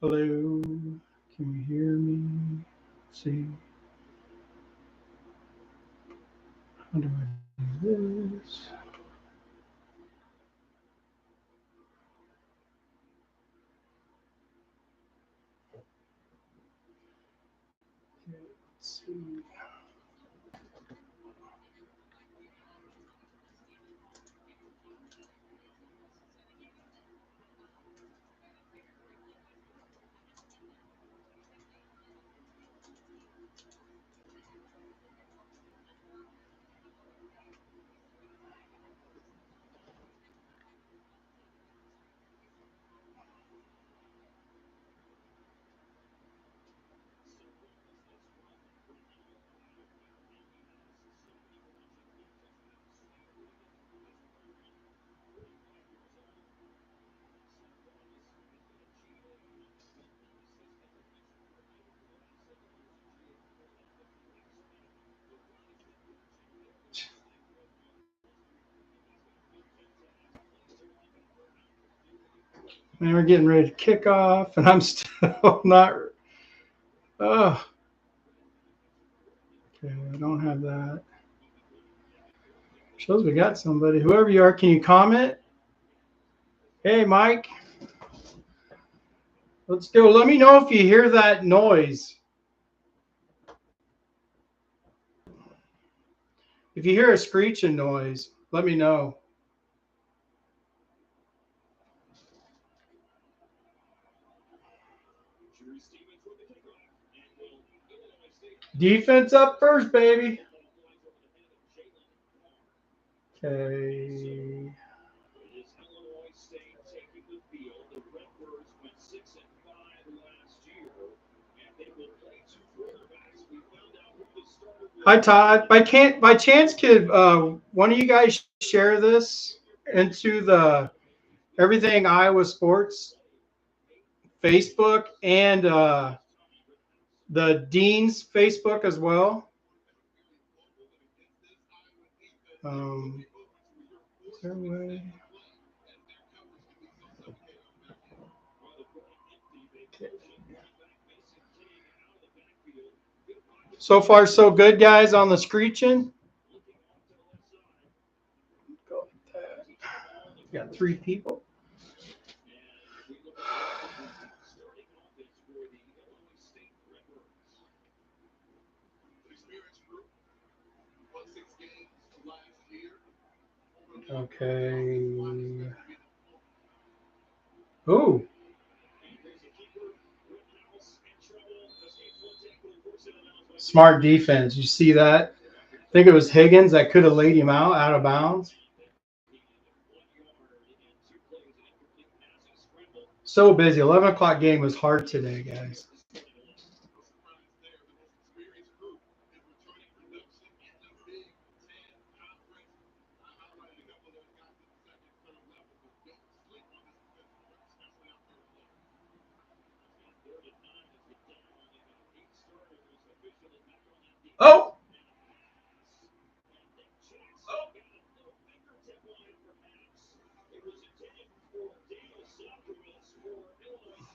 Hello, can you hear me? Let's see, how do I do this? Let's see. And we're getting ready to kick off, and I'm still not. Oh, okay, I don't have that. Shows we got somebody. Whoever you are, can you comment? Hey, Mike. Let's go. Let me know if you hear that noise. If you hear a screeching noise, let me know. Defense up first, baby. Okay. Hi, Todd. By chance, could one of you guys share this into the Everything Iowa Sports Facebook and the Dean's Facebook as well? Is there a way? So far, so good, guys, on the screeching. Go like that. Got 3 people. Okay. Ooh. Smart defense. You see that? I think it was Higgins that could have laid him out of bounds. So busy. 11 o'clock game was hard today, guys. Oh!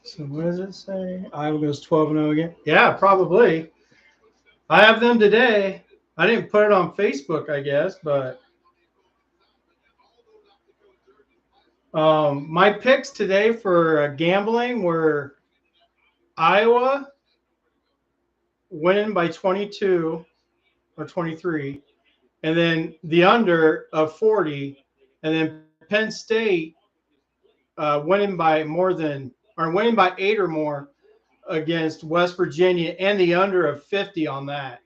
So what does it say? Iowa goes 12-0 again. Yeah, probably. I have them today. I didn't put it on Facebook, I guess, but my picks today for gambling were Iowa winning by 22 or 23, and then the under of 40, and then Penn State winning by more than or winning by 8 or more against West Virginia, and the under of 50 on that.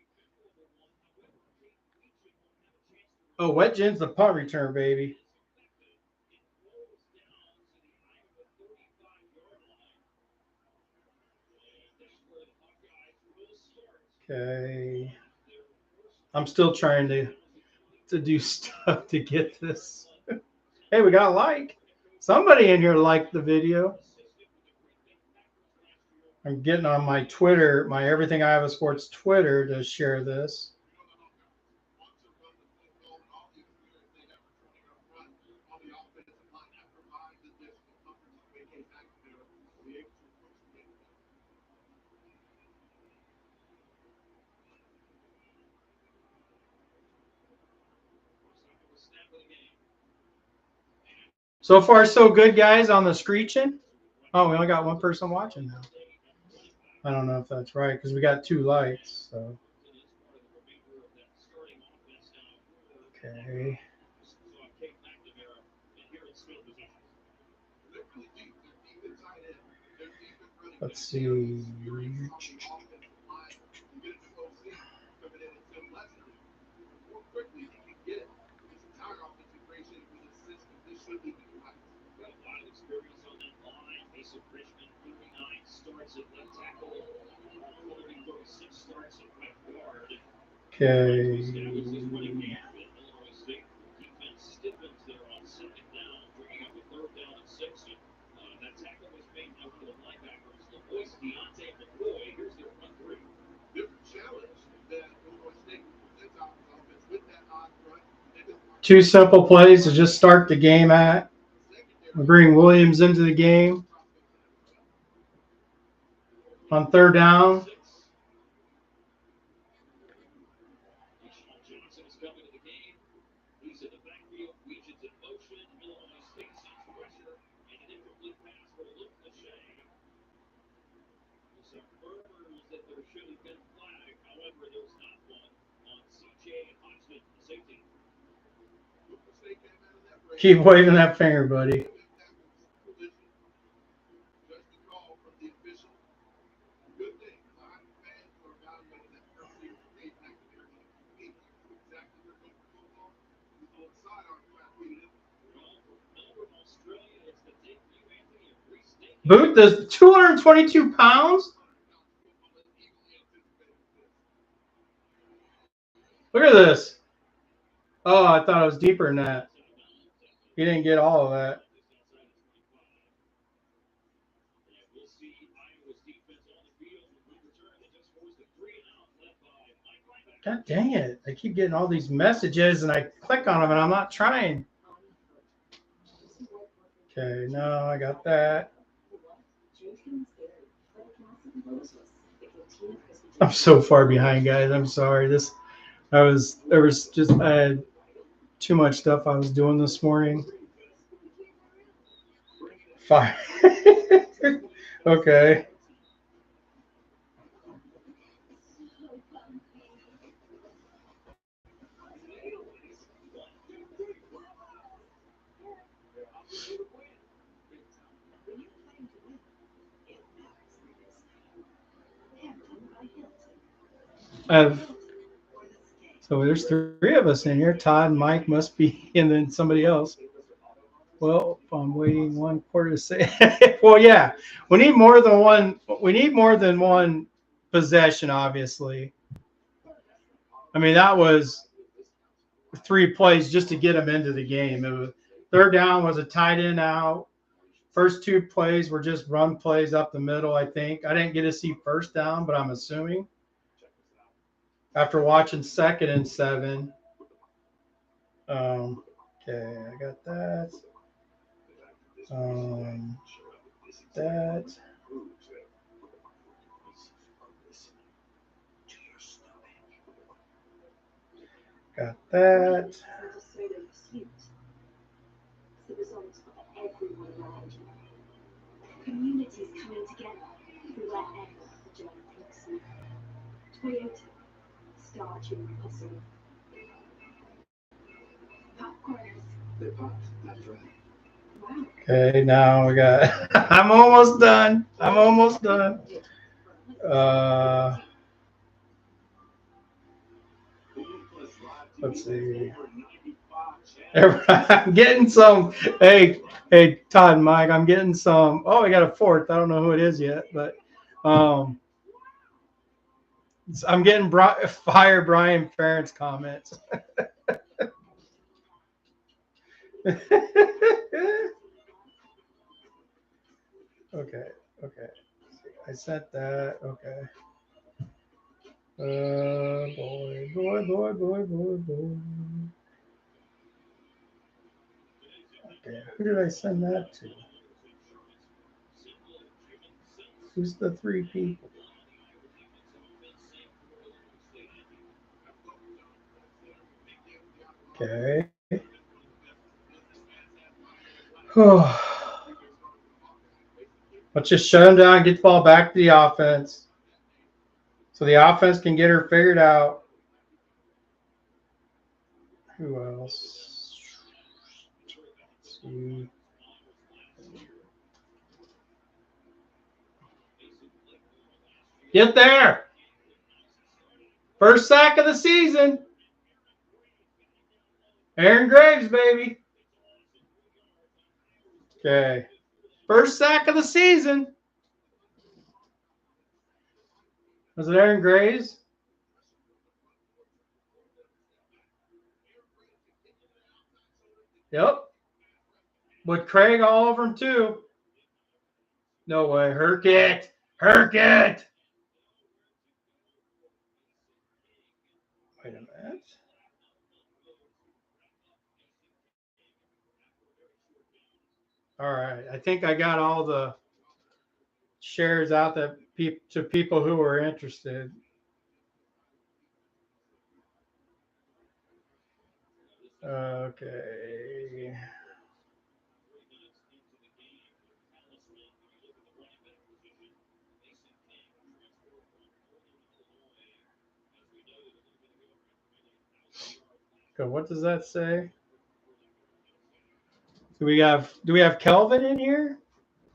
Oh, Wet Gin's the punt return, baby. Okay. I'm still trying to do stuff to get this. Hey, we got a like. Somebody in here liked the video. I'm getting on my Twitter, my Everything Iowa Sports Twitter to share this. So far, so good, guys, on the screeching. Oh, we only got one person watching now. I don't know if that's right because we got 2 likes. So. Okay. Let's see. Okay. Two simple plays to just start the game at. Bring Williams into the game on 3rd down. Keep waving that finger, buddy. Boot does 222 pounds. Look at this. Oh, I thought it was deeper than that. He didn't get all of that. God dang it. I keep getting all these messages and I click on them and I'm not trying. Okay, no, I got that. I'm so far behind, guys. I'm sorry. I had too much stuff I was doing this morning. Fine. Okay. So there's 3 of us in here. Todd, Mike must be, and then somebody else. Well, I'm waiting 1/4 to say. Well, yeah, we need more than one. We need more than one possession, obviously. I mean, that was 3 plays just to get them into the game. It was 3rd down was a tight end out. First 2 plays were just run plays up the middle. I think I didn't get to see 1st down, but I'm assuming after watching 2nd and 7. Okay, I got that. That. Got that. Communities coming together through wherever the journey takes you. Toyota, start your hustle. Okay, now we got. I'm almost done. Let's see. I'm getting some. Hey, Todd and Mike, I'm getting some. Oh, I got a 4th. I don't know who it is yet, but I'm getting fire Brian Ferentz comments. Okay. I sent that. Okay. Boy. Okay, who did I send that to? Who's the 3 people? Okay. Let's just shut them down and get the ball back to the offense so the offense can get her figured out. Who else? Let's see. Get there. First sack of the season. Aaron Graves, baby. Okay. First sack of the season. Was it Aaron Graves? Yep. With Craig all over him, too. No way. Herk it. Herk it. Wait a minute. All right. I think I got all the shares out that to people who were interested. Okay. So what does that say? Do we have Kelvin in here?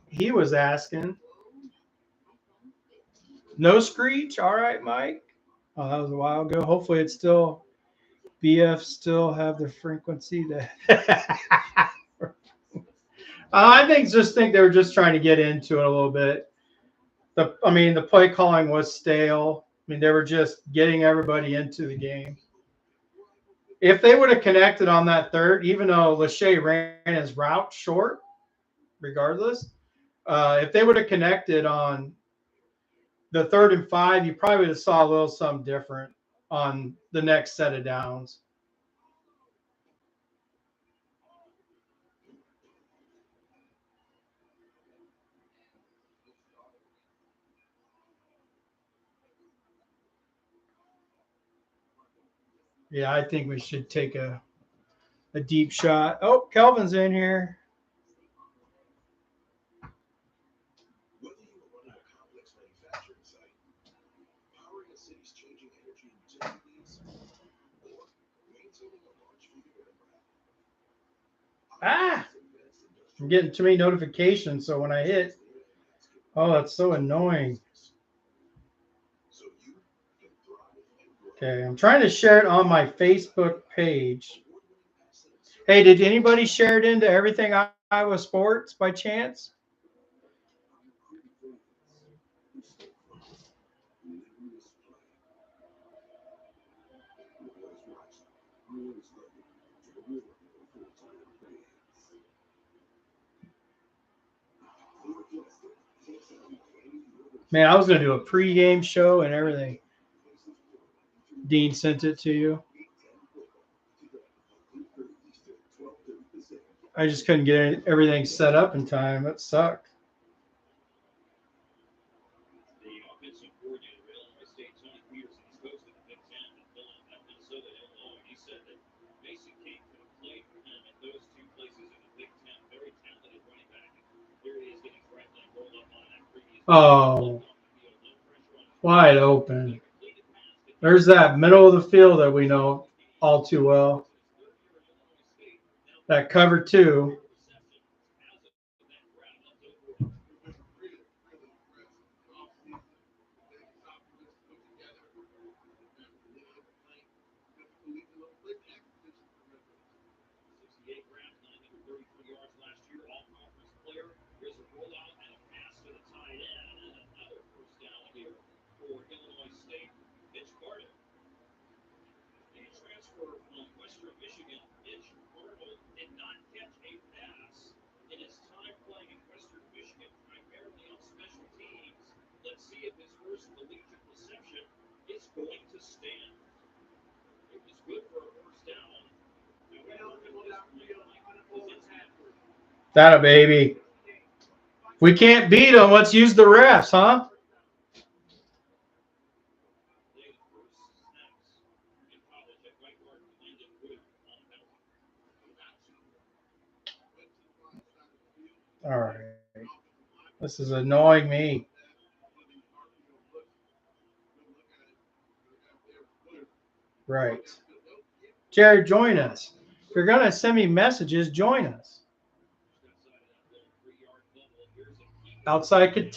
He was asking. No screech. All right, Mike. Oh, that was a while ago. Hopefully it's still BF still have the frequency that I think they were just trying to get into it a little bit. The play calling was stale. I mean, they were just getting everybody into the game. If they would have connected on that third, even though Lachey ran his route short, regardless, if they would have connected on the 3rd and 5, you probably would have saw a little something different on the next set of downs. Yeah, I think we should take a deep shot. Oh, Kelvin's in here. Ah, I'm getting too many notifications, so when I hit, oh, that's so annoying. Okay, I'm trying to share it on my Facebook page. Hey, did anybody share it into everything Iowa Sports by chance? Man, I was going to do a pregame show and everything. Dean sent it to you. I just couldn't get everything set up in time. That sucked. Oh, wide open. There's that middle of the field that we know all too well. That cover 2. That a baby. We can't beat them. Let's use the refs, huh? All right. This is annoying me. Right. Jared, join us. If you're going to send me messages, join us. Outside could.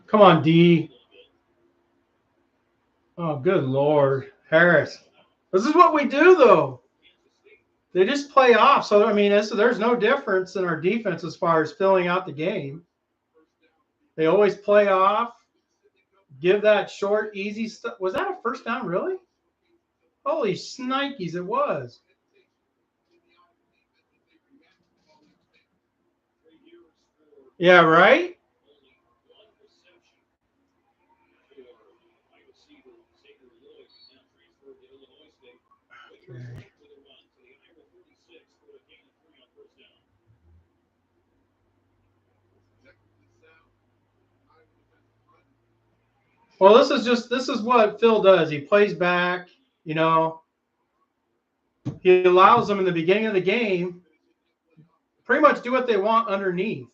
Come on, D. Oh, good Lord. Harris. This is what we do, though. They just play off. So, I mean, there's no difference in our defense as far as filling out the game. They always play off, give that short, easy stuff. Was that a first down, really? Holy snikes, it was. Yeah, right? Okay. Well, this is what Phil does. He plays back, you know. He allows them in the beginning of the game pretty much do what they want underneath.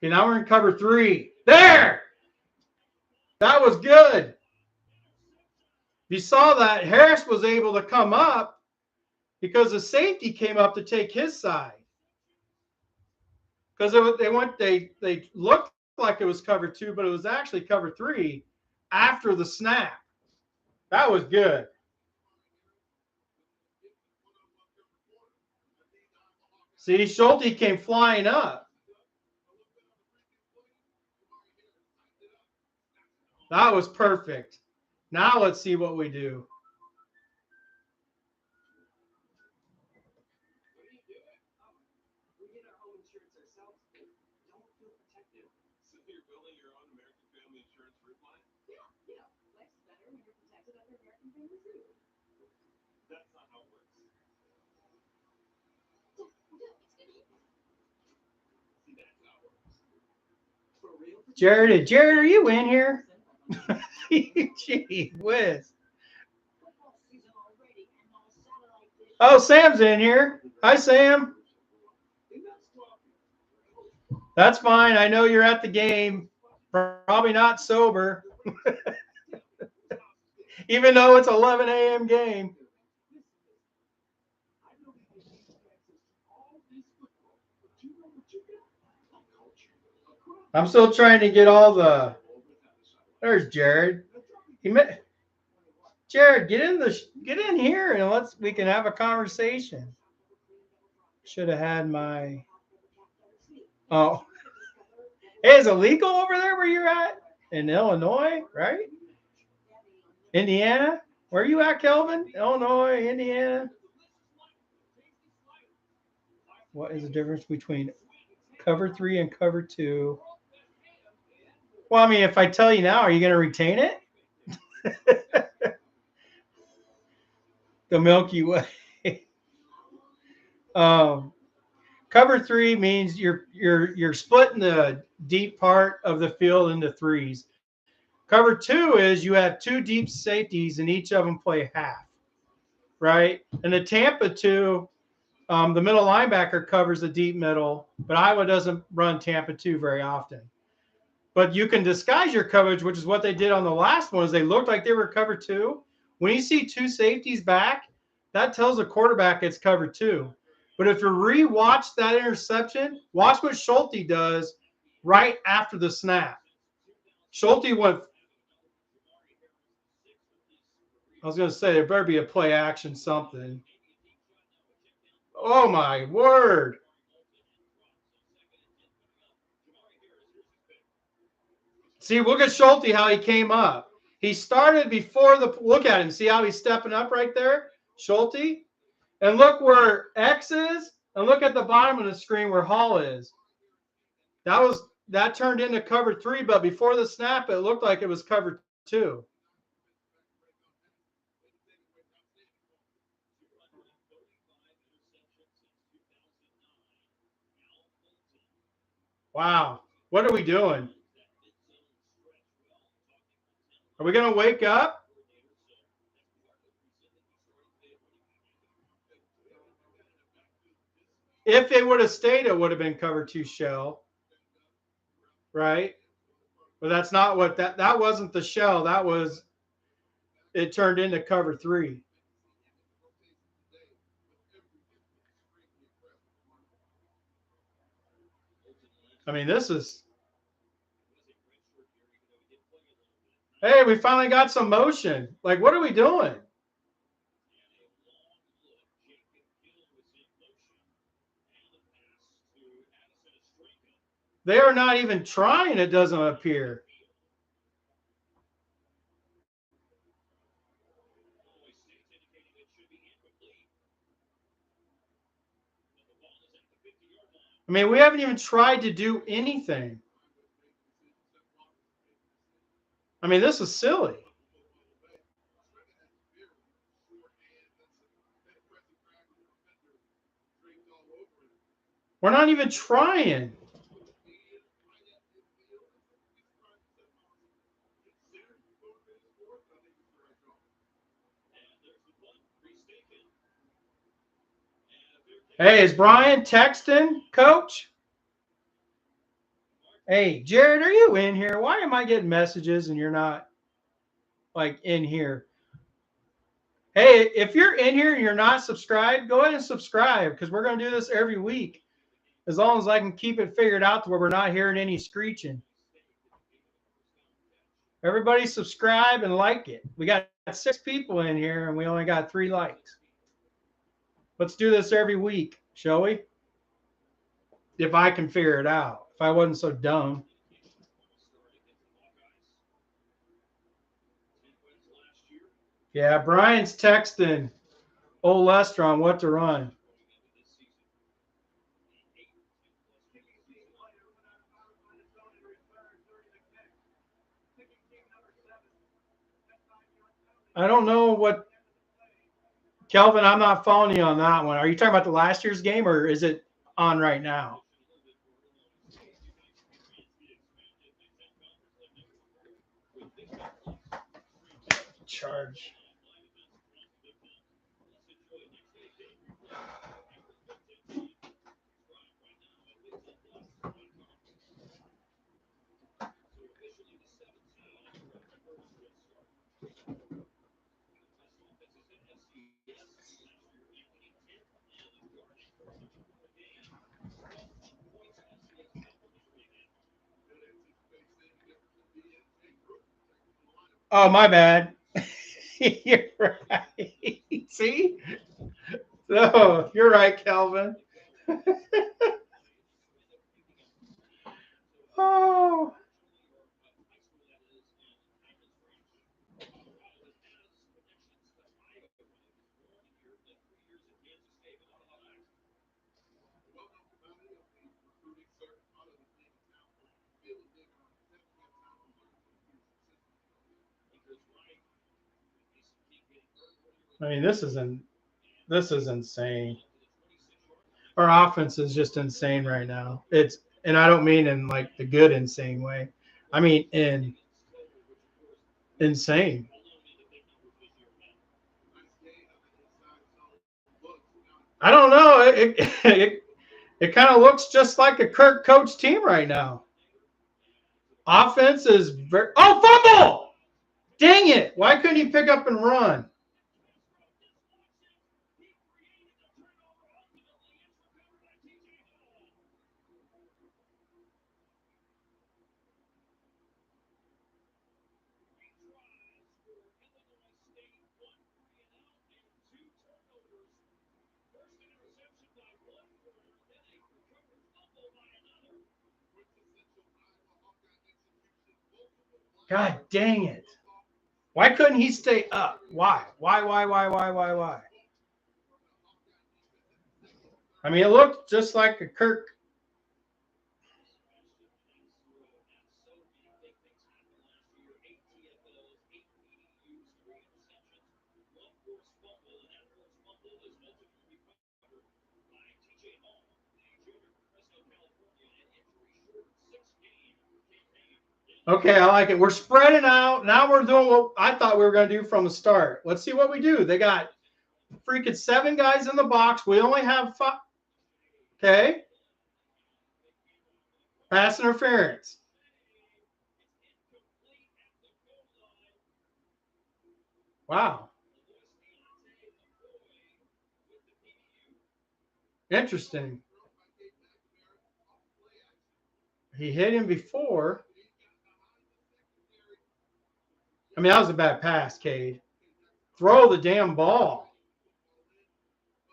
Okay, now we're in cover 3. There! That was good. You saw that Harris was able to come up because the safety came up to take his side. Because they looked like it was cover 2, but it was actually cover 3 after the snap. That was good. See, Schulte came flying up. That was perfect. Now let's see what we do. Jared, are you in here? Gee whiz. Oh, Sam's in here. Hi, Sam. That's fine. I know you're at the game. Probably not sober. Even though it's 11 a.m. game. I'm still trying to get all the. There's Jared. Jared, get in here and we can have a conversation. Should have had my. Oh, hey, is it legal over there where you're at in Illinois, right? Indiana. Where are you at, Kelvin? Illinois, Indiana. What is the difference between cover 3 and cover 2? Well, I mean, if I tell you now, are you going to retain it? The Milky Way. Cover 3 means you're splitting the deep part of the field into threes. Cover 2 is you have 2 deep safeties and each of them play half, right? And the Tampa 2, the middle linebacker covers the deep middle, but Iowa doesn't run Tampa 2 very often. But you can disguise your coverage, which is what they did on the last one, is they looked like they were cover 2. When you see 2 safeties back, that tells the quarterback it's cover 2. But if you re-watch that interception, watch what Schulte does right after the snap. Schulte went. I was going to say, there better be a play action something. Oh, my word. See, look at Schulte, how he came up. He started before the – look at him. See how he's stepping up right there? Schulte. And look where X is, and look at the bottom of the screen where Hall is. That turned into cover 3, but before the snap, it looked like it was cover 2. Wow. What are we doing? Are we going to wake up? If it would have stayed, it would have been cover 2 shell, right? But that's not what that wasn't the shell. That was, it turned into cover 3. I mean, this is, hey, we finally got some motion. Like, what are we doing? They are not even trying, it doesn't appear. I mean, we haven't even tried to do anything. I mean, this is silly. We're not even trying. Hey, is Brian texting, coach? Hey, Jared, are you in here? Why am I getting messages and you're not like in here? Hey, if you're in here and you're not subscribed, go ahead and subscribe because we're going to do this every week as long as I can keep it figured out to where we're not hearing any screeching. Everybody subscribe and like it. We got 6 people in here and we only got 3 likes. Let's do this every week, shall we? If I can figure it out. If I wasn't so dumb. Yeah, Brian's texting old Lester on what to run. I don't know what, Kelvin, I'm not following you on that one. Are you talking about the last year's game or is it on right now? Charge. Oh, my bad. You're right. See? Oh, you're right, Kelvin. Oh. I mean, this is insane. Our offense is just insane right now. It's, and I don't mean in like the good insane way. I mean in insane. I don't know. It kind of looks just like a Kirk coach team right now. Offense is very. Oh, fumble! Dang it! Why couldn't he pick up and run? God dang it! Why couldn't he stay up? Why? Why? I mean, it looked just like a Kirk. Okay, I like it. We're spreading out. Now we're doing what I thought we were going to do from the start. Let's see what we do. They got freaking 7 guys in the box. We only have 5. Okay. Pass interference. Wow. Interesting. He hit him before. I mean, that was a bad pass, Cade. Throw the damn ball.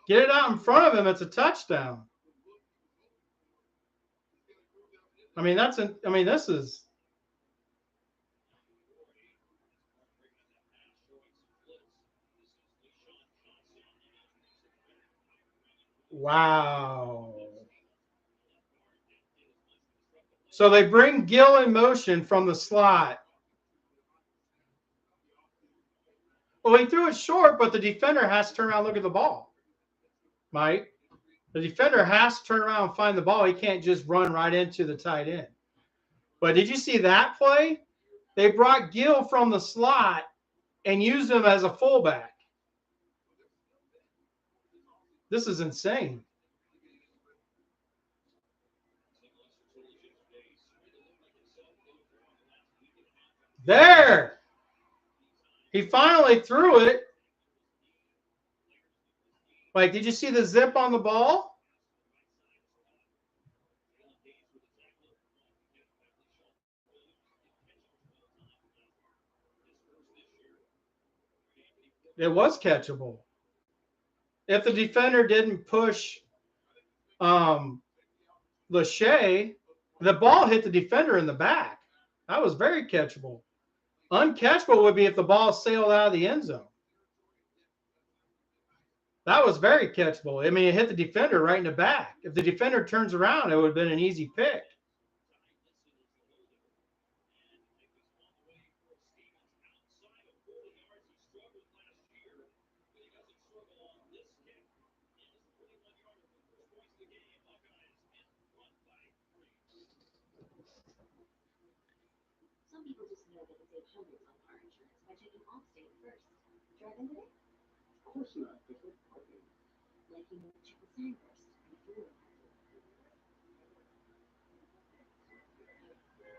Get it out in front of him. It's a touchdown. I mean, this is. Wow. So they bring Gill in motion from the slot. Well, he threw it short, but the defender has to turn around and look at the ball. Mike, the defender has to turn around and find the ball. He can't just run right into the tight end. But did you see that play? They brought Gill from the slot and used him as a fullback. This is insane. There. He finally threw it. Like, did you see the zip on the ball? It was catchable. If the defender didn't push Lachey, the ball hit the defender in the back. That was very catchable. Uncatchable would be if the ball sailed out of the end zone. That was very catchable. I mean, it hit the defender right in the back. If the defender turns around, it would have been an easy pick. Some people just know that they save hundreds on car insurance by checking Allstate first. Driving today? Of course not. Like you know, check the signpost before.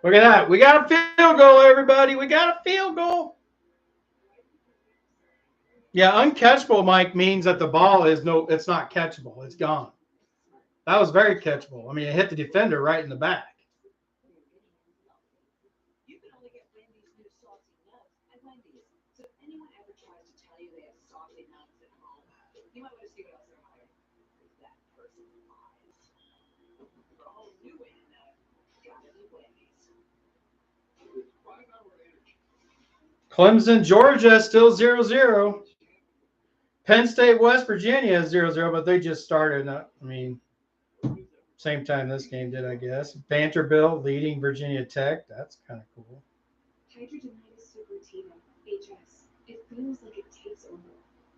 Look at that. We got a field goal, everybody. We got a field goal. Yeah, uncatchable, Mike, means that the ball it's not catchable. It's gone. That was very catchable. I mean, it hit the defender right in the back. You can only get Wendy's new salty nuts at Wendy's. So if anyone ever tries to tell you they have salty nuts at home, you might want to see what else they're hiding. That person lies. For a whole new way to know, gotta be Wendy's. Clemson, Georgia, still 0-0. Penn State, West Virginia is 0-0, but they just started. I mean, same time this game did, I guess. Vanderbilt leading Virginia Tech. That's kind of cool. Hidradenitis suppurativa, HS. It feels like it takes over.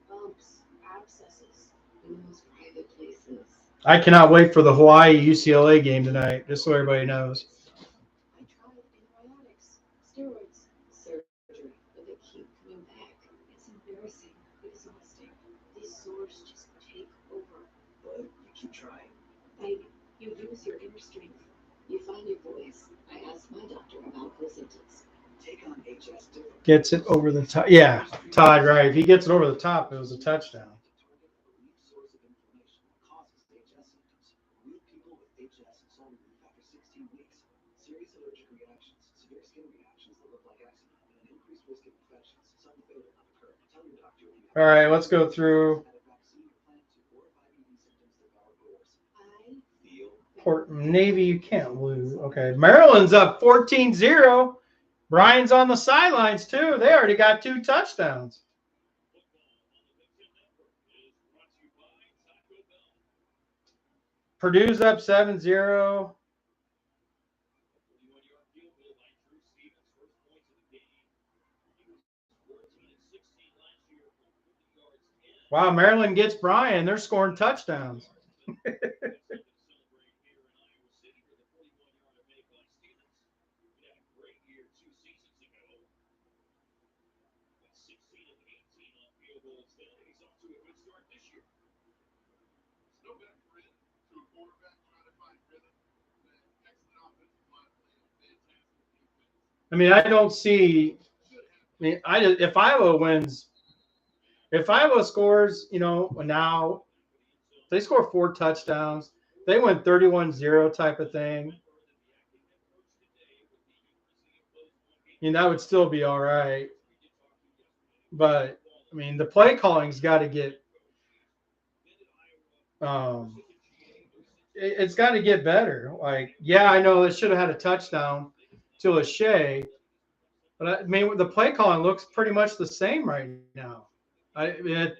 Bumps, abscesses, in the most private places. I cannot wait for the Hawaii UCLA game tonight, just so everybody knows. I tried antibiotics, steroids, surgery, but they keep coming back. It's embarrassing, exhausting. These sores just take over. But you keep trying. Like, you use your inner strength. You find your voice. I asked my doctor about those symptoms. Take on HS differently. Gets it over the top. Yeah, Todd, right. If he gets it over the top, it was a touchdown. Source of inflammation causes HS symptoms. Root people with HS and soul relief after 16 weeks. Serious allergic reactions, severe skin reactions that look like eczema, and an increased risk of infections. Some fatal not occur. Tell your doctor if you have. All right, let's go through. Port Navy, you can't lose. Okay, Maryland's up 14-0. Brian's on the sidelines, too. They already got 2 touchdowns. Purdue's up 7-0. Wow, Maryland gets Brian. They're scoring touchdowns. I mean, I don't see. I mean, if Iowa wins, if Iowa scores, now they score 4 touchdowns, they win 31-0 type of thing. I mean, that would still be all right. But I mean, the play calling's got to get. It's got to get better. Like, yeah, I know they should have had a touchdown to Lachey, but I mean, the play calling looks pretty much the same right now. If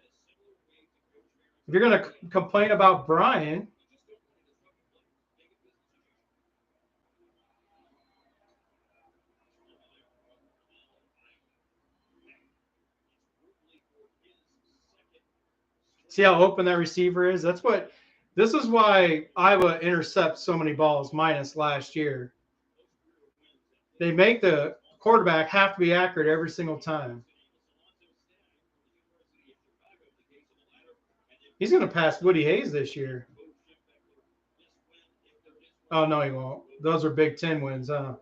you're going to complain about Brian, see how open that receiver is? This is why Iowa intercepts so many balls minus last year. They make the quarterback have to be accurate every single time. He's going to pass Woody Hayes this year. Oh, no, he won't. Those are Big Ten wins, huh?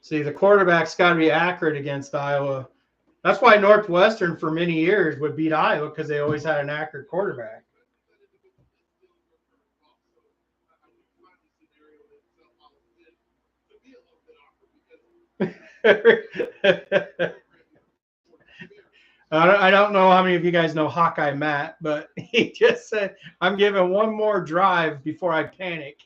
See, the quarterback's got to be accurate against Iowa. That's why Northwestern for many years would beat Iowa, because they always had an accurate quarterback. I don't know how many of you guys know Hawkeye Matt, but he just said, I'm giving one more drive before I panic.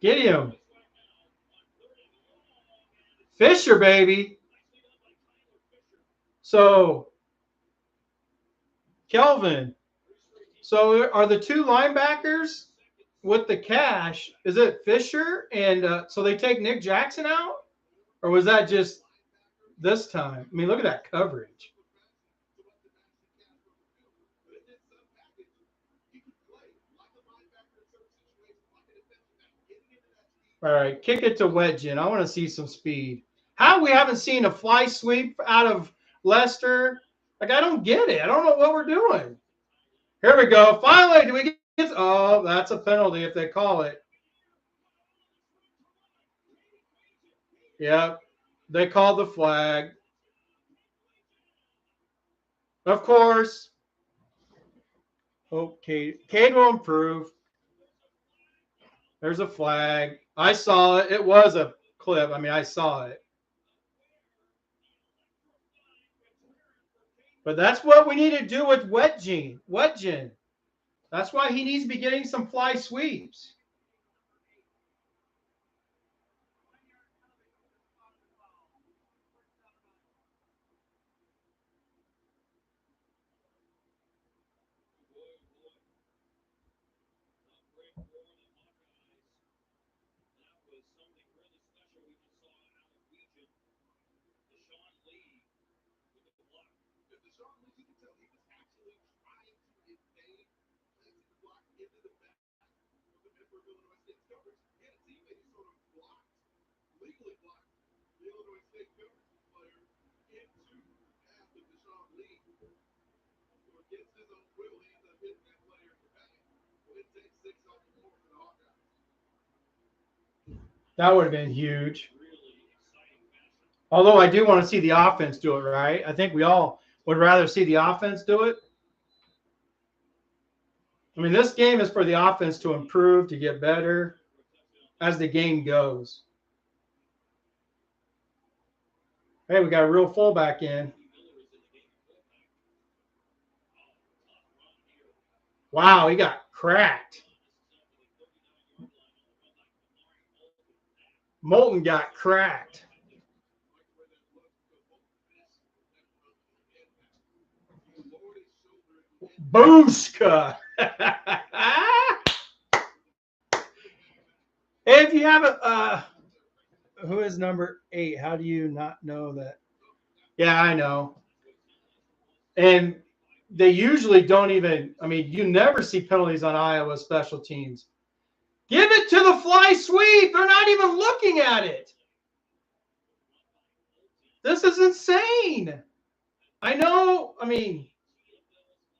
Get him. Fisher, baby. So, Kelvin, so are the 2 linebackers with the cash, is it Fisher? And so they take Nick Jackson out? Or was that just this time? I mean, look at that coverage. All right, kick it to Wedgen. I want to see some speed. How we haven't seen a fly sweep out of Lester? Like, I don't get it. I don't know what we're doing. Here we go. Finally, do we get? Oh, that's a penalty if they call it. Yep, they called the flag. Of course. Okay, Cade will improve. There's a flag. I saw it. It was a clip. I mean, I saw it. But that's what we need to do with Wedgen. That's why he needs to be getting some fly sweeps. That would have been huge. Although I do want to see the offense do it, right? I think we all would rather see the offense do it. I mean, this game is for the offense to improve, to get better as the game goes. Hey, we got a real fullback in. Wow, he got cracked. Moulton got cracked. Booska. If you haven't, who is number 8? How do you not know that? Yeah, I know. And they usually don't even, I mean, you never see penalties on Iowa special teams. Give it to the fly sweep. They're not even looking at it. This is insane. I know, I mean,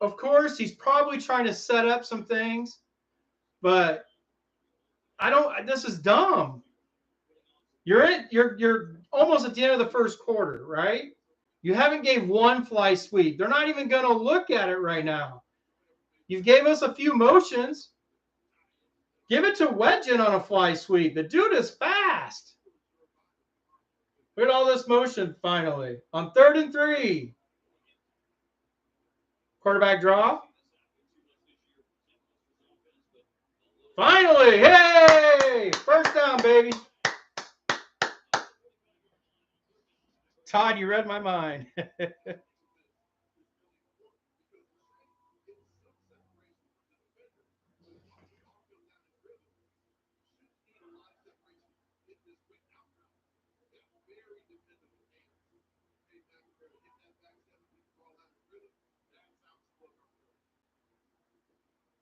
of course, he's probably trying to set up some things, but this is dumb. You're almost at the end of the first quarter, right? You haven't gave one fly sweep. They're not even going to look at it right now. You've gave us a few motions. Give it to Wedgen on a fly sweep. The dude is fast. Look at all this motion finally. On 3rd and 3. Quarterback draw. Finally, hey! First down, baby. Todd, you read my mind.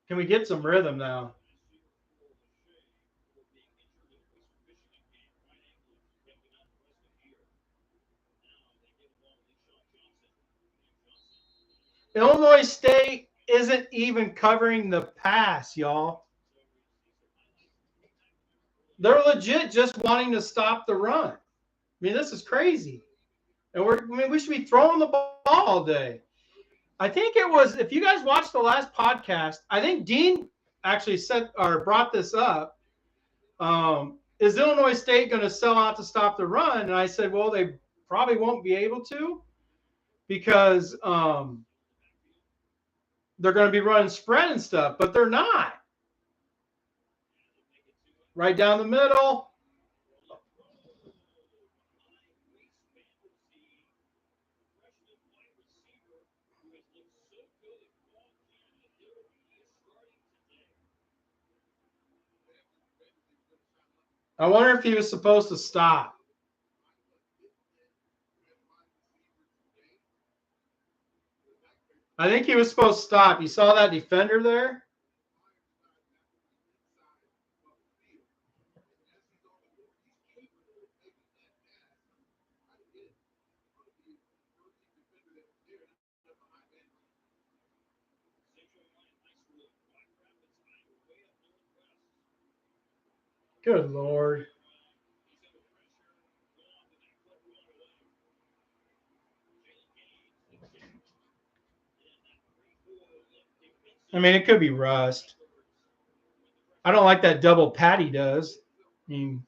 Can we get some rhythm now? Illinois State isn't even covering the pass, y'all. They're legit just wanting to stop the run. I mean, this is crazy. And we should be throwing the ball all day. I think it was, if you guys watched the last podcast, I think Dean actually said or brought this up. Is Illinois State going to sell out to stop the run? And I said, well, they probably won't be able to because they're going to be running spread and stuff, but they're not. Right down the middle. I wonder if he was supposed to stop. I think he was supposed to stop. You saw that defender there? Good Lord. I mean, it could be rust. I don't like that double pat he does. I mean,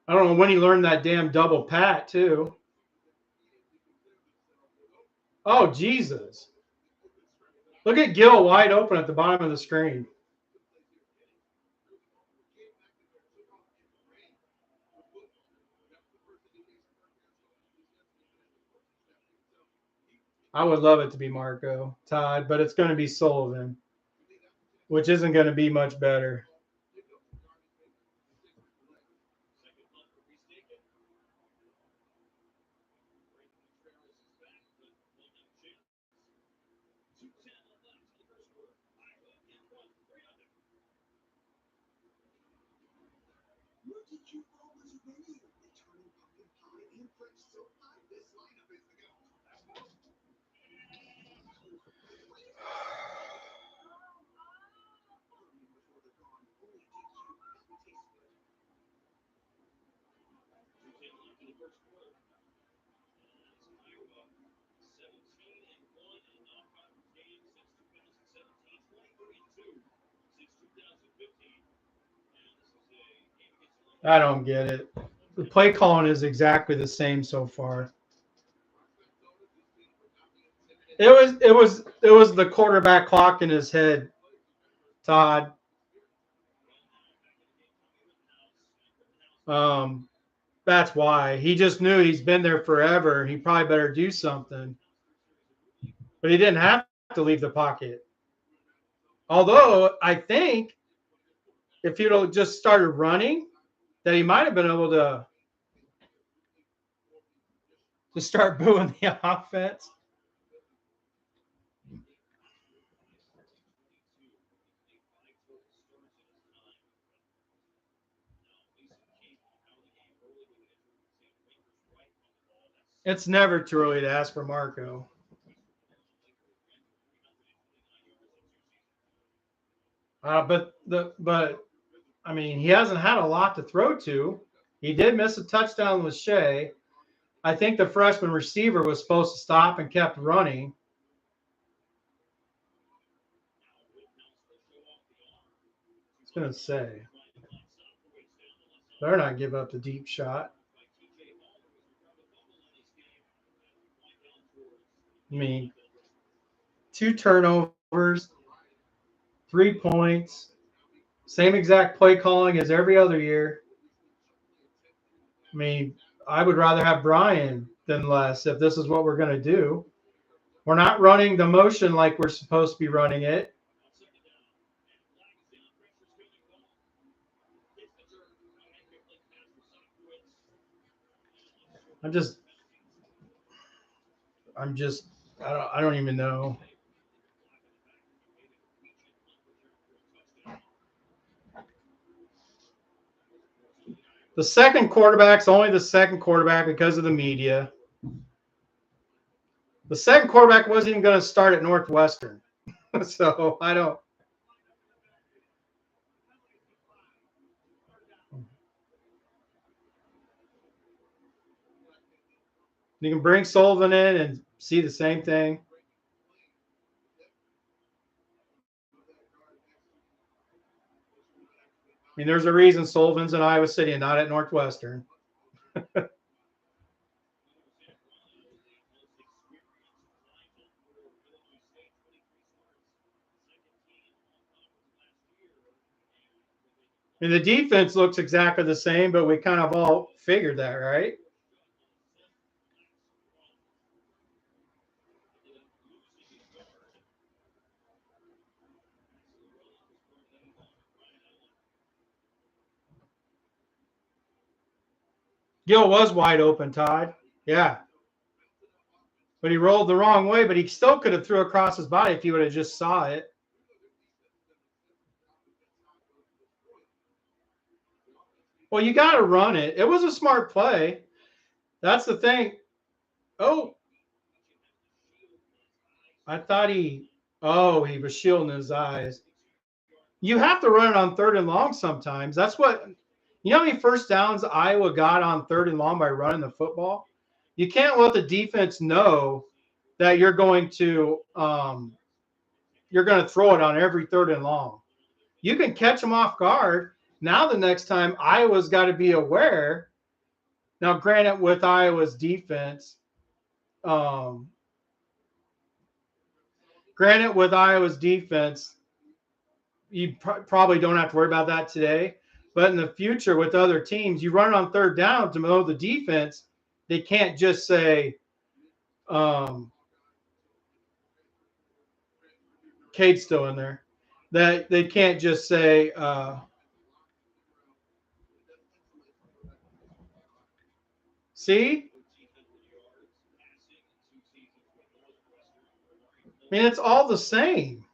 I don't know when he learned that damn double pat, too. Oh, Jesus. Look at Gill wide open at the bottom of the screen. I would love it to be Marco, Todd, but it's going to be Sullivan, which isn't going to be much better. I don't get it. The play calling is exactly the same so far. It was the quarterback clock in his head, Todd. That's why. He just knew he's been there forever. He probably better do something. But he didn't have to leave the pocket. Although I think if he'd have just started running, that he might have been able to start booing the offense. It's never too early to ask for Marco. But I mean, he hasn't had a lot to throw to. He did miss a touchdown with Shea. I think the freshman receiver was supposed to stop and kept running. I was going to say, better not give up the deep shot. I mean, 2 turnovers, 3 points, same exact play calling as every other year. I mean, I would rather have Brian than less if this is what we're going to do. We're not running the motion like we're supposed to be running it. I don't even know. The second quarterback's only the second quarterback because of the media. The second quarterback wasn't even going to start at Northwestern. So I don't. You can bring Sullivan in and see the same thing. I mean, there's a reason Sullivan's in Iowa City and not at Northwestern. And the defense looks exactly the same, but we kind of all figured that, right? Gill was wide open, Todd. Yeah. But he rolled the wrong way, but he still could have threw across his body if he would have just saw it. Well, you got to run it. It was a smart play. That's the thing. Oh, I thought he was shielding his eyes. You have to run it on 3rd and long sometimes. That's what, you know how many first downs Iowa got on 3rd and long by running the football? You can't let the defense know that you're going to throw it on every 3rd and long. You can catch them off guard. Now the next time, Iowa's got to be aware. Now, granted, with Iowa's defense, you probably don't have to worry about that today. But in the future, with other teams, you run it on 3rd down to know the defense. They can't just say, Cade's still in there. That they can't just say, see? I mean, it's all the same.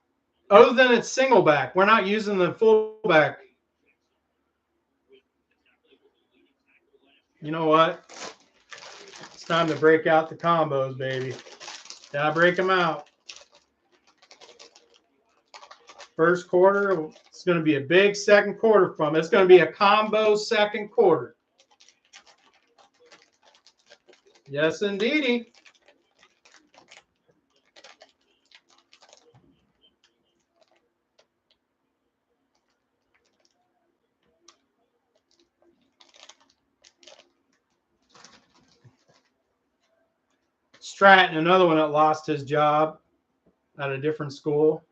Other than it's single back. We're not using the fullback. You know what? It's time to break out the combos, baby. Gotta break them out. First quarter, it's going to be a big second quarter from it. It's going to be a combo second quarter. Yes, indeedy. Stratton, another one that lost his job at a different school.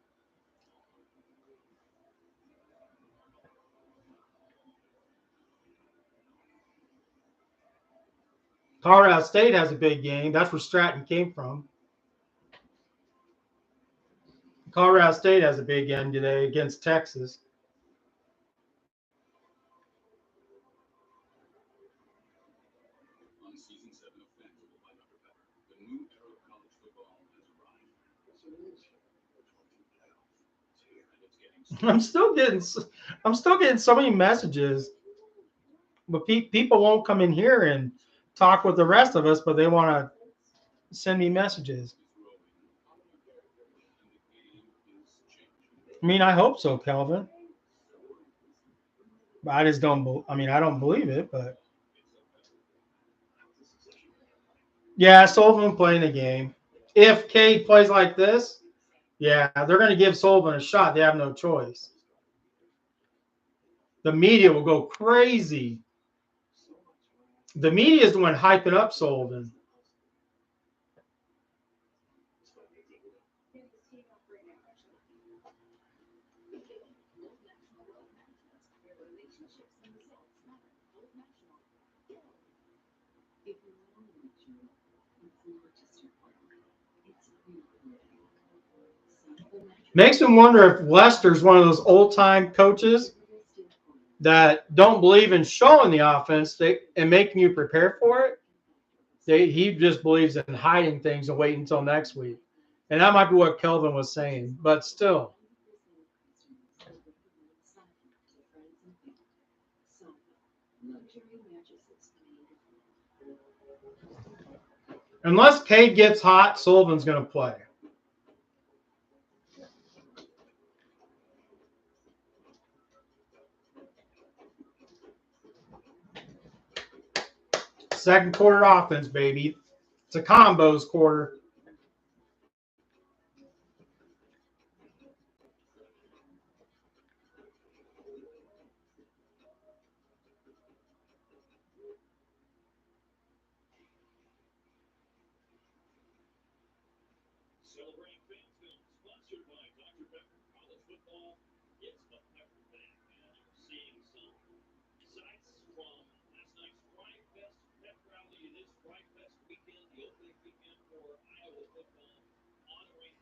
Colorado State has a big game. That's where Stratton came from. Colorado State has a big game today against Texas. I'm still getting so many messages, but people won't come in here and talk with the rest of us, but they want to send me messages. I mean, I hope so, Kelvin. But I just don't. I mean, I don't believe it, but yeah, Sullivan playing the game. If Cade plays like this, yeah, they're going to give Sullivan a shot. They have no choice. The media will go crazy. The media is the one hyping up Sullivan. Makes me wonder if Lester's one of those old-time coaches that don't believe in showing the offense and making you prepare for it. He just believes in hiding things and waiting until next week. And that might be what Kelvin was saying. But still. Unless Cade gets hot, Sullivan's going to play. Second quarter offense, baby. It's a combos quarter.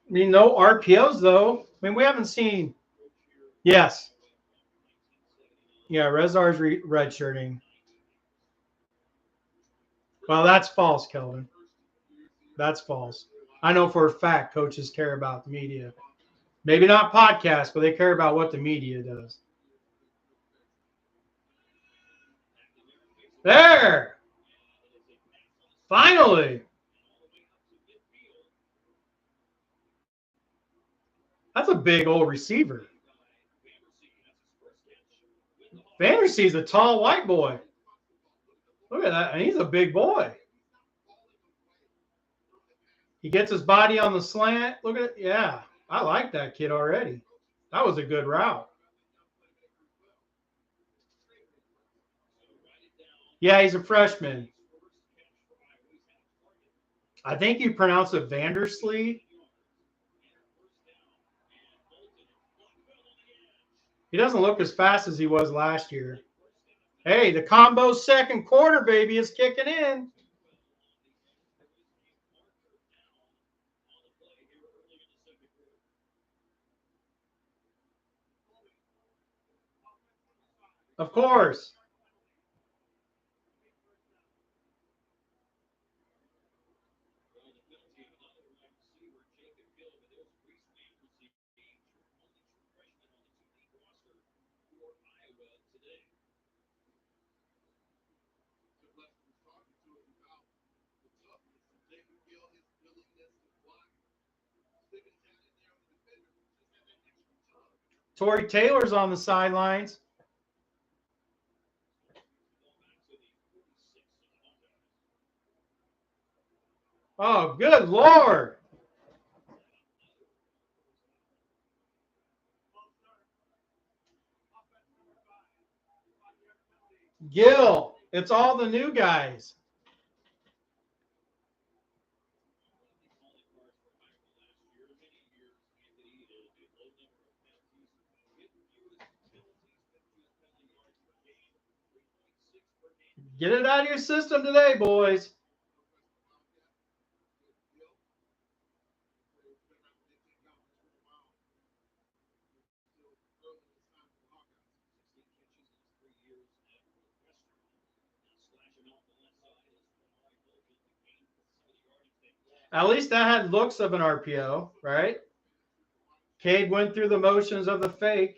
I mean, no RPOs, though. I mean, we haven't seen. Yes. Yeah, Rezar's redshirting. Well, that's false, Kelvin. That's false. I know for a fact coaches care about the media. Maybe not podcasts, but they care about what the media does. There! Finally! That's a big old receiver. Vandersee's a tall white boy. Look at that. And he's a big boy. He gets his body on the slant. Look at it. Yeah, I like that kid already. That was a good route. Yeah, he's a freshman. I think you pronounce it Vanderslee. He doesn't look as fast as he was last year. Hey, the combo second quarter, baby, is kicking in. Of course. Torrey Taylor's on the sidelines. Oh, good Lord. Gil, it's all the new guys. Get it out of your system today, boys. At least that had looks of an RPO, right? Cade went through the motions of the fake.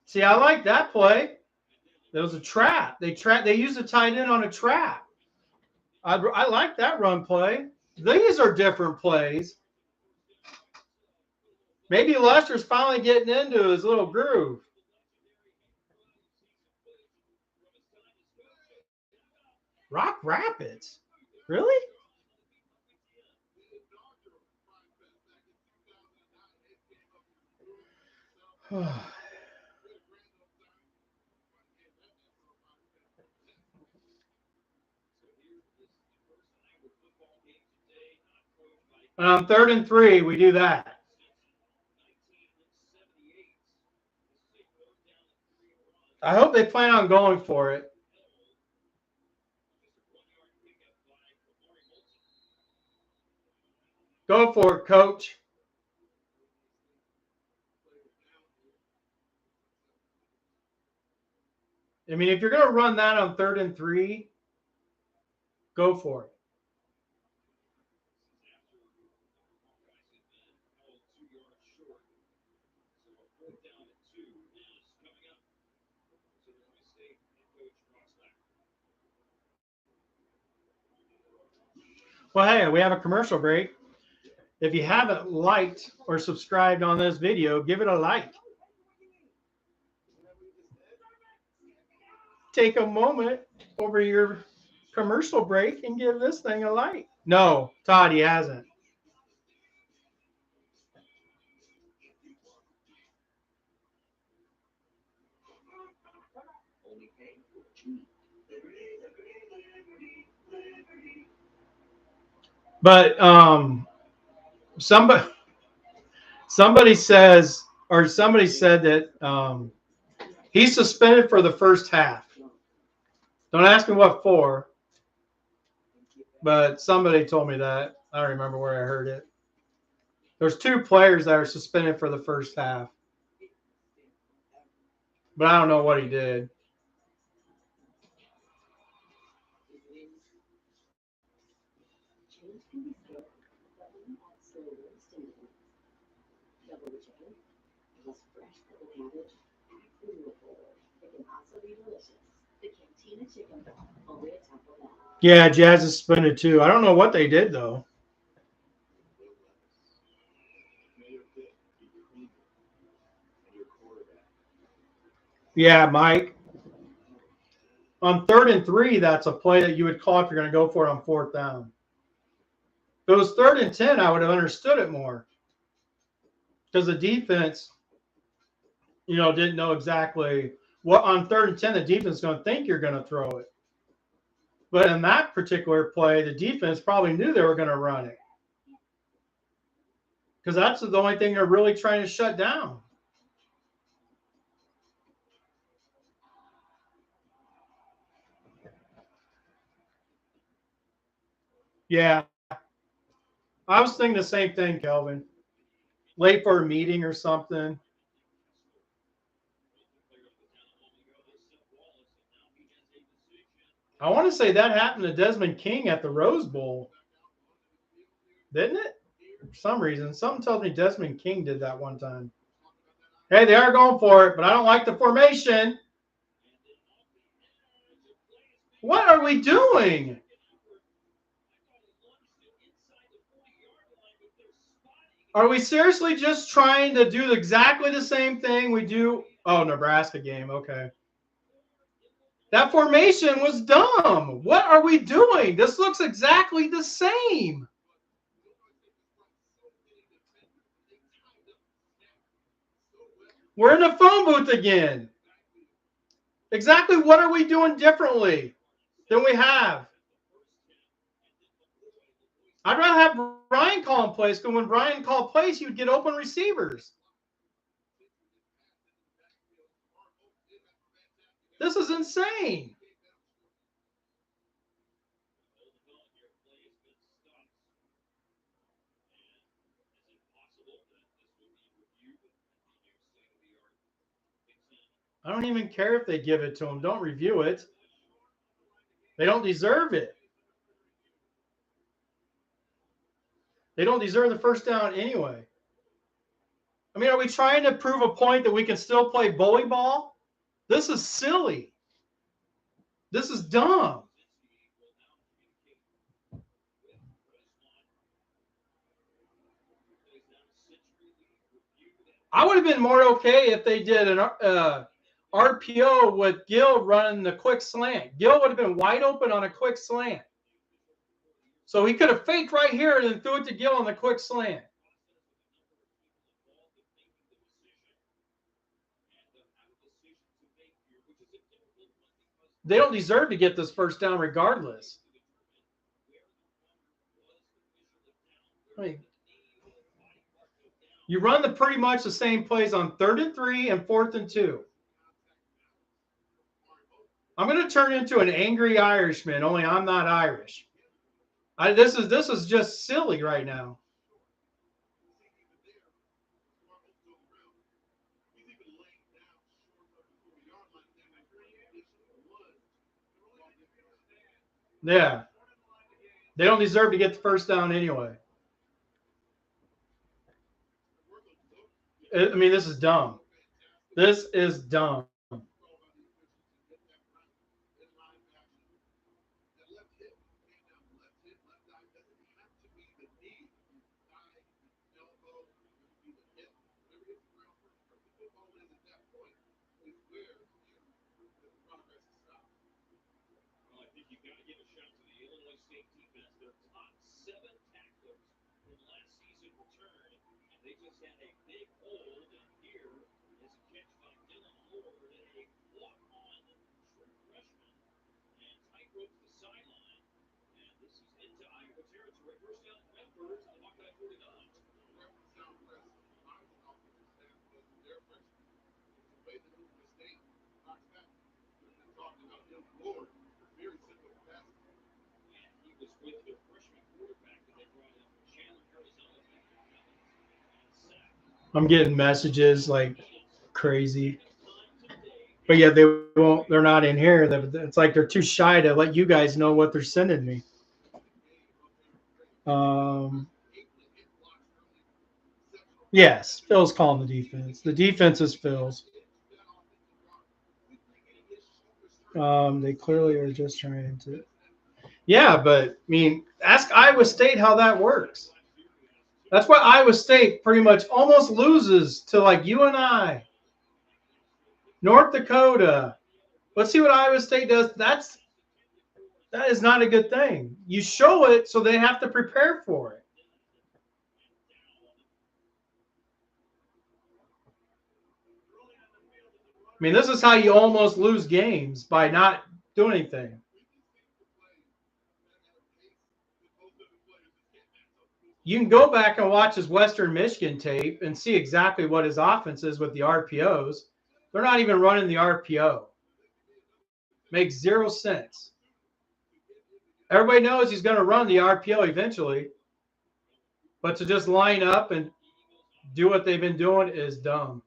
See, I like that play. There was a trap. They used a tight end on a trap. I like that run play. These are different plays. Maybe Lester's finally getting into his little groove. Rock Rapids? Really? And on 3rd and 3, we do that. I hope they plan on going for it. Go for it, coach. I mean, if you're going to run that on 3rd and 3, go for it. Well, hey, we have a commercial break. If you haven't liked or subscribed on this video, give it a like. Take a moment over your commercial break and give this thing a like. No, Todd, he hasn't. But somebody said that he's suspended for the first half. Don't ask me what for, but somebody told me that. I don't remember where I heard it. There's 2 players that are suspended for the first half, but I don't know what he did. Yeah, Jazz is suspended too. I don't know what they did though. Yeah, Mike. On 3rd and 3, that's a play that you would call if you're going to go for it on 4th down. If it was 3rd and 10, I would have understood it more. Because the defense, didn't know exactly what on 3rd and 10 the defense is going to think you're going to throw it. But in that particular play, the defense probably knew they were going to run it. Because that's the only thing they're really trying to shut down. Yeah. I was thinking the same thing, Kelvin. Late for a meeting or something. I want to say that happened to Desmond King at the Rose Bowl. Didn't it? For some reason. Something tells me Desmond King did that one time. Hey, they are going for it, but I don't like the formation. What are we doing? Are we seriously just trying to do exactly the same thing we do? Oh, Nebraska game. Okay. That formation was dumb. What are we doing? This looks exactly the same. We're in the phone booth again. Exactly what are we doing differently than we have? I'd rather have Brian calling plays, because when Brian called plays, he would get open receivers. This is insane. I don't even care if they give it to them. Don't review it. They don't deserve it. They don't deserve the first down anyway. I mean, are we trying to prove a point that we can still play bully ball? This is silly. This is dumb. I would have been more okay if they did an RPO with Gill running the quick slant. Gill would have been wide open on a quick slant. So he could have faked right here and then threw it to Gill on the quick slant. They don't deserve to get this first down regardless. I mean, you run the pretty much the same plays on 3rd and 3 and 4th and 2. I'm going to turn into an angry Irishman, only I'm not Irish. This is just silly right now. Yeah. They don't deserve to get the first down anyway. I mean, this is dumb. This is dumb. I'm getting messages like crazy. But yeah, they're not in here. It's like they're too shy to let you guys know what they're sending me. Yes, Phil's calling the defense. The defense is Phil's. They clearly are just trying to. Yeah, but I mean, ask Iowa State how that works. That's why Iowa State pretty much almost loses to like you and I. North Dakota. Let's see what Iowa State does. That is not a good thing. You show it so they have to prepare for it. I mean, this is how you almost lose games, by not doing anything. You can go back and watch his Western Michigan tape and see exactly what his offense is with the RPOs. They're not even running the RPO. Makes 0 sense. Everybody knows he's going to run the RPO eventually. But to just line up and do what they've been doing is dumb.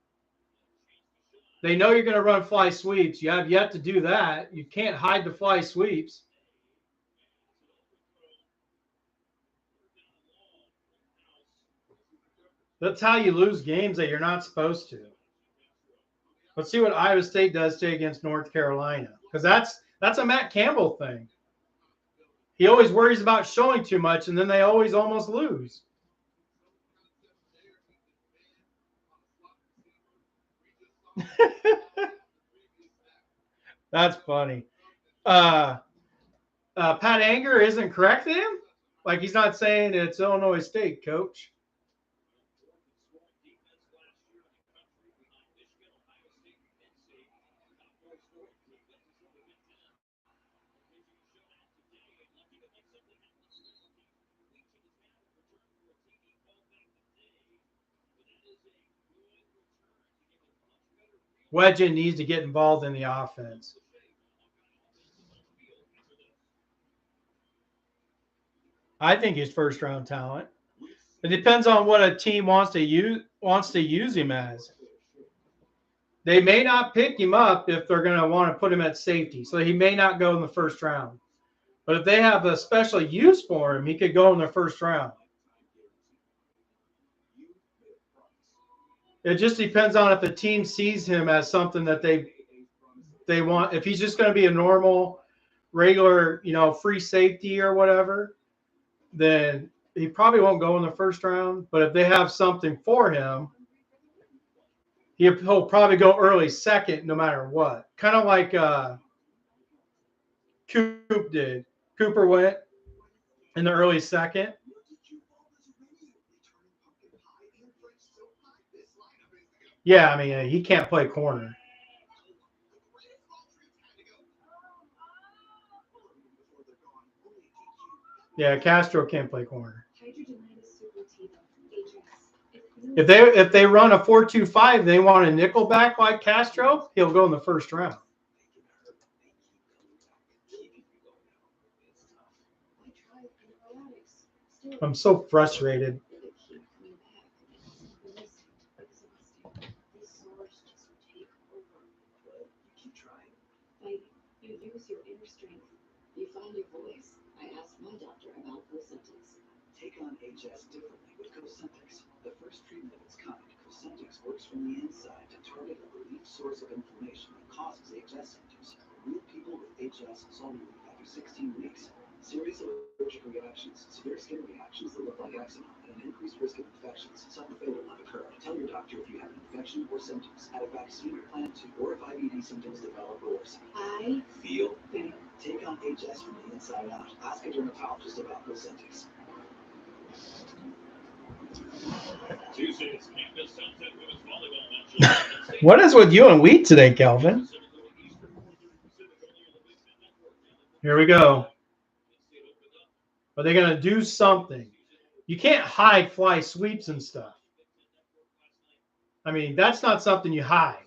They know you're going to run fly sweeps. You have yet to do that. You can't hide the fly sweeps. That's how you lose games that you're not supposed to. Let's see what Iowa State does today against North Carolina, because that's a Matt Campbell thing. He always worries about showing too much, and then they always almost lose. That's funny. Pat Anger isn't correcting him? Like he's not saying it's Illinois State, coach. Wedgen needs to get involved in the offense. I think he's first round talent. It depends on what a team wants to use him as. They may not pick him up if they're going to want to put him at safety, so he may not go in the first round. But if they have a special use for him, he could go in the first round. It just depends on if the team sees him as something that they want. If he's just going to be a normal, regular, free safety or whatever, then he probably won't go in the first round. But if they have something for him, he'll probably go early second no matter what. Kind of like Coop did. Cooper went in the early second. Yeah, I mean, he can't play corner. Yeah, Castro can't play corner. If they run a 4-2-5, they want a nickel back like Castro, he'll go in the first round. I'm so frustrated. You use your inner strength. You find your voice. I asked my doctor about Cosentix. Take on HS differently with Cosentix. The first treatment of its kind, Cosentix works from the inside to target a relief source of inflammation that causes HS symptoms. Remove people with HS solve relief after 16 weeks. Serious allergic reactions, severe skin reactions that look like eczema, and an increased risk of infections. Something fatal have occurred. Tell your doctor if you have an infection or symptoms. Add a vaccine or plan to, or if IBD symptoms develop or worsen. I feel better. Take on HS from the inside out. Ask a dermatologist about Cosentix. What is with you and wheat today, Kelvin? Here we go. Are they going to do something? You can't hide fly sweeps and stuff. I mean, that's not something you hide.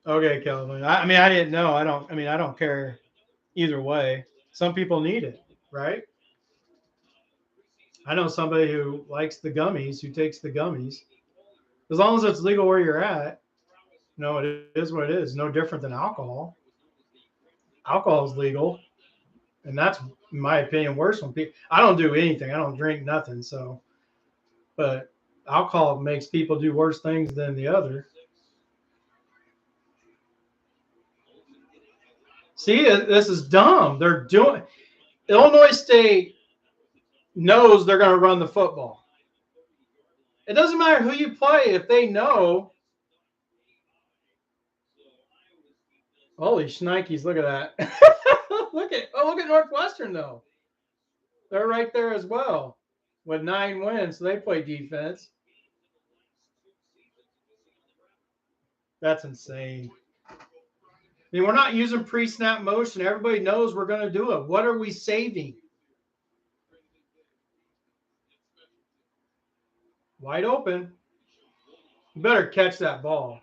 Okay, Kelvin. I mean, I didn't know. I don't care either way. Some people need it, right? I know somebody who likes the gummies, who takes the gummies. As long as it's legal where you're at, it is what it is. No different than alcohol. Alcohol is legal, and that's, in my opinion, worse when people. I don't do anything. I don't drink nothing. So, but alcohol makes people do worse things than the other. See, this is dumb. They're doing. Illinois State knows they're going to run the football. It doesn't matter who you play if they know. Holy shnikes, look at that. look at Northwestern, though. They're right there as well with 9 wins, so they play defense. That's insane. I mean, we're not using pre-snap motion. Everybody knows we're going to do it. What are we saving? Wide open. You better catch that ball.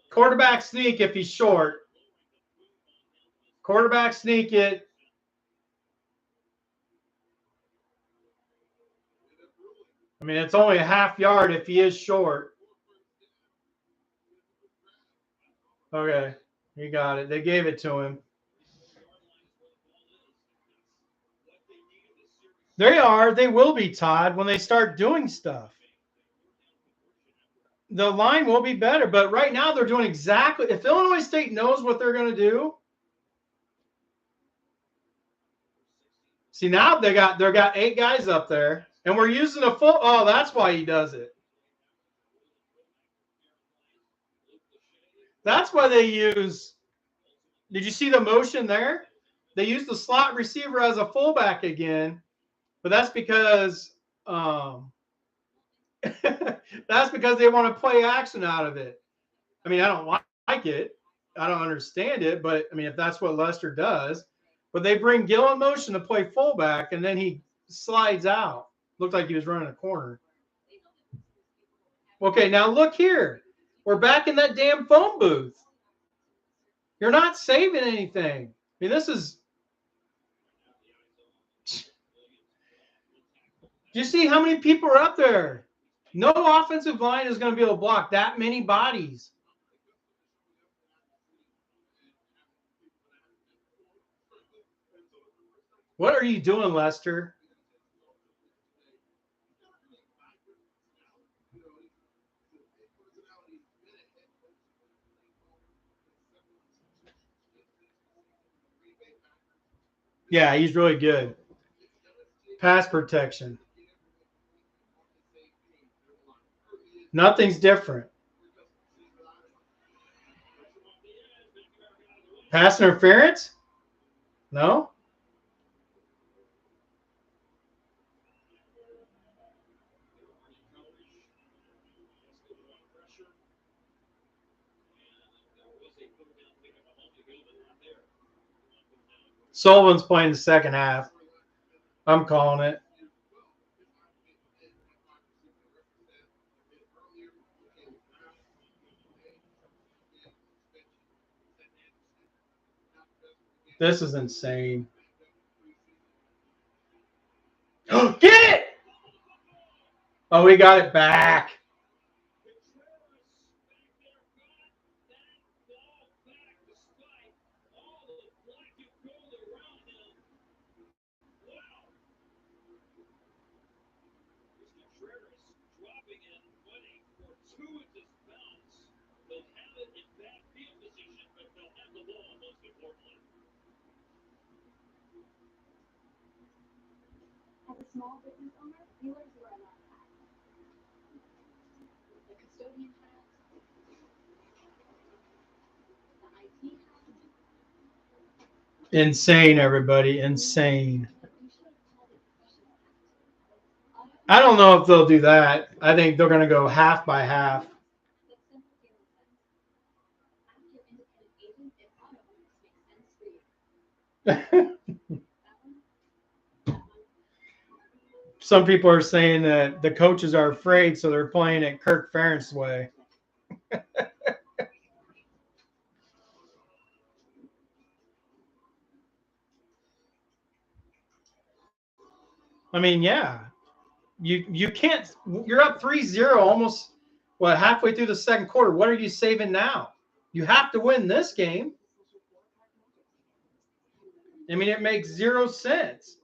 Quarterback sneak if he's short. Quarterback sneak it. I mean, it's only a half yard if he is short. Okay, he got it. They gave it to him. They are. They will be, Todd, when they start doing stuff. The line will be better, but right now they're doing exactly. If Illinois State knows what they're going to do, see now they got 8 guys up there, and we're using a full. Oh, that's why he does it. That's why they use. Did you see the motion there? They use the slot receiver as a fullback again, but that's because that's because they want to play action out of it. I mean, I don't like it. I don't understand it, but I mean, if that's what Lester does, but they bring Gill in motion to play fullback, and then he slides out. Looked like he was running a corner. Okay, now look here. We're back in that damn phone booth. You're not saving anything. I mean, this is. Do you see how many people are up there? No offensive line is going to be able to block that many bodies. What are you doing, Lester? Yeah, he's really good. Pass protection. Nothing's different. Pass interference? No? Sullivan's playing the second half. I'm calling it. This is insane. Get it! Oh, we got it back. As a small business owner, you learn to wear a lot of hats. The custodian hat, the IT hat. Insane, everybody. Insane. I don't know if they'll do that. I think they're going to go half by half. Some people are saying that the coaches are afraid, so they're playing it Kirk Ferentz's way. I mean, yeah. You can't. You're up 3-0 almost, halfway through the second quarter. What are you saving now? You have to win this game. I mean, it makes 0 sense.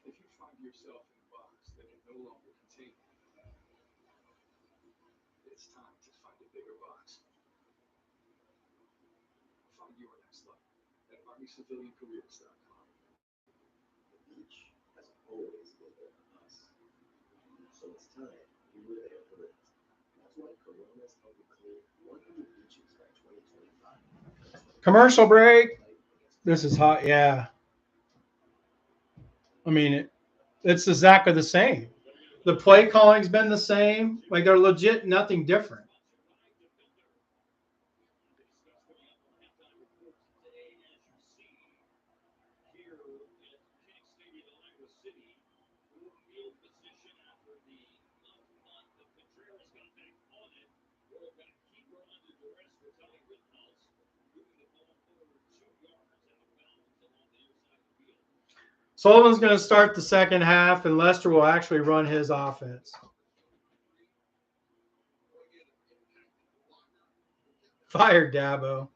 If you find yourself in a box that can no longer contain you, it's time to find a bigger box. Find your next level at ArmyCivilianCareers.com. The beach has always been there for us. So it's time we were there for it. That's why Corona's helping clean 100 beaches by 2025. Commercial break. This is hot. Yeah. I mean, it's exactly the same. The play calling's been the same. Like, they're legit nothing different. Sullivan's going to start the second half, and Lester will actually run his offense. Fired Dabo.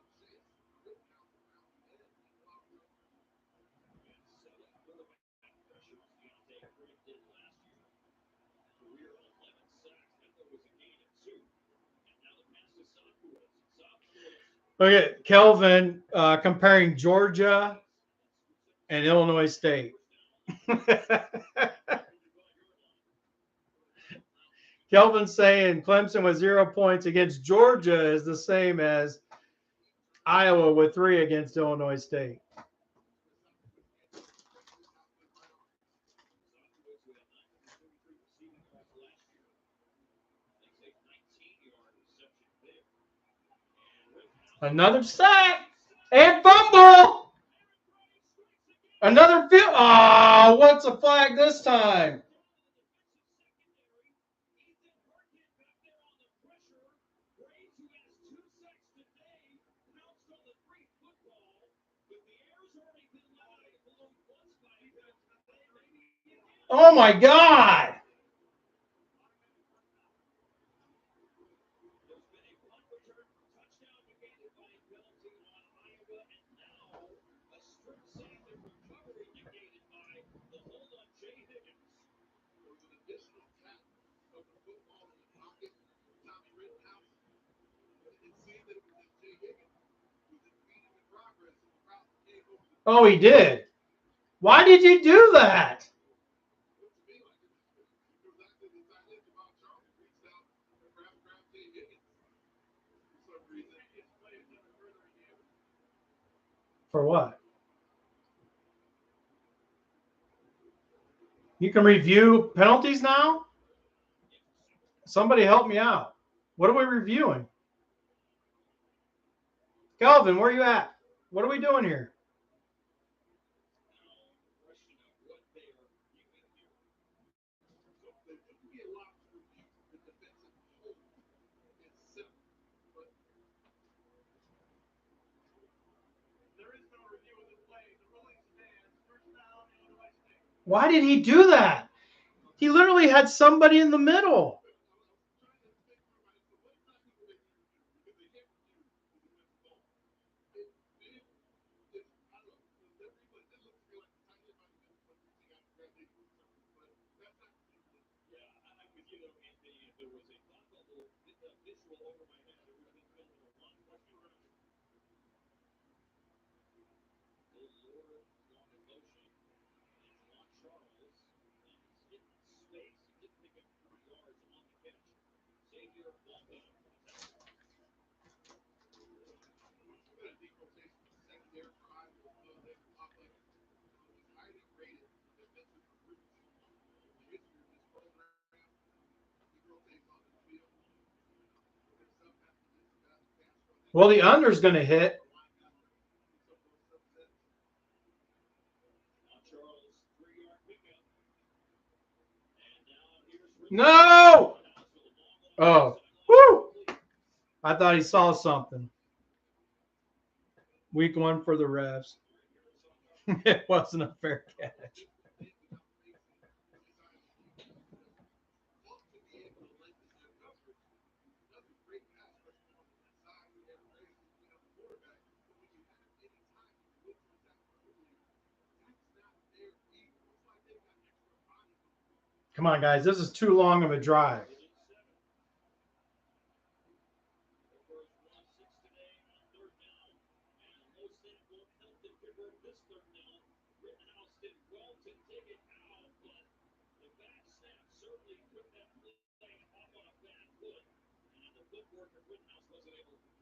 Look at Kelvin comparing Georgia and Illinois State. Kelvin saying Clemson with 0 points against Georgia is the same as Iowa with 3 against Illinois State. Another sack and fumble. Another field. Oh, what's a flag this time? Oh my God! Oh, he did. Why did you do that? For what? You can review penalties now? Somebody help me out. What are we reviewing? Calvin, where are you at? What are we doing here? Why did he do that? He literally had somebody in the middle. Well, the under's going to hit. No! Oh, whoo! I thought he saw something. Week 1 for the refs. It wasn't a fair catch. Come on, guys. This is too long of a drive.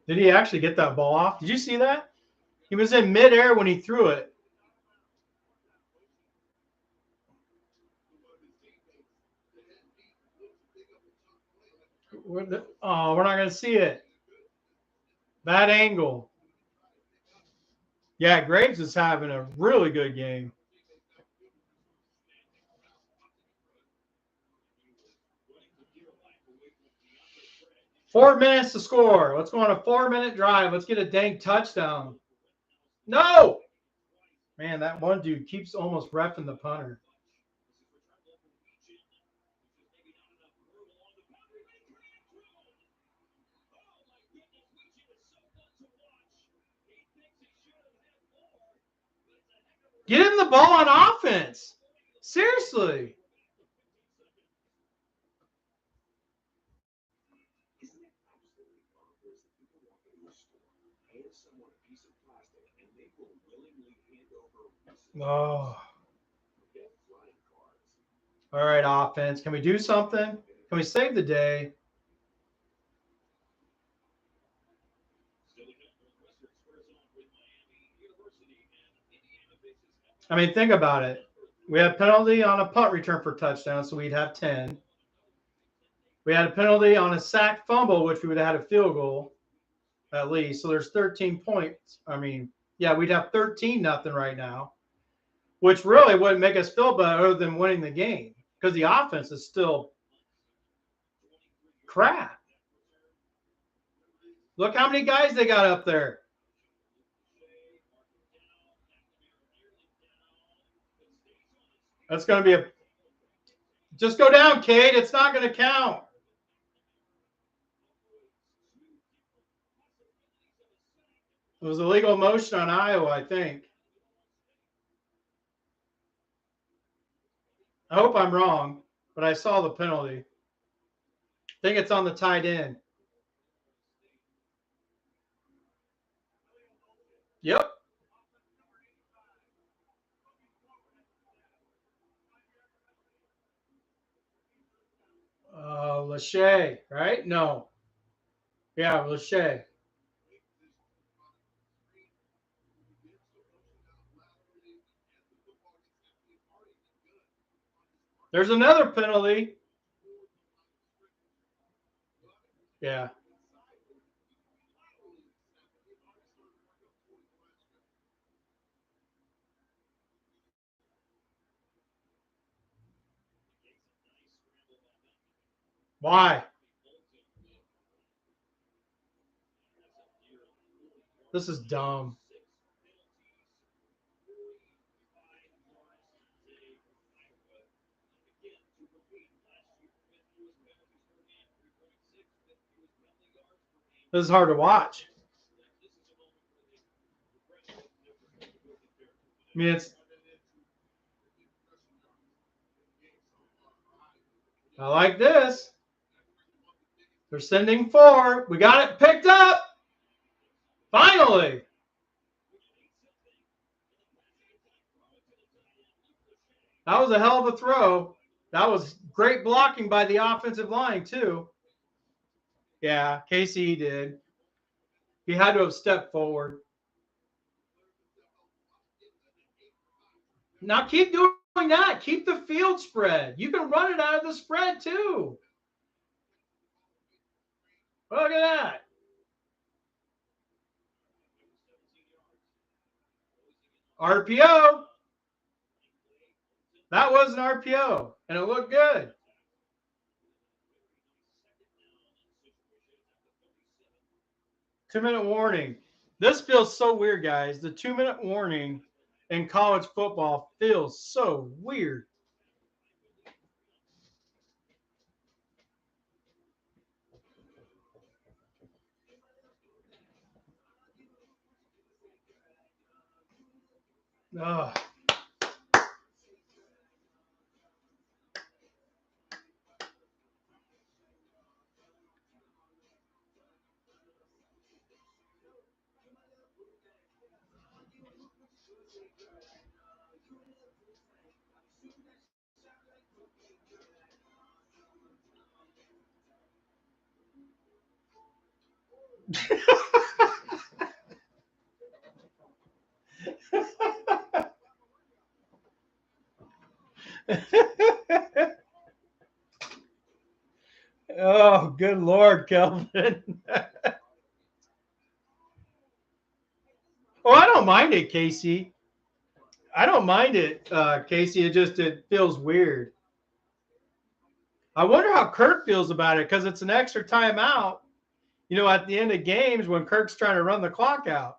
Did he actually get that ball off? Did you see that? He was in midair when he threw it. Oh, we're not going to see it. That angle. Yeah, Graves is having a really good game. Four minutes to score. Let's go on a 4-minute drive. Let's get a dang touchdown. No! Man, that one dude keeps almost reffing the punter. Get him the ball on offense. Seriously. Oh. All right, offense. Can we do something? Can we save the day? I mean, think about it. We had a penalty on a punt return for touchdown, so we'd have 10. We had a penalty on a sack fumble, which we would have had a field goal at least. So there's 13 points. I mean, yeah, we'd have 13-0 right now. which really wouldn't make us feel better than winning the game because the offense is still crap. Look how many guys they got up there. That's going to be a – just go down, Cade. It's not going to count. It was illegal motion on Iowa, I think. I hope I'm wrong, but I saw the penalty. I think it's on the tight end. Yep. Lachey, right? No. Yeah, Lachey. There's another penalty. Yeah. Why? This is dumb. This is hard to watch. I mean, I like this. They're sending 4. We got it picked up. Finally. That was a hell of a throw. That was great blocking by the offensive line, too. Yeah, Casey did. He had to have stepped forward. Now keep doing that. Keep the field spread. You can run it out of the spread, too. Look at that. RPO. That was an RPO, and it looked good. Two-minute warning. This feels so weird, guys. The 2-minute warning in college football feels so weird. Ugh. Oh, good Lord, Kelvin. Oh, I don't mind it, Casey. I don't mind it, Casey. It feels weird. I wonder how Kirk feels about it because it's an extra timeout, at the end of games when Kirk's trying to run the clock out.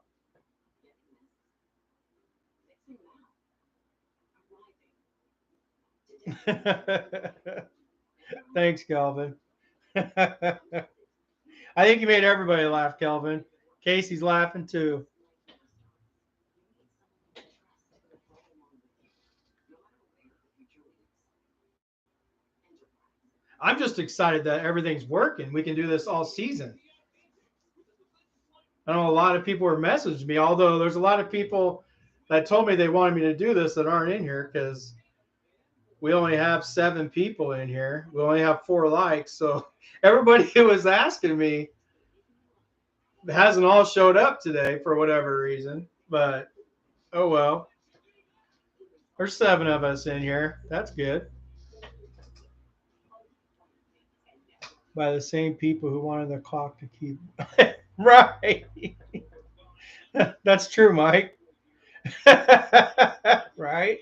Thanks, Kelvin. I think you made everybody laugh, Kelvin. Casey's laughing too. I'm just excited that everything's working. We can do this all season. I know a lot of people were messaging me, although there's a lot of people that told me they wanted me to do this that aren't in here because we only have 7 people in here. We only have 4 likes. So everybody who was asking me hasn't all showed up today for whatever reason. But, oh well. There's 7 of us in here. That's good. By the same people who wanted the clock to keep. Right. That's true, Mike. Right?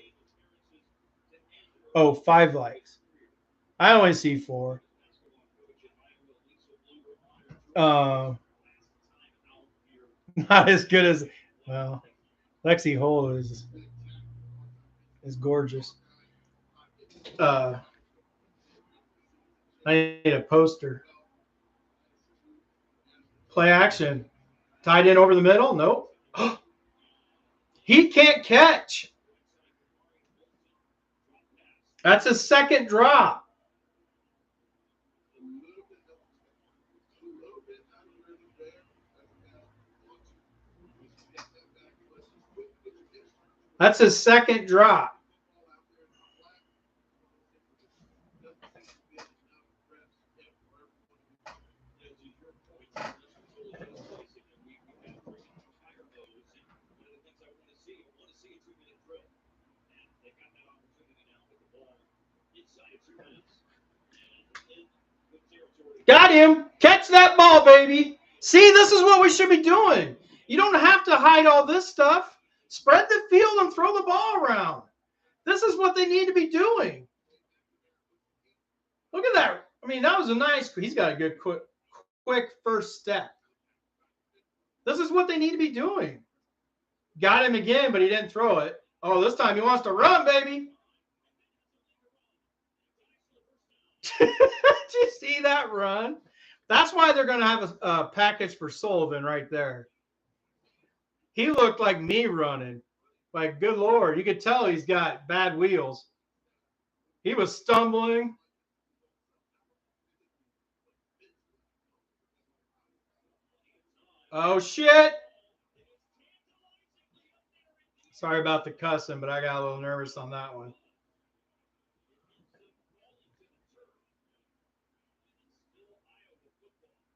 Oh, 5 likes. I only see 4. Not as good as, well, Lexi Hole is gorgeous. I need a poster. Play action. Tied in over the middle? Nope. He can't catch. That's his second drop. That's his second drop. Got him. Catch that ball, baby. See, this is what we should be doing. You don't have to hide all this stuff. Spread the field and throw the ball around. This is what they need to be doing. Look at that. I mean, that was a nice, he's got a good quick first step. This is what they need to be doing. Got him again, but he didn't throw it. Oh, this time he wants to run, baby. Did you see that run? That's why they're going to have a package for Sullivan right there. He looked like me running. Like, good Lord. You could tell he's got bad wheels. He was stumbling. Oh, shit. Sorry about the cussing, but I got a little nervous on that one.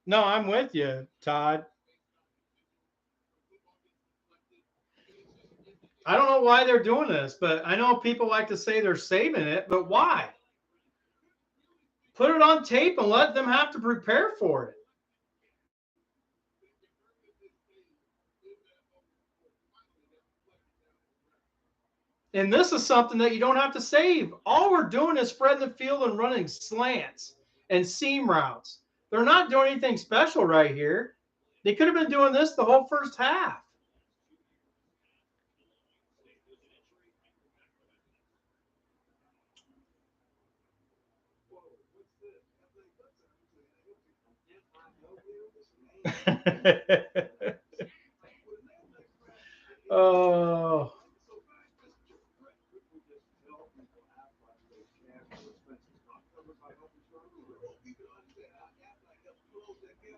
No, I'm with you, Todd. I don't know why they're doing this, but I know people like to say they're saving it, but why? Put it on tape and let them have to prepare for it. And this is something that you don't have to save. All we're doing is spreading the field and running slants and seam routes. They're not doing anything special right here. They could have been doing this the whole first half. Oh.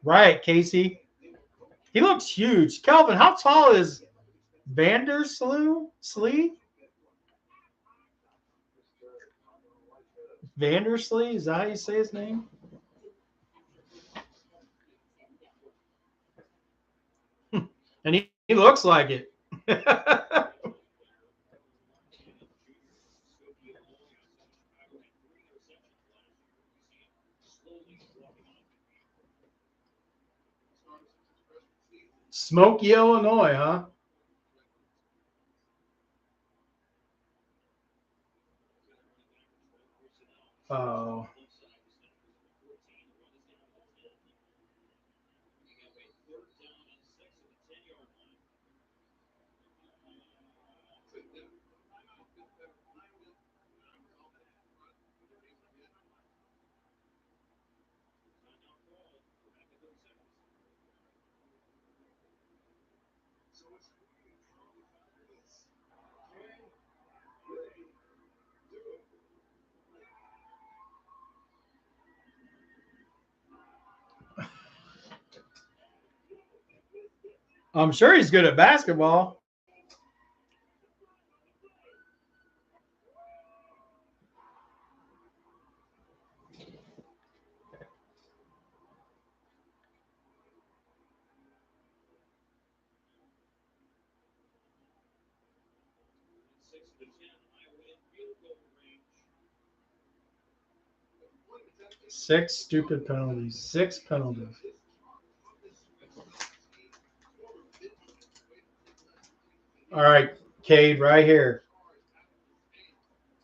Right, Casey. He looks huge. Kelvin, how tall is Vanderslee? Vanderslee? Is that how you say his name? And he looks like it. Smoky, Illinois, huh? Oh. I'm sure he's good at basketball. Six stupid penalties. 6 penalties. All right, Cade, right here.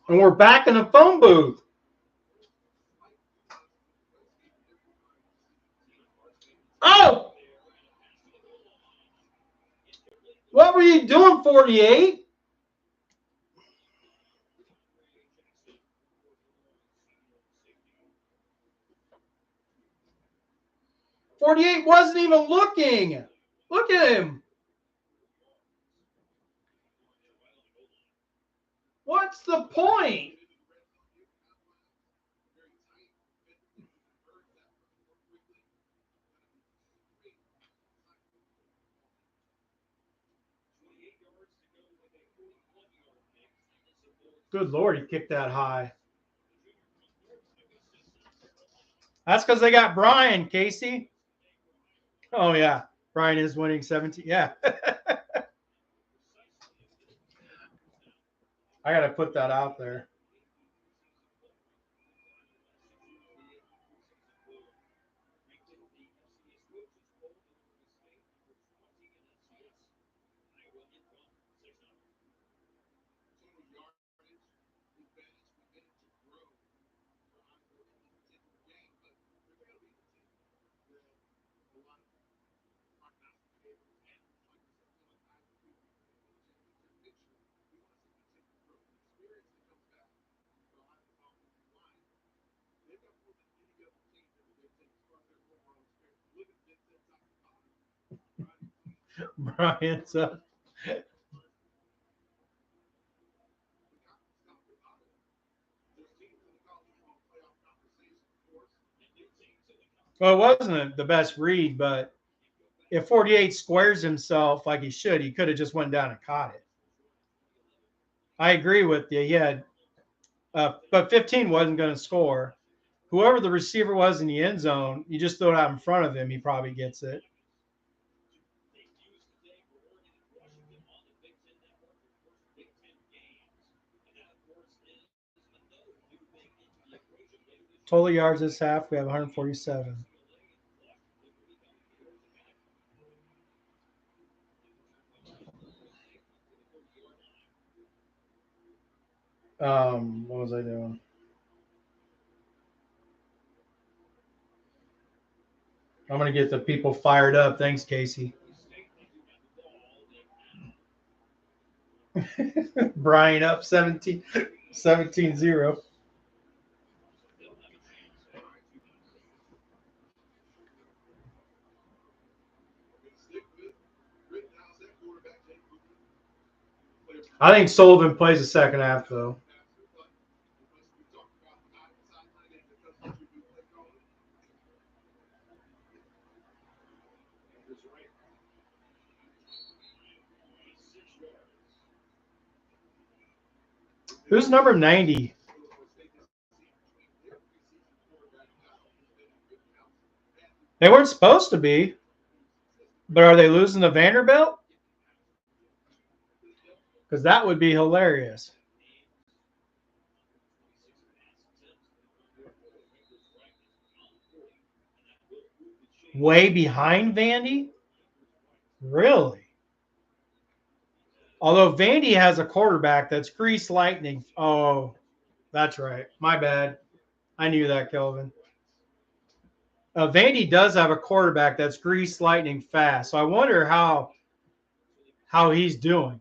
And we're back in the phone booth. Oh! What were you doing, 48? "48 wasn't even looking. Look at him. What's the point? Good Lord, he kicked that high. That's because they got Brian, Casey. Oh, yeah. Brian is winning 17. Yeah. I got to put that out there. Brian's up. Well, it wasn't the best read, but if 48 squares himself like he should, he could have just went down and caught it. I agree with you. Yeah. But 15 wasn't going to score. Whoever the receiver was in the end zone, you just throw it out in front of him, he probably gets it. Total yards this half, we have 147. What was I doing? I'm going to get the people fired up. Thanks, Casey. Brian up 17-0. I think Sullivan plays the second half, though. Who's number 90? They weren't supposed to be, but are they losing to Vanderbilt? Because that would be hilarious. Way behind Vandy? Really? Although Vandy has a quarterback that's grease lightning. Oh, that's right. My bad. I knew that, Kelvin. Vandy does have a quarterback that's grease lightning fast. So I wonder how he's doing.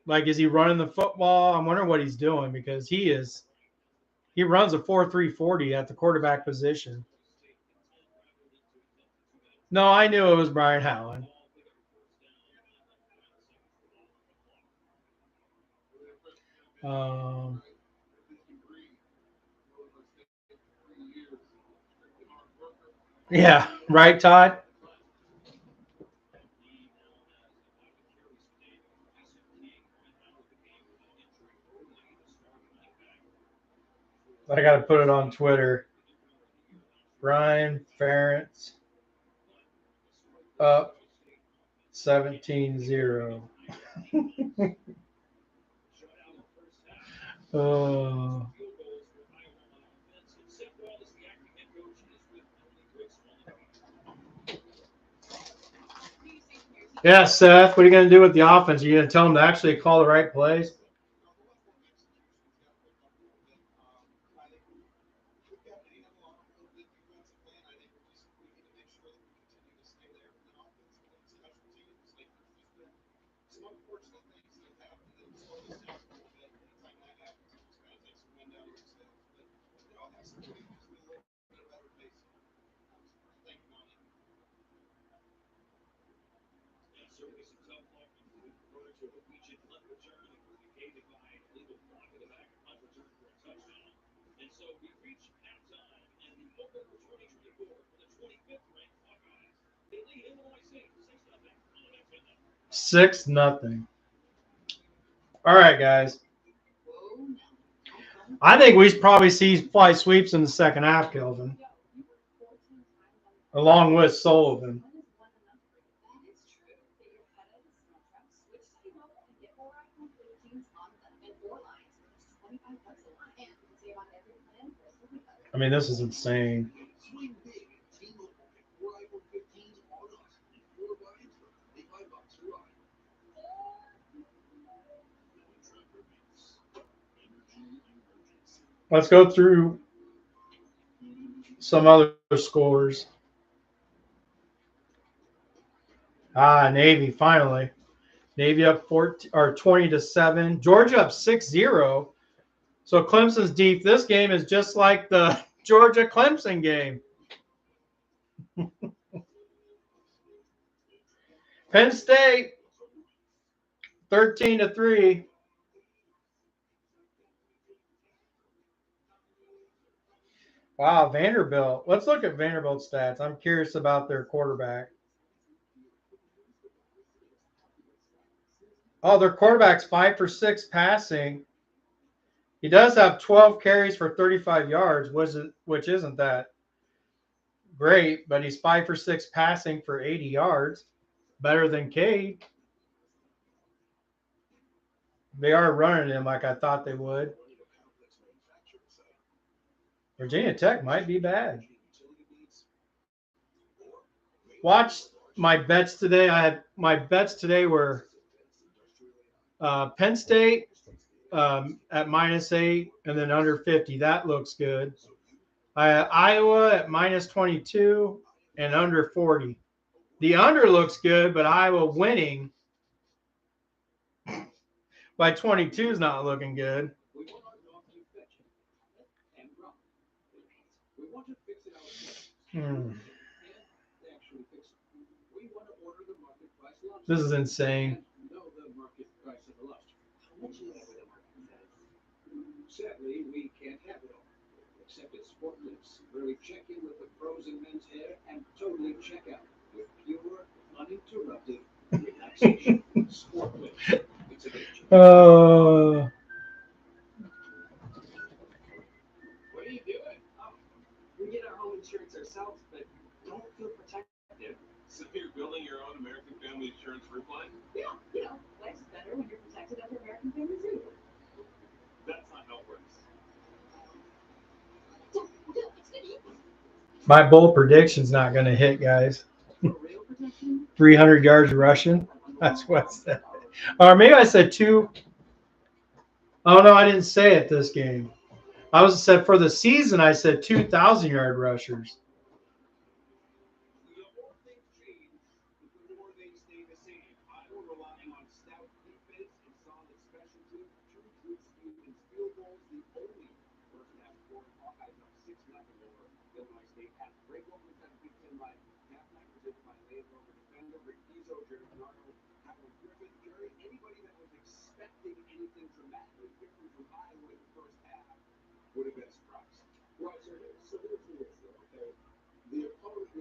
Like, is he running the football? I'm wondering what he's doing because he runs a 4.340 at the quarterback position. No, I knew it was Brian Howland. Yeah, right, Todd? I got to put it on Twitter. Brian Ferentz up 17-0. Oh. Yeah, Seth, what are you going to do with the offense? Are you going to tell them to actually call the right plays? Six nothing. All right, guys. I think we probably see fly sweeps in the second half, Kelvin, along with Sullivan. I mean, this is insane. Swing big. T-Mobile. 4 iPhone 15s on us. And 4 buy-ins for $25 a ride. Let's go through some other scores. Navy finally. Navy up 20-7. Georgia up 6-0. So Clemson's deep. This game is just like the Georgia Clemson game. Penn State 13-3. Wow, Vanderbilt. Let's look at Vanderbilt's stats. I'm curious about their quarterback. Oh, their quarterback's 5 for 6 passing. He does have 12 carries for 35 yards, which isn't that great, but he's 5 for 6 passing for 80 yards. Better than Cade. They are running him like I thought they would. Virginia Tech might be bad. Watch my bets today. My bets today were Penn State at -8 and then under 50. That looks good. Iowa at -22 and under 40. The under looks good, but Iowa winning by 22 is not looking good. This is insane. Sadly, we can't have it all, except at Sport Clips, where we check in with the pros in men's hair and totally check out with pure, uninterrupted relaxation. Sport Clips. It's a game changer. What are you doing? We get our home insurance ourselves, but don't feel protected. So you're building your own American Family Insurance group line? Yeah, life's better when you're protected under American Family too. That's not how it works. My bold prediction's not going to hit, guys. 300 yards rushing. That's what I said. Or maybe I said 2. Oh, no, I didn't say it this game. I said for the season, I said 2,000-yard rushers. The more things change, the more they stay the same. Iowa relying on stout defense and solid special teams. True speed and field goals. The only first half score. Hawkeyes up 6-0 over Illinois State. At break over the Big Ten by halftime presented by Land Rover defender Rick Izzo, Jerry Bernardo, Howard Griffin, Jerry. Anybody that was expecting anything dramatically different from Iowa in the first half would have been surprised. Right, so here's the issue, okay?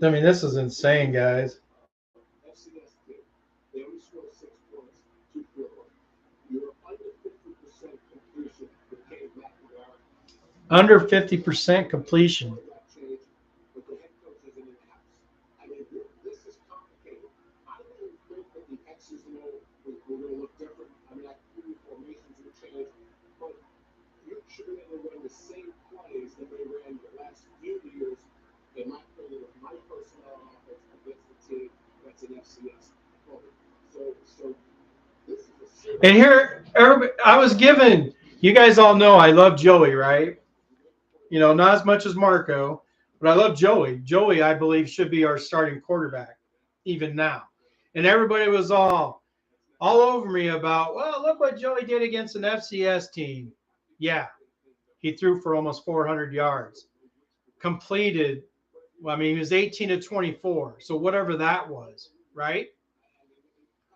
I mean, this is insane, guys. FCS team, they only scored 6 points, 2 field goals. You're under 50% completion with Cade McNamara. Under 50% completion. But the head coach isn't in-house. I mean, this is complicated. I don't think that the X's and O's were going to look different. I mean, I think the formations would change, but you should be able to run the same plays that they ran the last few years. In my opinion, with my personnel offense against the team that's an FCS opponent. So this is a serious. And here, I was given, you guys all know I love Joey, right? You know, not as much as Marco, but I love Joey. Joey, I believe, should be our starting quarterback, even now. And everybody was all all over me about, well, look what Joey did against an FCS team. Yeah, he threw for almost 400 yards. Completed, well, I mean, he was 18 to 24. So whatever that was, right?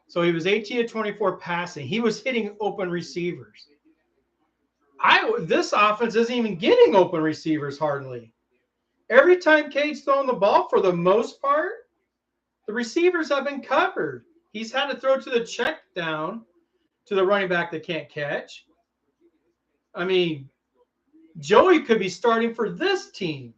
So he was 18 to 24 passing. He was hitting open receivers. This offense isn't even getting open receivers hardly. Every time Cade's throwing the ball, for the most part, the receivers have been covered. He's had to throw to the check down to the running back that can't catch. I mean, Joey could be starting for this team.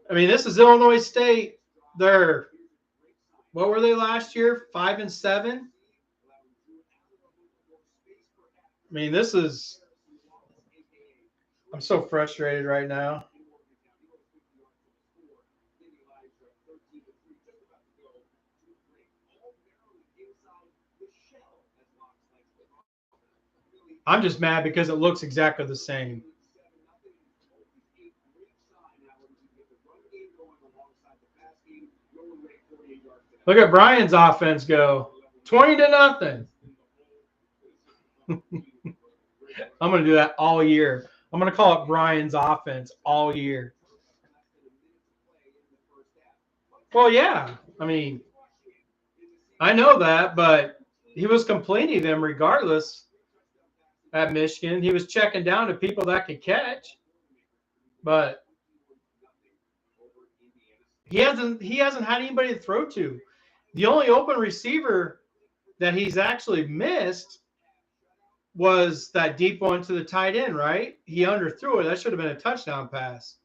I mean, this is Illinois State. What were they last year? 5-7. I mean, I'm so frustrated right now. I'm just mad because it looks exactly the same. Look at Brian's offense go. 20-0. I'm going to do that all year. I'm going to call it Brian's offense all year. Well, yeah. I mean, I know that, but he was completing them regardless at Michigan. He was checking down to people that could catch, but he hasn't had anybody to throw to. The only open receiver that he's actually missed was that deep one to the tight end, right? He underthrew it. That should have been a touchdown pass.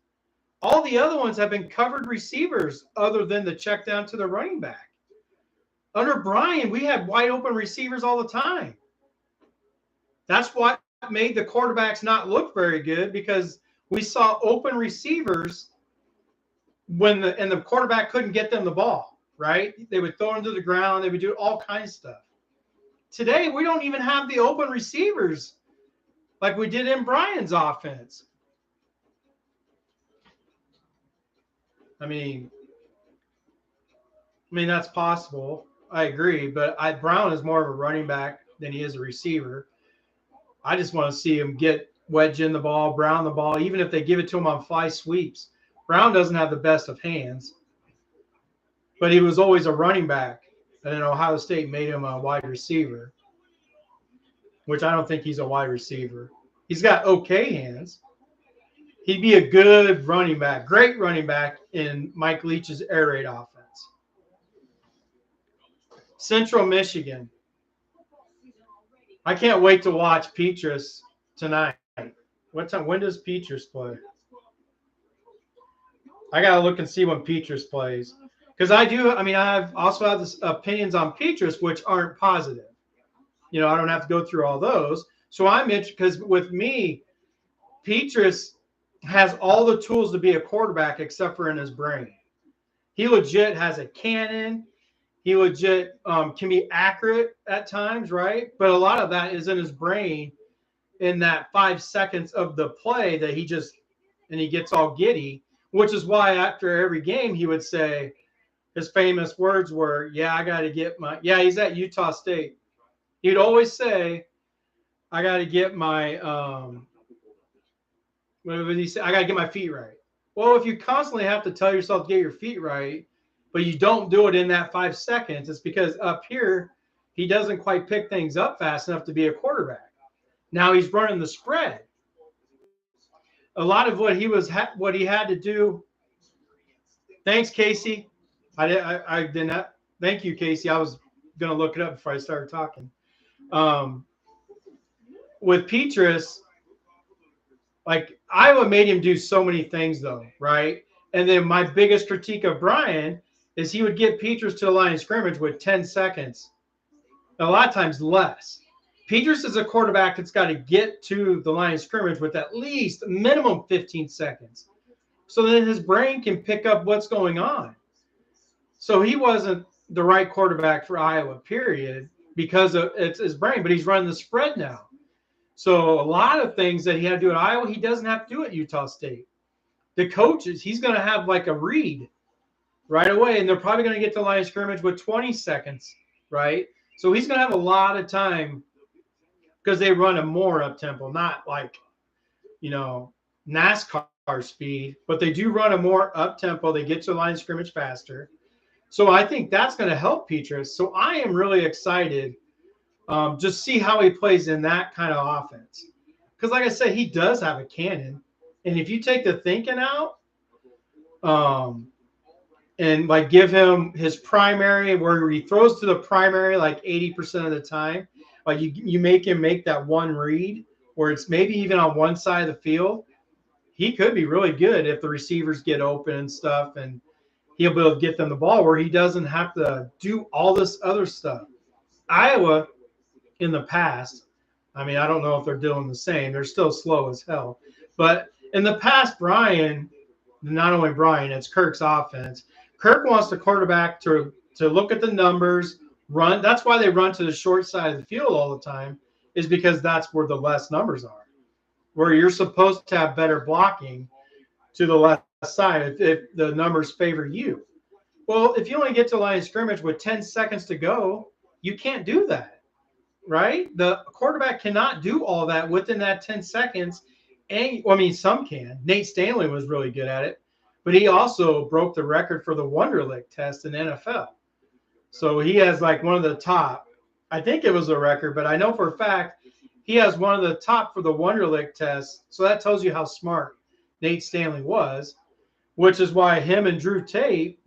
All the other ones have been covered receivers other than the check down to the running back. Under Brian, we had wide open receivers all the time. That's what made the quarterbacks not look very good, because we saw open receivers and the quarterback couldn't get them the ball, right? They would throw them to the ground. They would do all kinds of stuff. Today, we don't even have the open receivers like we did in Brian's offense. I mean, that's possible. I agree, but Brown is more of a running back than he is a receiver. I just want to see him get wedge in the ball, Brown the ball, even if they give it to him on fly sweeps. Brown doesn't have the best of hands, but he was always a running back. And then Ohio State made him a wide receiver, which I don't think he's a wide receiver. He's got okay hands. He'd be a good running back, great running back in Mike Leach's air raid offense. Central Michigan. I can't wait to watch Petrus tonight. What time? When does Petrus play? I got to look and see when Petrus plays. Because I've also have this opinions on Petrus, which aren't positive. I don't have to go through all those. So I'm interested, because with me, Petrus has all the tools to be a quarterback except for in his brain. He legit has a cannon. He legit can be accurate at times, right? But a lot of that is in his brain in that 5 seconds of the play that he gets all giddy, which is why after every game he would say, his famous words were, he's at Utah State. He'd always say, I got to get my, what would he say? I got to get my feet right. Well, if you constantly have to tell yourself to get your feet right, but you don't do it in that 5 seconds, it's because up here, he doesn't quite pick things up fast enough to be a quarterback. Now he's running the spread. A lot of what he had to do. Thanks, Casey. I did not. Thank you, Casey. I was going to look it up before I started talking. With Petrus, like Iowa made him do so many things, though, right? And then my biggest critique of Brian is he would get Petrus to the line of scrimmage with 10 seconds, a lot of times less. Petrus is a quarterback that's got to get to the line of scrimmage with at least minimum 15 seconds. So then his brain can pick up what's going on. So he wasn't the right quarterback for Iowa, period, because it's his brain, but he's running the spread now. So a lot of things that he had to do at Iowa, he doesn't have to do at Utah State. The coaches, he's going to have like a read, right away, and they're probably going to get to line of scrimmage with 20 seconds, right? So he's going to have a lot of time because they run a more up tempo, not like, NASCAR speed, but they do run a more up tempo. They get to the line of scrimmage faster. So I think that's going to help Petrus. So I am really excited. Just see how he plays in that kind of offense. Because like I said, he does have a cannon. And if you take the thinking out, and like give him his primary where he throws to the primary like 80% of the time, like you make him make that one read where it's maybe even on one side of the field, he could be really good if the receivers get open and stuff, and he'll be able to get them the ball where he doesn't have to do all this other stuff. Iowa in the past, I mean, I don't know if they're doing the same. They're still slow as hell. But in the past, not only Brian, it's Kirk's offense. Kirk wants the quarterback to look at the numbers, run. That's why they run to the short side of the field all the time, is because that's where the less numbers are, where you're supposed to have better blocking to the left side if the numbers favor you. Well, if you only get to line of scrimmage with 10 seconds to go, you can't do that, right? The quarterback cannot do all that within that 10 seconds. And I mean, some can. Nate Stanley was really good at it, but he also broke the record for the Wonderlic test in NFL. So he has like one of the top. I think it was a record, but I know for a fact he has one of the top for the Wonderlic test. So that tells you how smart Nate Stanley was, which is why him and Drew Tate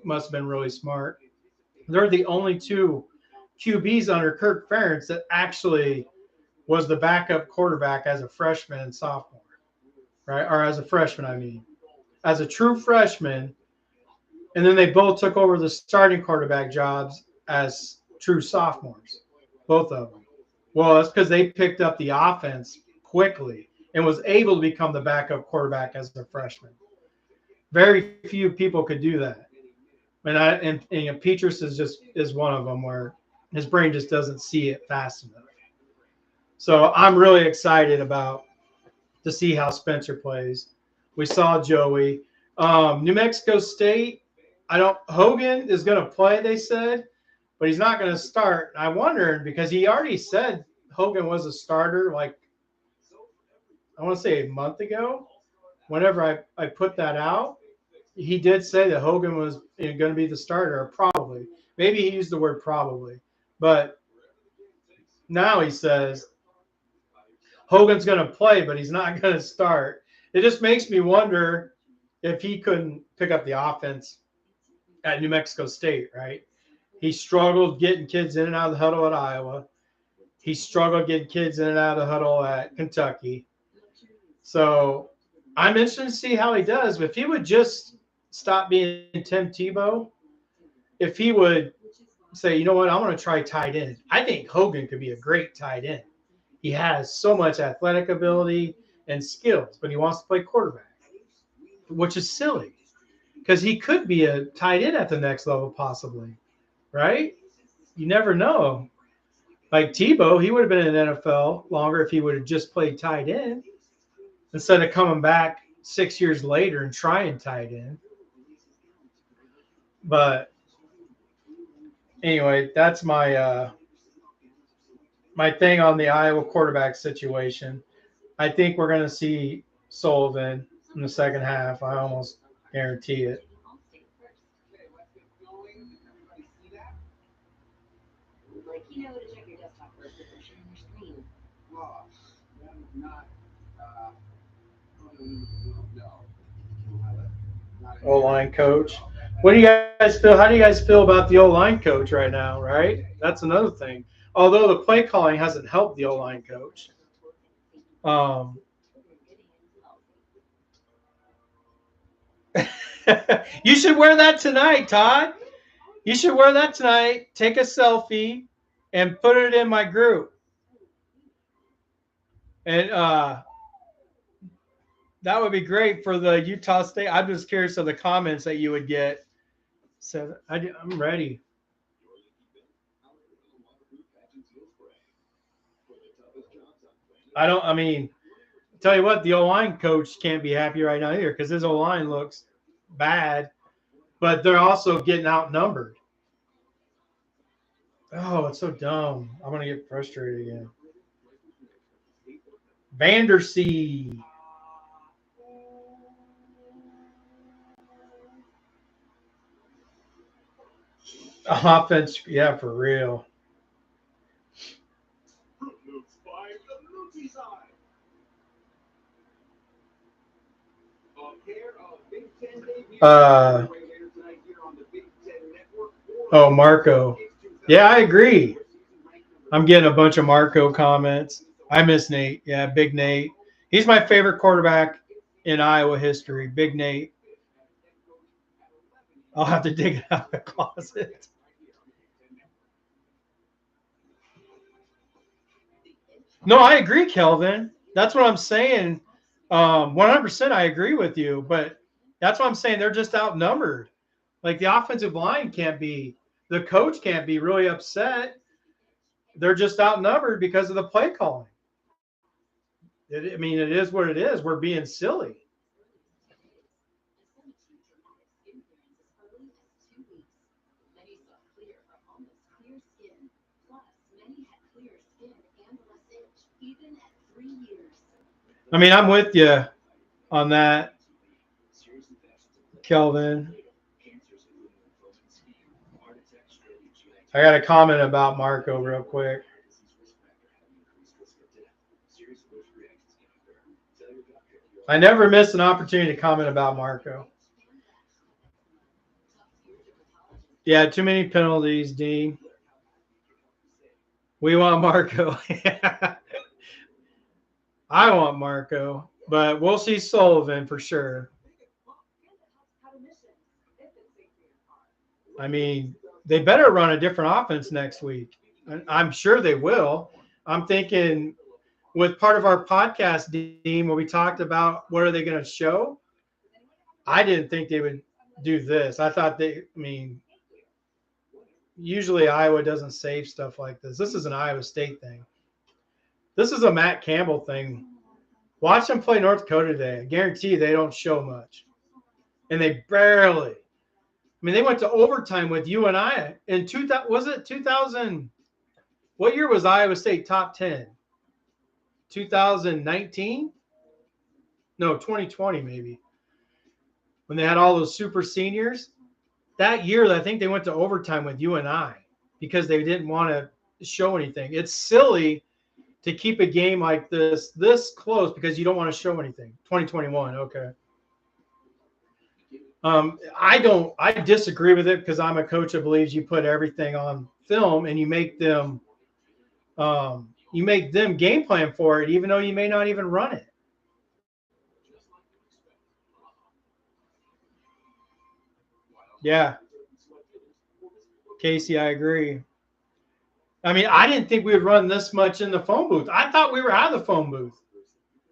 must have been really smart. They're the only two QBs under Kirk Ferentz that actually was the backup quarterback as a freshman and sophomore, right? Or as a freshman, I mean. As a true freshman, and then they both took over the starting quarterback jobs as true sophomores, both of them. Well, it's because they picked up the offense quickly and was able to become the backup quarterback as a freshman. Very few people could do that. And Petrus is one of them where his brain just doesn't see it fast enough. So I'm really excited to see how Spencer plays. We saw Joey. New Mexico State, Hogan is going to play, they said, but he's not going to start. I wondered because he already said Hogan was a starter, like, I want to say a month ago. Whenever I put that out, he did say that Hogan was going to be the starter, probably. Maybe he used the word probably. But now he says Hogan's going to play, but he's not going to start. It just makes me wonder if he couldn't pick up the offense at New Mexico State, right? He struggled getting kids in and out of the huddle at Iowa. He struggled getting kids in and out of the huddle at Kentucky. So I'm interested to see how he does. If he would just stop being Tim Tebow, if he would say, you know what, I want to try tight end. I think Hogan could be a great tight end. He has so much athletic ability and skills, but he wants to play quarterback, which is silly because he could be a tight end at the next level possibly, right? You never know. Like Tebow, he would have been in the NFL longer if he would have just played tight end instead of coming back 6 years later and trying tight end. But anyway, that's my my thing on the Iowa quarterback situation. I think we're going to see Sullivan in the second half. I almost guarantee it. Like, to check your desktop first before sharing your screen. Well, not, no. O-line coach. What do you guys feel? How do you guys feel about the O-line coach right now, right? That's another thing. Although the play calling hasn't helped the O-line coach. You should wear that tonight, Todd. You should wear that tonight. Take a selfie and put it in my group. And that would be great for the Utah State. I'm just curious of the comments that you would get. So I'm ready. Tell you what, the O-line coach can't be happy right now either because his O-line looks bad. but they're also getting outnumbered. Oh, it's so dumb. I'm going to get frustrated again. Vandersea. Offense, yeah, for real. Oh, Marco. Yeah, I agree. I'm getting a bunch of Marco comments. I miss Nate. Yeah, Big Nate. He's my favorite quarterback in Iowa history. Big Nate. I'll have to dig it out of the closet. No, I agree, Kelvin. That's what I'm saying. 100% I agree with you, but that's what I'm saying. They're just outnumbered. Like the offensive line can't be, the coach can't be really upset. They're just outnumbered because of the play calling. I mean, it is what it is. We're being silly. I mean, I'm with you on that, Kelvin. I got a comment about Marco real quick. I never miss an opportunity to comment about Marco. Yeah, too many penalties, Dean. We want Marco. I want Marco, but we'll see Sullivan for sure. I mean, they better run a different offense next week. I'm sure they will. I'm thinking with part of our podcast, Dean, where we talked about what are they going to show, I didn't think they would do this. I thought usually Iowa doesn't save stuff like this. This is an Iowa State thing. This is a Matt Campbell thing. Watch them play North Dakota today. I guarantee you they don't show much. And they barely. I mean, they went to overtime with UNI in 2000. Was it 2000? What year was Iowa State top 10? 2019? No, 2020 maybe. When they had all those super seniors. That year, I think they went to overtime with UNI because they didn't want to show anything. It's silly to keep a game like this close because you don't want to show anything. 2021, okay. I disagree with it because I'm a coach that believes you put everything on film and you make them game plan for it, even though you may not even run it. Yeah. Casey, I agree. I mean, I didn't think we would run this much in the phone booth. I thought we were out of the phone booth.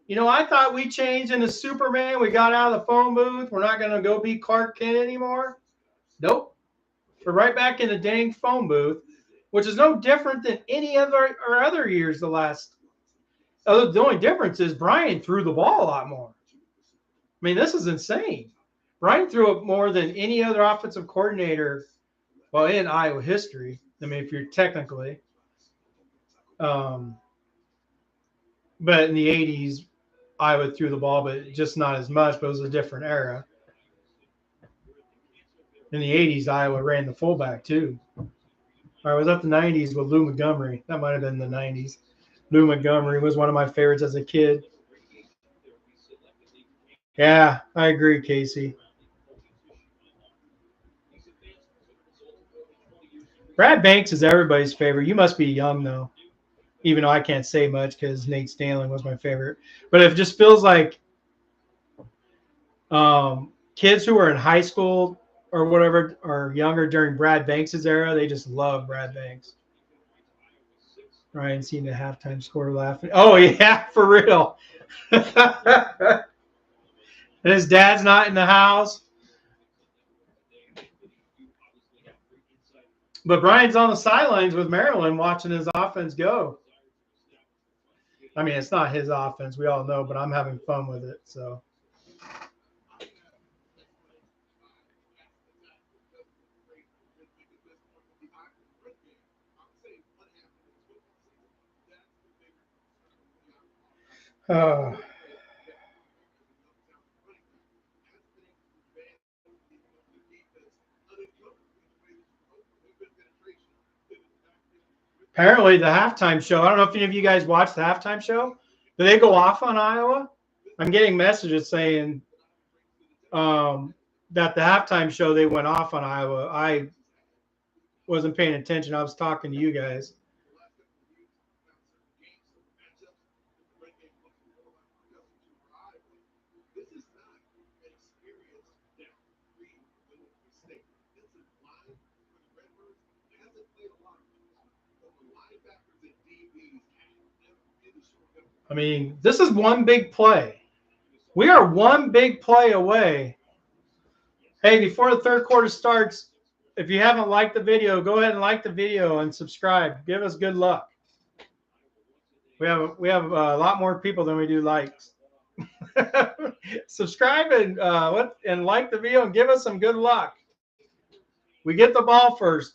You know, I thought we changed into Superman. We got out of the phone booth. We're not going to go be Clark Kent anymore. Nope. We're right back in the dang phone booth, which is no different than any other years the last. The only difference is Brian threw the ball a lot more. I mean, this is insane. Brian threw it more than any other offensive coordinator, well, in Iowa history. I mean, if you're technically. But in the 80s, Iowa threw the ball, but just not as much, but it was a different era. In the 80s, Iowa ran the fullback, too. Or was that the 90s with Lou Montgomery? That might have been the 90s. Lou Montgomery was one of my favorites as a kid. Yeah, I agree, Casey. Brad Banks is everybody's favorite. You must be young, though. Even though I can't say much because Nate Stanley was my favorite. But it just feels like kids who were in high school or whatever or younger during Brad Banks' era, they just love Brad Banks. Ryan seen the halftime score laughing. Oh, yeah, for real. And his dad's not in the house. But Brian's on the sidelines with Maryland watching his offense go. I mean, it's not his offense, we all know, but I'm having fun with it. So Oh. Apparently, the halftime show. I don't know if any of you guys watched the halftime show. Did they go off on Iowa? I'm getting messages saying that the halftime show they went off on Iowa. I wasn't paying attention. I was talking to you guys. I mean, this is one big play. We are one big play away. Hey, before the third quarter starts, if you haven't liked the video, go ahead and like the video and subscribe. Give us good luck. We have a lot more people than we do likes. Subscribe and like the video and give us some good luck. We get the ball first.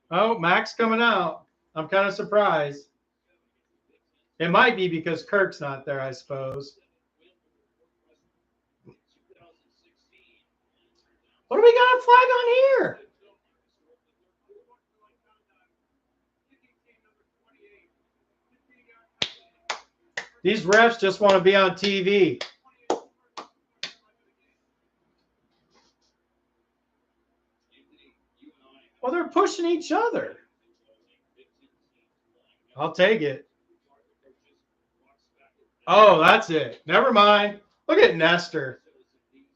Oh, Max coming out. I'm kind of surprised. It might be because Kirk's not there, I suppose. What do we got a flag on here? These refs just want to be on TV. Well, they're pushing each other. I'll take it. Oh, that's it. Never mind. Look at Nestor.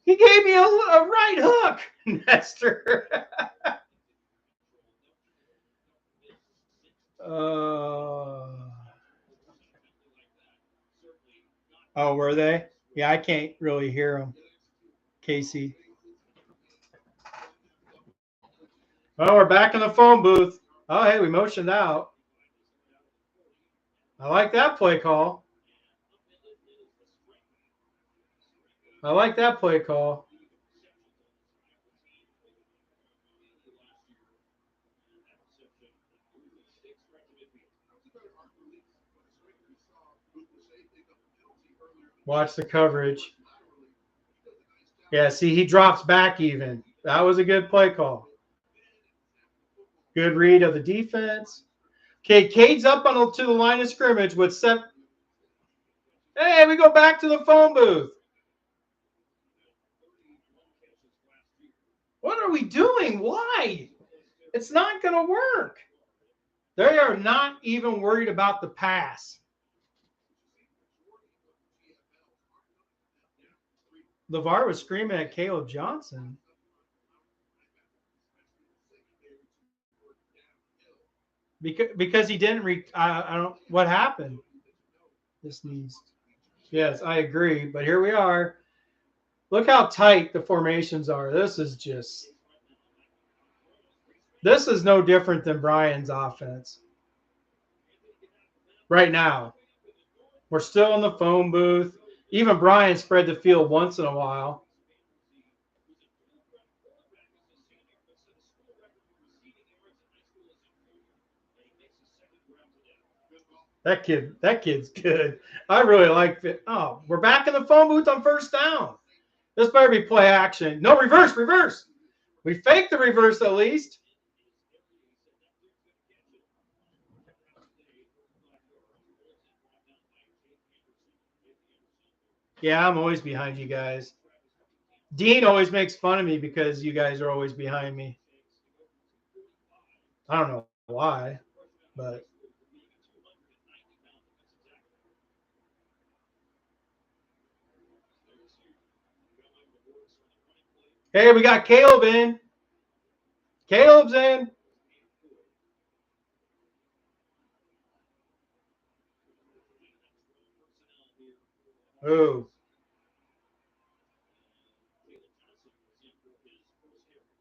He gave me a right hook, Nestor. Oh, were they? Yeah, I can't really hear them. Casey. Oh, we're back in the phone booth. Oh, hey, we motioned out. I like that play call. I like that play call. Watch the coverage. Yeah, see, he drops back even. That was a good play call. Good read of the defense. Okay, Cade's up to the line of scrimmage with seven. Hey, we go back to the phone booth. What are we doing? Why? It's not going to work. They are not even worried about the pass. LeVar was screaming at Caleb Johnson. Because he didn't I don't what happened. This needs. Yes, I agree. But here we are. Look how tight the formations are. This is no different than Brian's offense. Right now. We're still in the phone booth. Even Brian spread the field once in a while. That kid's good. I really like it. Oh, we're back in the phone booth on first down. This better be play action. No, reverse. We faked the reverse at least. Yeah, I'm always behind you guys. Dean always makes fun of me because you guys are always behind me. I don't know why, but hey, we got Caleb in. Caleb's in. Oh.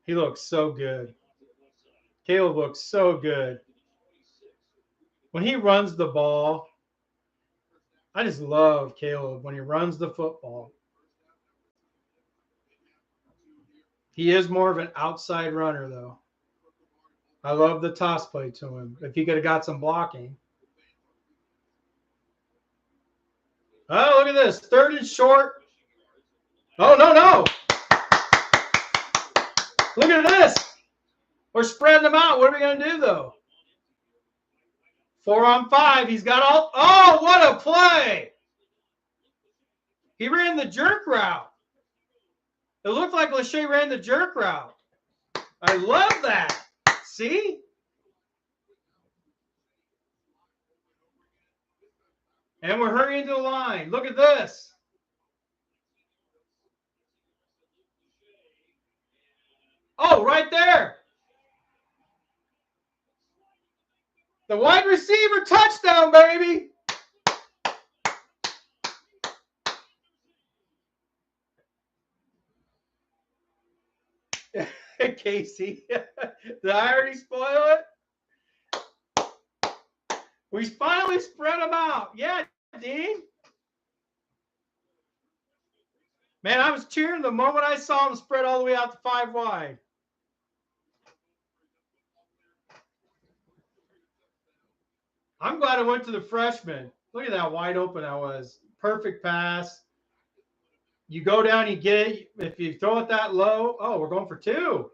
He looks so good. Caleb looks so good. When he runs the ball, I just love Caleb when he runs the football. He is more of an outside runner, though. I love the toss play to him. If he could have got some blocking. Oh, look at this. 3rd and short. Oh, no, no. Look at this. We're spreading them out. What are we going to do, though? 4 on 5. He's got all. Oh, what a play. He ran the jerk route. It looked like Lachey ran the jerk route. I love that. See? And we're hurrying to the line. Look at this. Oh, right there. The wide receiver touchdown, baby. Casey, did I already spoil it? We finally spread them out. Yeah, Dean. Man, I was cheering the moment I saw them spread all the way out to 5 wide. I'm glad I went to the freshman. Look at that wide open I was. Perfect pass. You go down, you get it. If you throw it that low, oh, we're going for 2.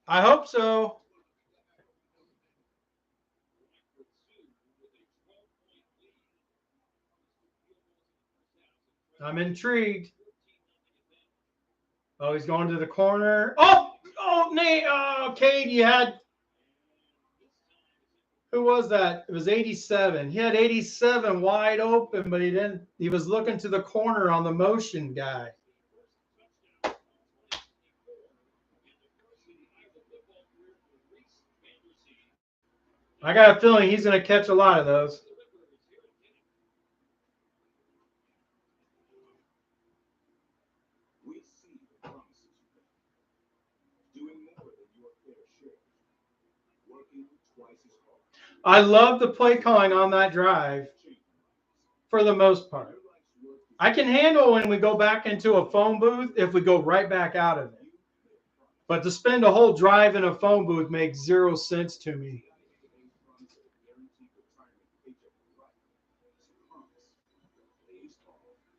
I hope so. I'm intrigued. Oh, he's going to the corner. Oh, Nate. Oh, Cade, you had. Who was that? It was 87. He had 87 wide open, but he didn't. He was looking to the corner on the motion guy. I got a feeling he's going to catch a lot of those. We see the promises you make. Doing more than your fair share. Working twice as hard. I love the play calling on that drive for the most part. I can handle when we go back into a phone booth if we go right back out of it. But to spend a whole drive in a phone booth makes 0 sense to me.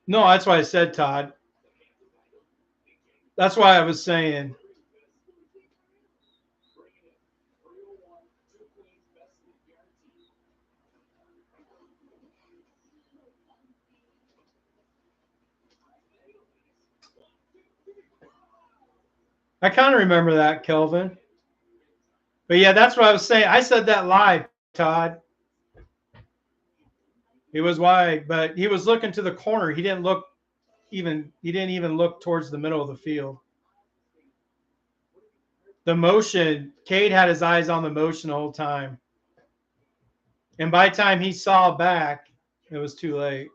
No, that's why I said, Todd. That's why I was saying. I kind of remember that, Kelvin. But yeah, that's what I was saying. I said that live, Todd. He was wide, but he was looking to the corner. He didn't even look towards the middle of the field. The motion, Cade had his eyes on the motion the whole time. And by the time he saw back, it was too late.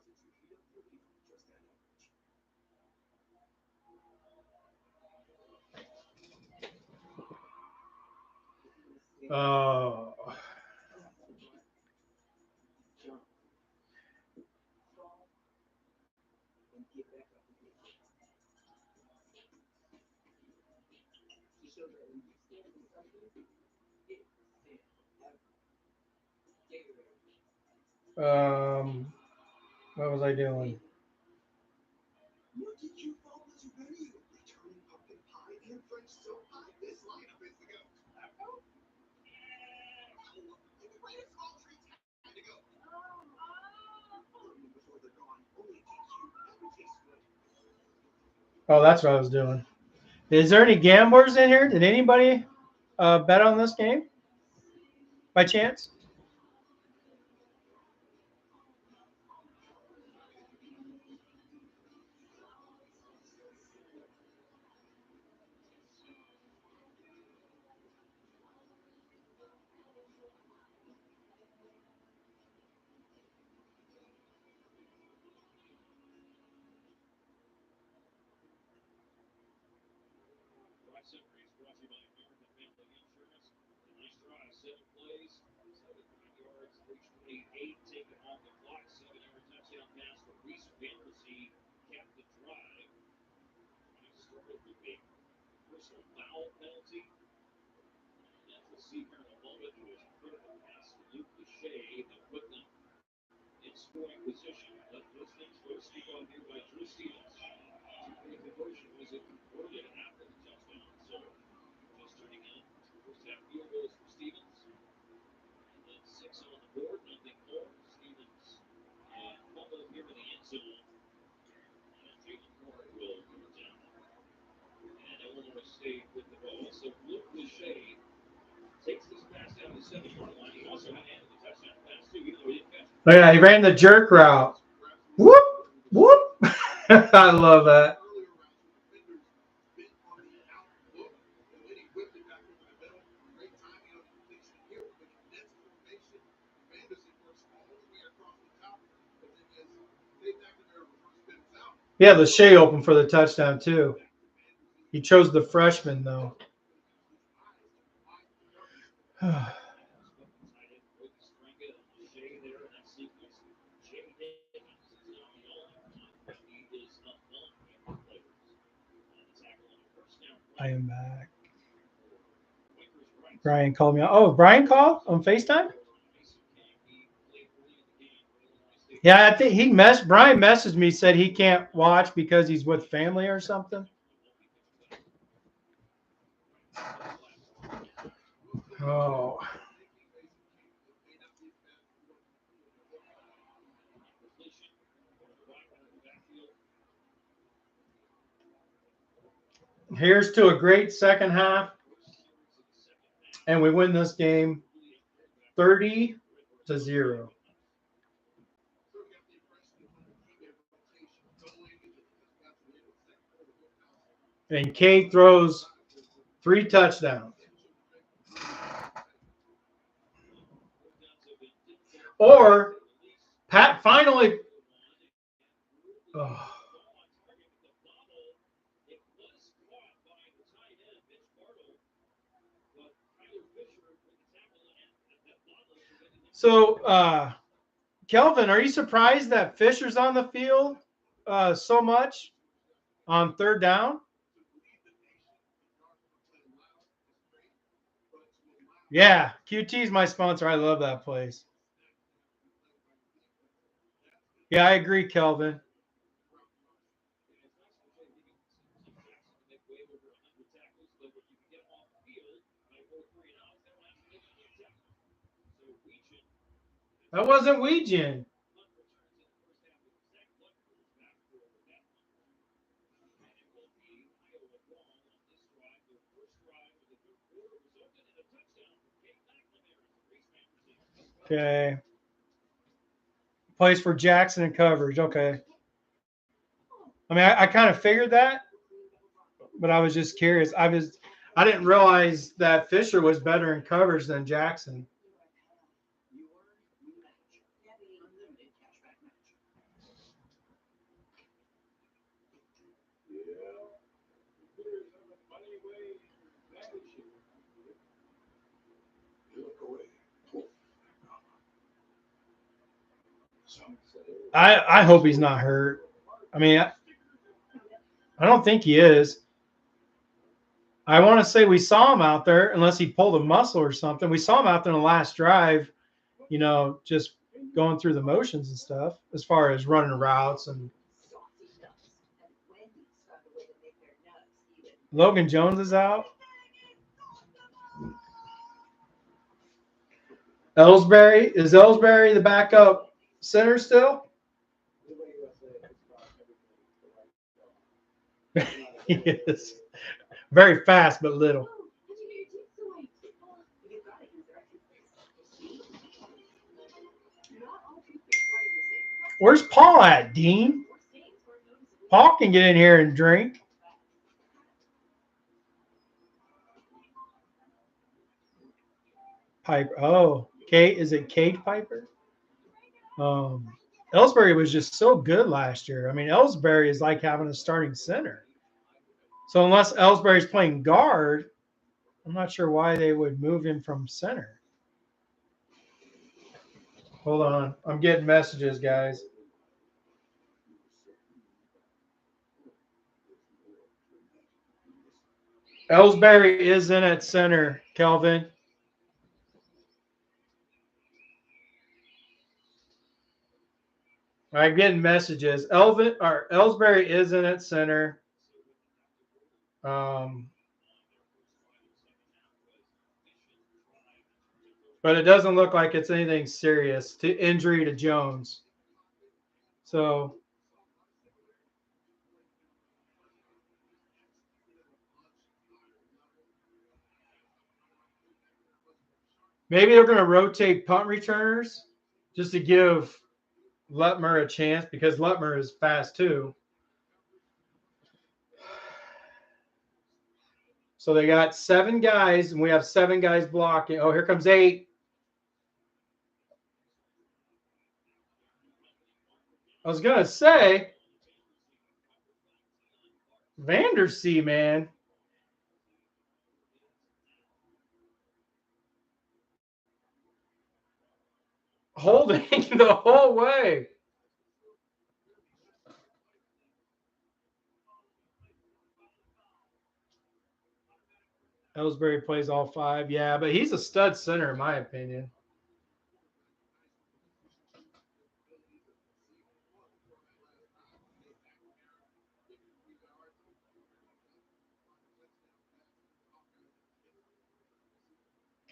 Oh. What was I doing? What did you folks ready? Returning pumpkin pie and French soap pie. This lineup is the go. The greatest of all treats had to go. Before they're gone, only DQ never tastes good. Oh, that's what I was doing. Is there any gamblers in here? Did anybody bet on this game by chance? Oh, yeah, he ran the jerk route. Whoop, whoop. I love that. Yeah, the Shea opened for the touchdown, too. He chose the freshman, though. I am back. Brian called me. Oh, Brian called on FaceTime? Yeah, I think Brian messaged me, said he can't watch because he's with family or something. Oh. Here's to a great second half. And we win this game 30-0. And Cade throws 3 touchdowns. Or Pat finally. Oh. So, Kelvin, are you surprised that Fisher's on the field so much on third down? Yeah, QT is my sponsor. I love that place. Yeah, I agree, Kelvin. That wasn't Weejian. Okay. Plays for Jackson and coverage. Okay. I mean, I kind of figured that, but I was just curious. I didn't realize that Fisher was better in coverage than Jackson. I hope he's not hurt. I mean, I don't think he is. I want to say we saw him out there, unless he pulled a muscle or something. We saw him out there in the last drive, just going through the motions and stuff as far as running routes. And Logan Jones is out. Is Ellsbury the backup center still? He is. Very fast, but little. Where's Paul at, Dean? Paul can get in here and drink. Piper. Oh, Kate. Is it Kate Piper? Ellsbury was just so good last year. I mean, Ellsbury is like having a starting center. So unless Ellsbury's playing guard, I'm not sure why they would move him from center. Hold on. I'm getting messages, guys. Ellsbury is in at center, Kelvin. I'm getting messages. Ellsbury is in at center. But it doesn't look like it's anything serious to injury to Jones. So maybe they're going to rotate punt returners just to give Lutmer a chance because Lutmer is fast too. So they got 7 guys, and we have 7 guys blocking. Oh, here comes 8. I was going to say, Vandersea, man. Holding the whole way. Ellsbury plays all 5. Yeah, but he's a stud center, in my opinion.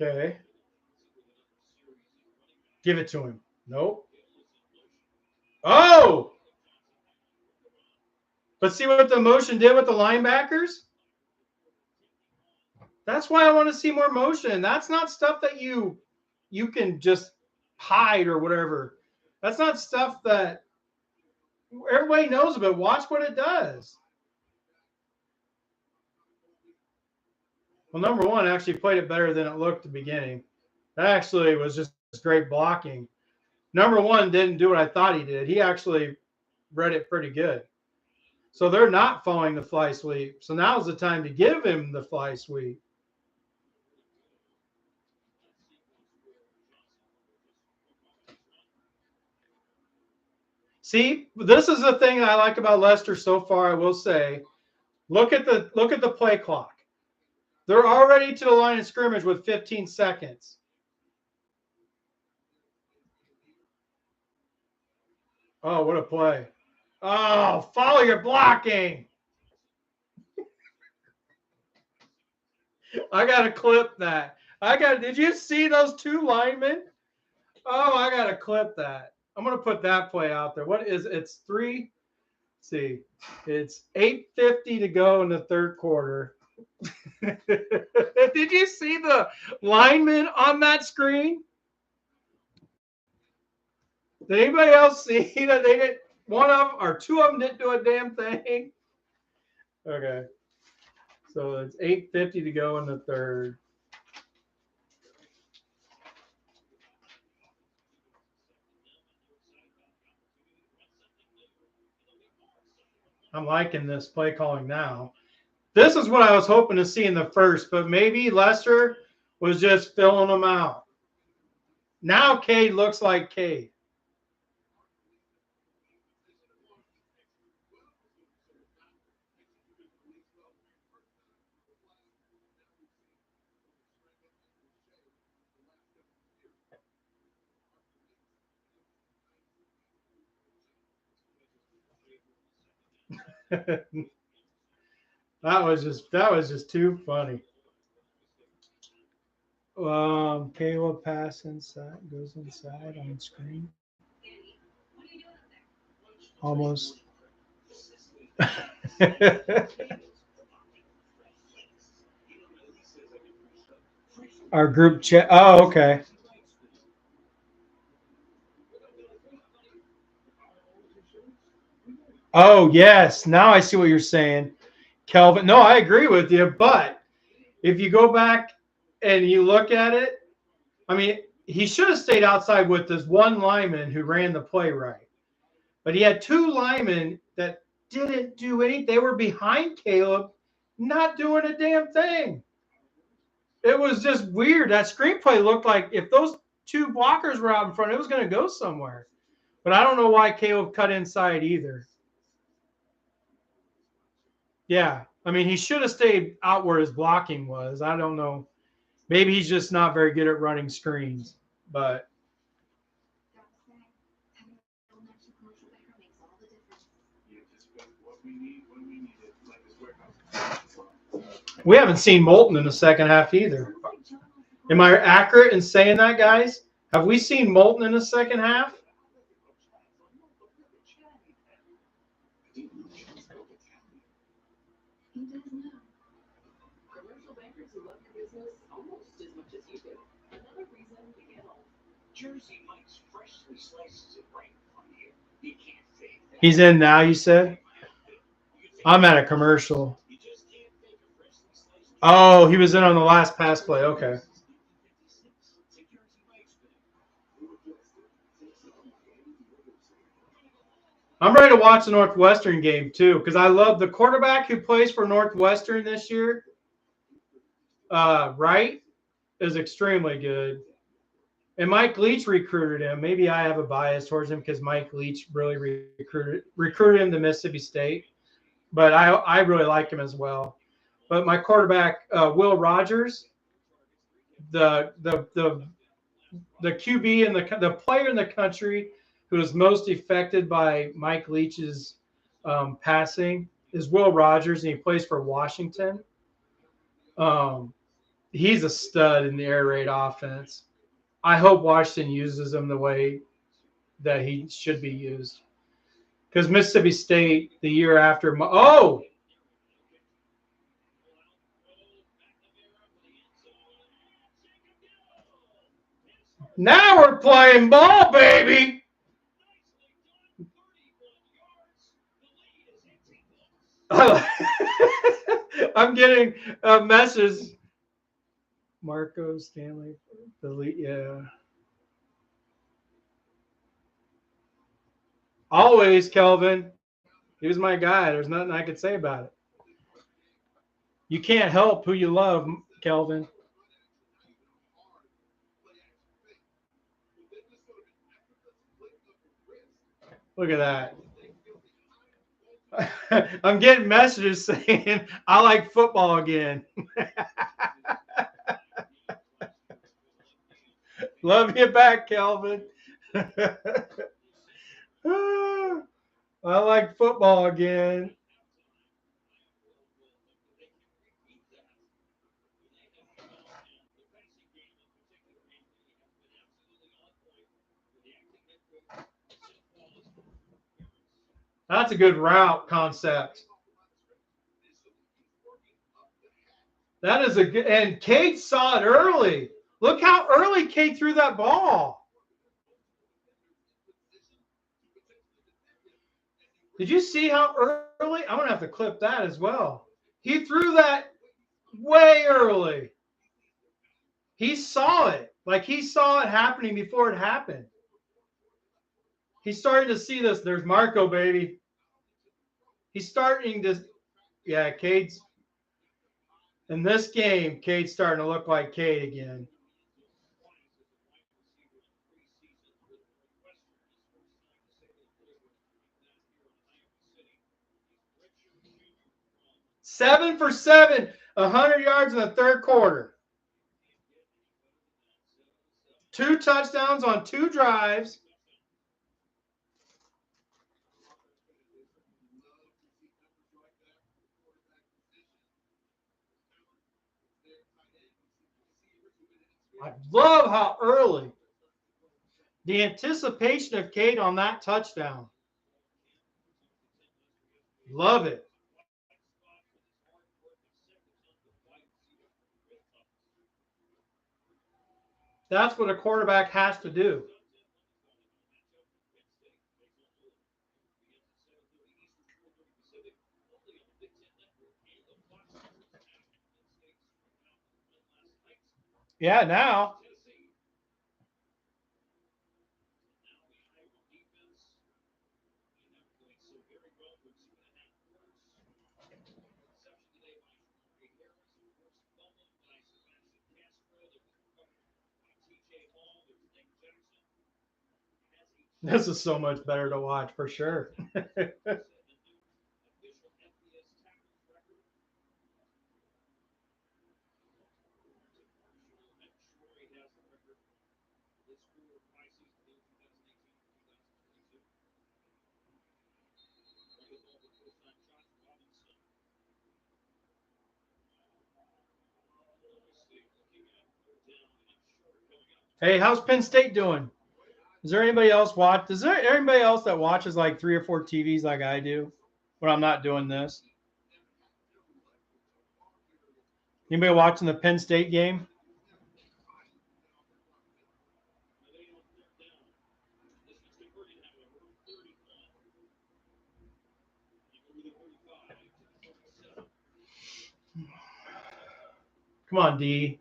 Okay. Give it to him. Nope. Oh! But see what the motion did with the linebackers? That's why I want to see more motion. That's not stuff that you can just hide or whatever. That's not stuff that everybody knows about. Watch what it does. Well, number one actually played it better than it looked at the beginning. That actually was just great blocking. Number one didn't do what I thought he did. He actually read it pretty good. So they're not following the fly sweep. So now's the time to give him the fly sweep. See, this is the thing I like about Leicester so far, I will say. Look at the play clock. They're already to the line of scrimmage with 15 seconds. Oh, what a play. Oh, follow your blocking. I got to clip that. Did you see those 2 linemen? Oh, I got to clip that. I'm going to put that play out there. What is it's 3? Let's see. It's 8:50 to go in the third quarter. Did you see the lineman on that screen? Did anybody else see that they didn't? One of them or 2 of them didn't do a damn thing. Okay, so it's 8:50 to go in the third. I'm liking this play calling now. This is what I was hoping to see in the first, but maybe Leicester was just filling them out. Now Cade looks like Cade. that was just too funny. Caleb pass inside, goes inside on screen. Almost. Our group chat. Oh, okay. Oh, yes. Now I see what you're saying, Kelvin. No, I agree with you. But if you go back and you look at it, I mean, he should have stayed outside with this one lineman who ran the play right. But he had 2 linemen that didn't do anything. They were behind Caleb, not doing a damn thing. It was just weird. That screenplay looked like if those 2 blockers were out in front, it was going to go somewhere. But I don't know why Caleb cut inside either. Yeah. I mean, he should have stayed out where his blocking was. I don't know. Maybe he's just not very good at running screens. But We haven't seen Moulton in the second half either. Am I accurate in saying that, guys? Have we seen Moulton in the second half? He's in now, you said? I'm at a commercial. Oh, he was in on the last pass play. Okay. I'm ready to watch the Northwestern game, too, because I love the quarterback who plays for Northwestern this year. Wright is extremely good. And Mike Leach recruited him. Maybe I have a bias towards him because Mike Leach really recruited him to Mississippi State. But I really like him as well. But my quarterback, Will Rogers, the QB and the player in the country who is most affected by Mike Leach's passing is Will Rogers, and he plays for Washington. He's a stud in the air raid offense. I hope Washington uses him the way that he should be used. Because Mississippi State, the year after, now we're playing ball, baby. I'm getting a message. Marco Stanley, yeah. Always, Kelvin. He was my guy. There's nothing I could say about it. You can't help who you love, Kelvin. Look at that. I'm getting messages saying I like football again. Love you back, Kelvin. I like football again. That's a good route concept. That is a good, and Cade saw it early. Look how early Cade threw that ball. Did you see how early? I'm going to have to clip that as well. He threw that way early. He saw it. Like he saw it happening before it happened. He's starting to see this. There's Marco, baby. He's starting to, yeah, Cade's, in this game, Cade's starting to look like Cade again. Seven for 7, 100 yards in the third quarter. 2 touchdowns on 2 drives. I love how early the anticipation of Cade on that touchdown. Love it. That's what a quarterback has to do. Yeah, now. This is so much better to watch for sure. Hey, how's Penn State doing? Is there anybody else watch? Is there anybody else that watches like 3 or 4 TVs like I do when I'm not doing this? Anybody watching the Penn State game? Come on, D.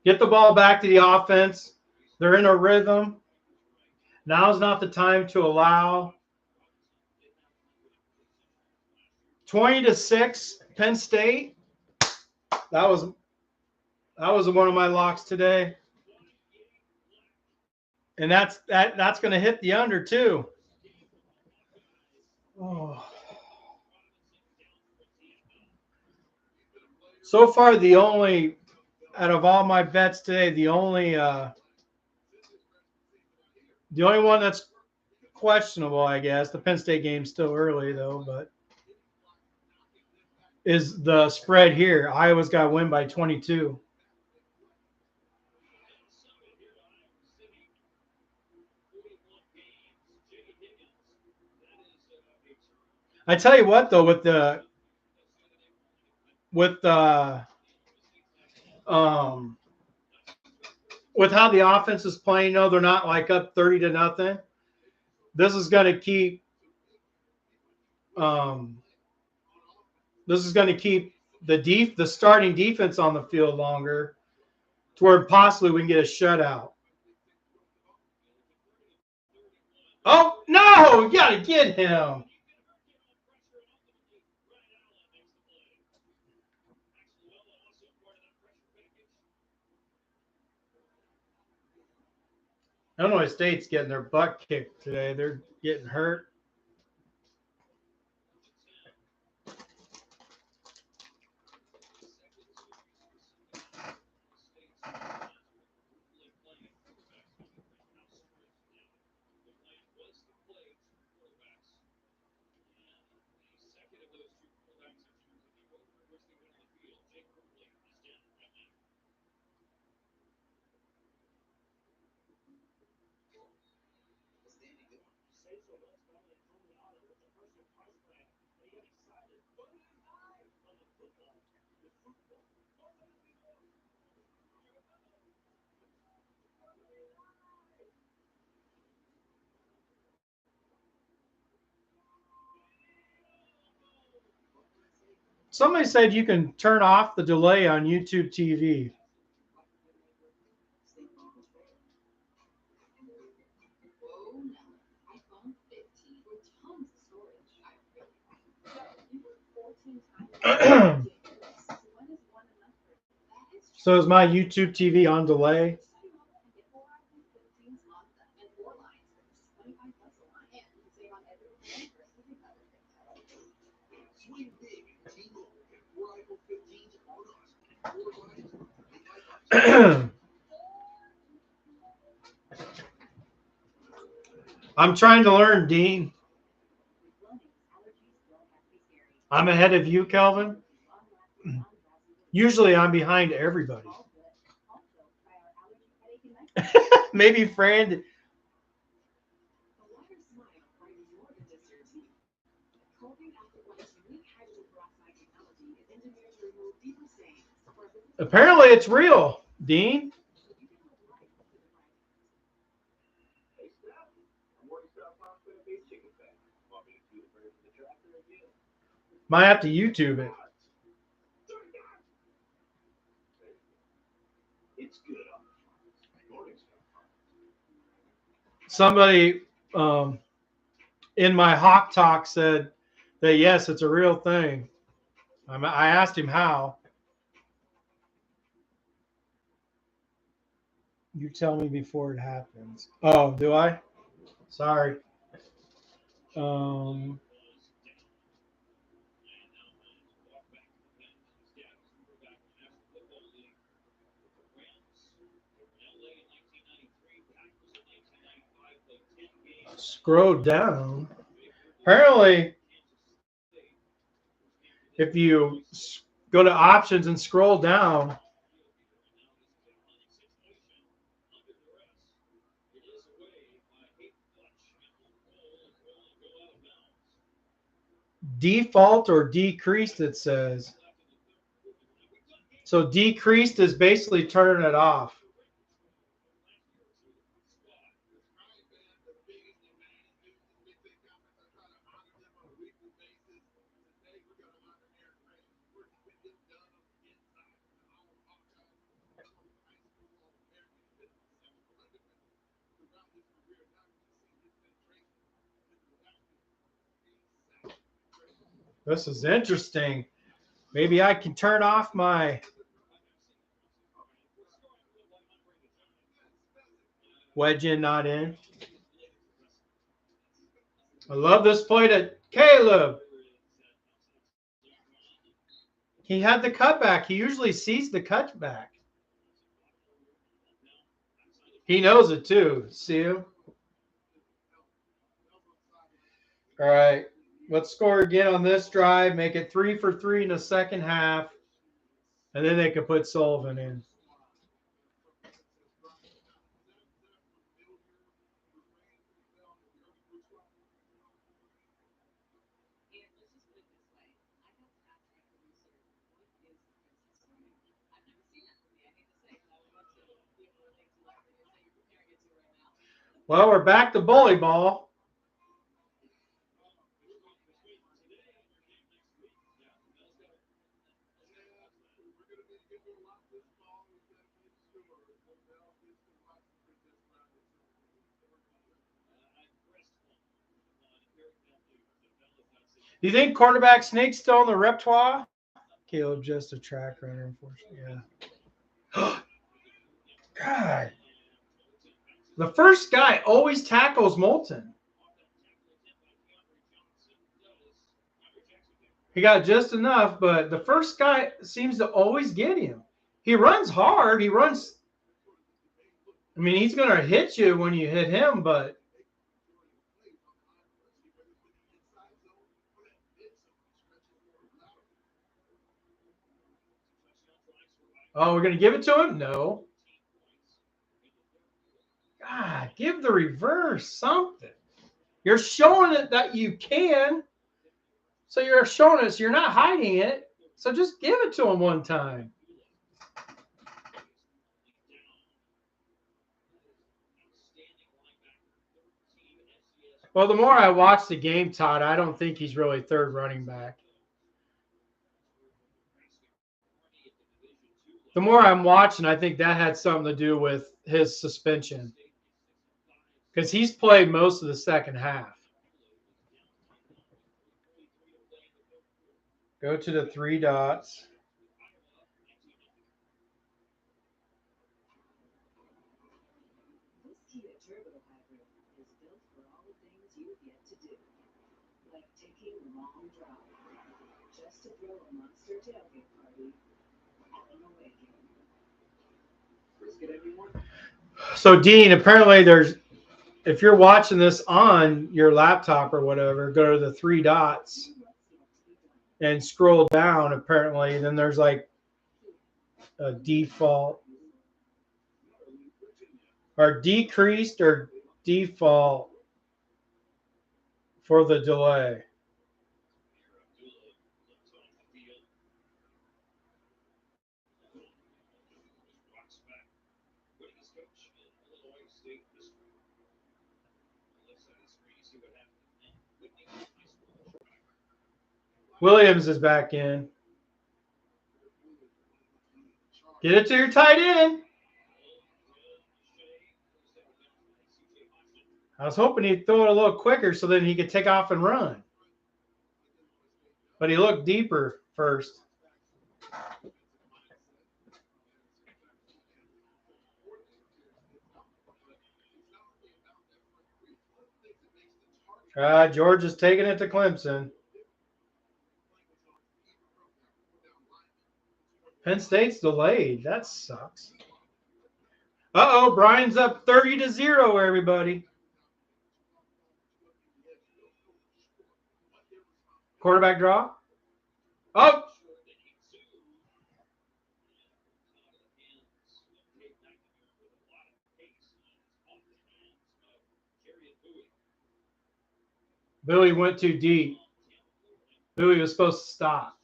Get the ball back to the offense. They're in a rhythm. Now's not the time to allow. 20-6, Penn State. That was one of my locks today. And that's going to hit the under too. Oh. So far, the only out of all my bets today, the only one that's questionable, I guess. The Penn State game's still early though, but is the spread here. Iowa's got to win by 22. I tell you what, though, with how the offense is playing, no, they're not like up 30-0. This is going to keep. This is going to keep the starting defense on the field longer, to where possibly we can get a shutout. Oh no! You got to get him. Illinois State's getting their butt kicked today. They're getting hurt. Somebody said you can turn off the delay on YouTube TV. So is my YouTube TV on delay? I'm trying to learn, Dean. I'm ahead of you, Kelvin. Usually I'm behind everybody. Maybe Fran. Apparently it's real, Dean. Might have to YouTube it. Somebody in my Hawk Talk said that yes, it's a real thing. I asked him how. You tell me before it happens. Oh, do I? Sorry. Scroll down. Apparently, if you go to options and scroll down, default or decreased, it says. So decreased is basically turning it off. This is interesting. Maybe I can turn off my wedge in, not in. I love this play to Caleb. He had the cutback. He usually sees the cutback. He knows it too. See him? All right. Let's score again on this drive. Make it 3 for 3 in the second half. And then they can put Sullivan in. Well, we're back to bully ball. Do you think quarterback sneak's still in the repertoire? Caleb just a track runner, unfortunately. Yeah. God. The first guy always tackles Moulton. He got just enough, but the first guy seems to always get him. He runs hard. He runs. I mean, he's going to hit you when you hit him, but. Oh, we're going to give it to him? No. God, give the reverse something. You're showing it that you can. So you're showing us you're not hiding it. So just give it to him one time. Well, the more I watch the game, Todd, I don't think he's really third running back. The more I'm watching, I think that had something to do with his suspension. Because he's played most of the second half. Go to the 3 dots. This Kia Turbo Hybrid is built for all the things you've yet to do, like taking a long drive, just to throw a monster tailgate party at an away game. Brisket, everyone. So, Dean, apparently there's, if you're watching this on your laptop or whatever, go to the 3 dots and scroll down, apparently. Then there's like a default or decreased or default for the delay. Williams is back in. Get it to your tight end. I was hoping he'd throw it a little quicker so then he could take off and run. But he looked deeper first. George is taking it to Clemson. Penn State's delayed. That sucks. Uh-oh, Brian's up 30-0, everybody. Quarterback draw. Oh! Billy went too deep. who he was supposed to stop.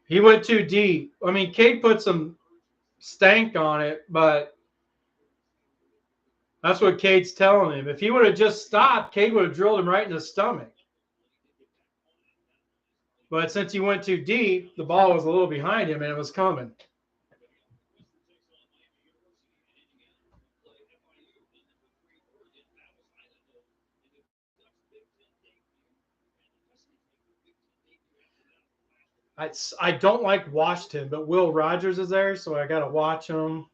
He went too deep. I mean, Cade put some stank on it, but that's what Cade's telling him. If he would have just stopped, Cade would have drilled him right in the stomach. But since he went too deep, the ball was a little behind him and it was coming. I don't like Washington, but Will Rogers is there, so I got to watch him.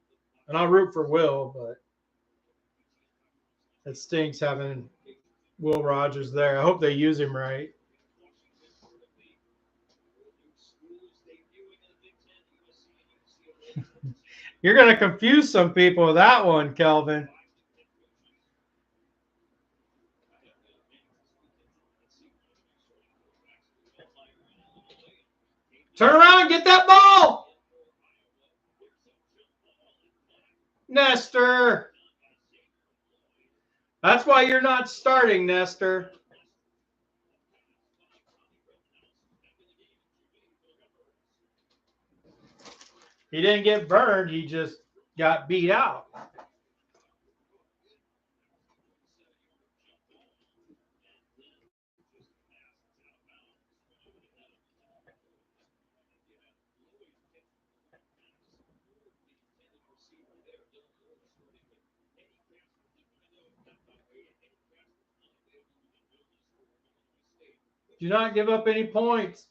And I'll root for Will, but it stinks having Will Rogers there. I hope they use him right. You're going to confuse some people with that one, Kelvin. Turn around, get that ball. Nestor. That's why you're not starting, Nestor. He didn't get burned. He just got beat out. Do not give up any points.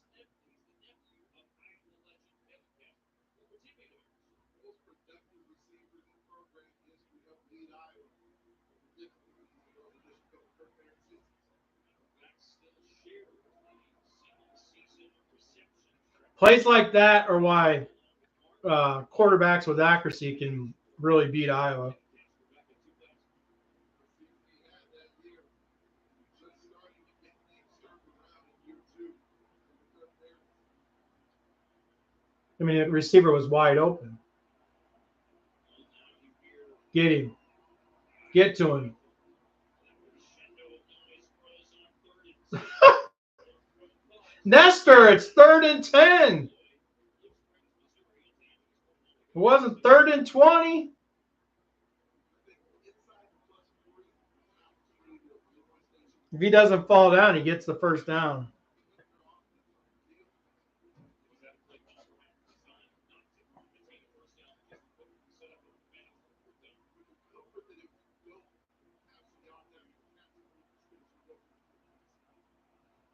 Plays like that are why quarterbacks with accuracy can really beat Iowa. I mean, the receiver was wide open. Get him. Get to him. Nestor, it's 3rd and 10. It wasn't 3rd and 20. If he doesn't fall down, he gets the first down.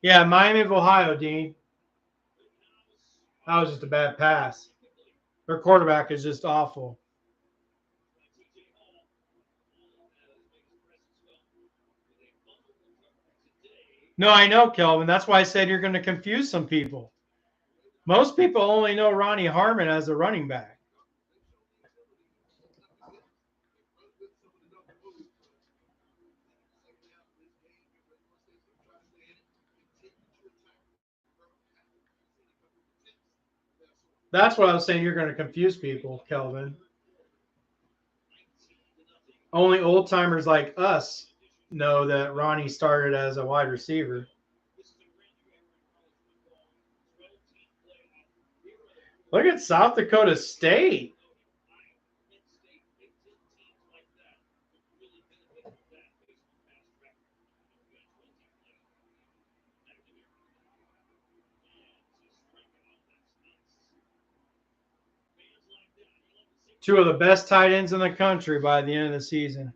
Yeah, Miami of Ohio, Dean. That was just a bad pass. Their quarterback is just awful. No, I know, Kelvin. That's why I said you're going to confuse some people. Most people only know Ronnie Harmon as a running back. That's what I was saying. You're going to confuse people, Kelvin. Only old timers like us know that Ronnie started as a wide receiver. Look at South Dakota State. Two of the best tight ends in the country by the end of the season.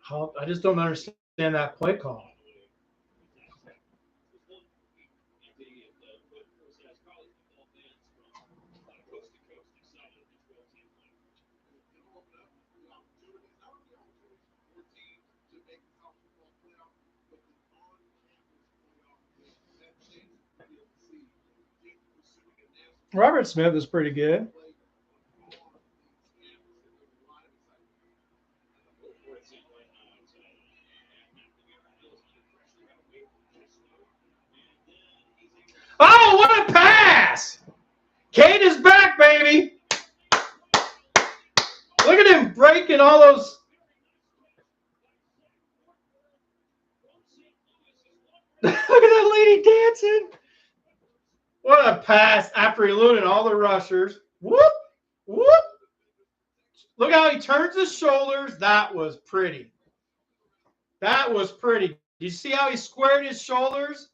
I just don't understand that play call. Robert Smith is pretty good. Oh, what a pass! Kate is back, baby. Look at him breaking all those. Look at that lady dancing. What a pass after eluding all the rushers. Whoop, whoop. Look how he turns his shoulders. That was pretty. That was pretty. Did you see how he squared his shoulders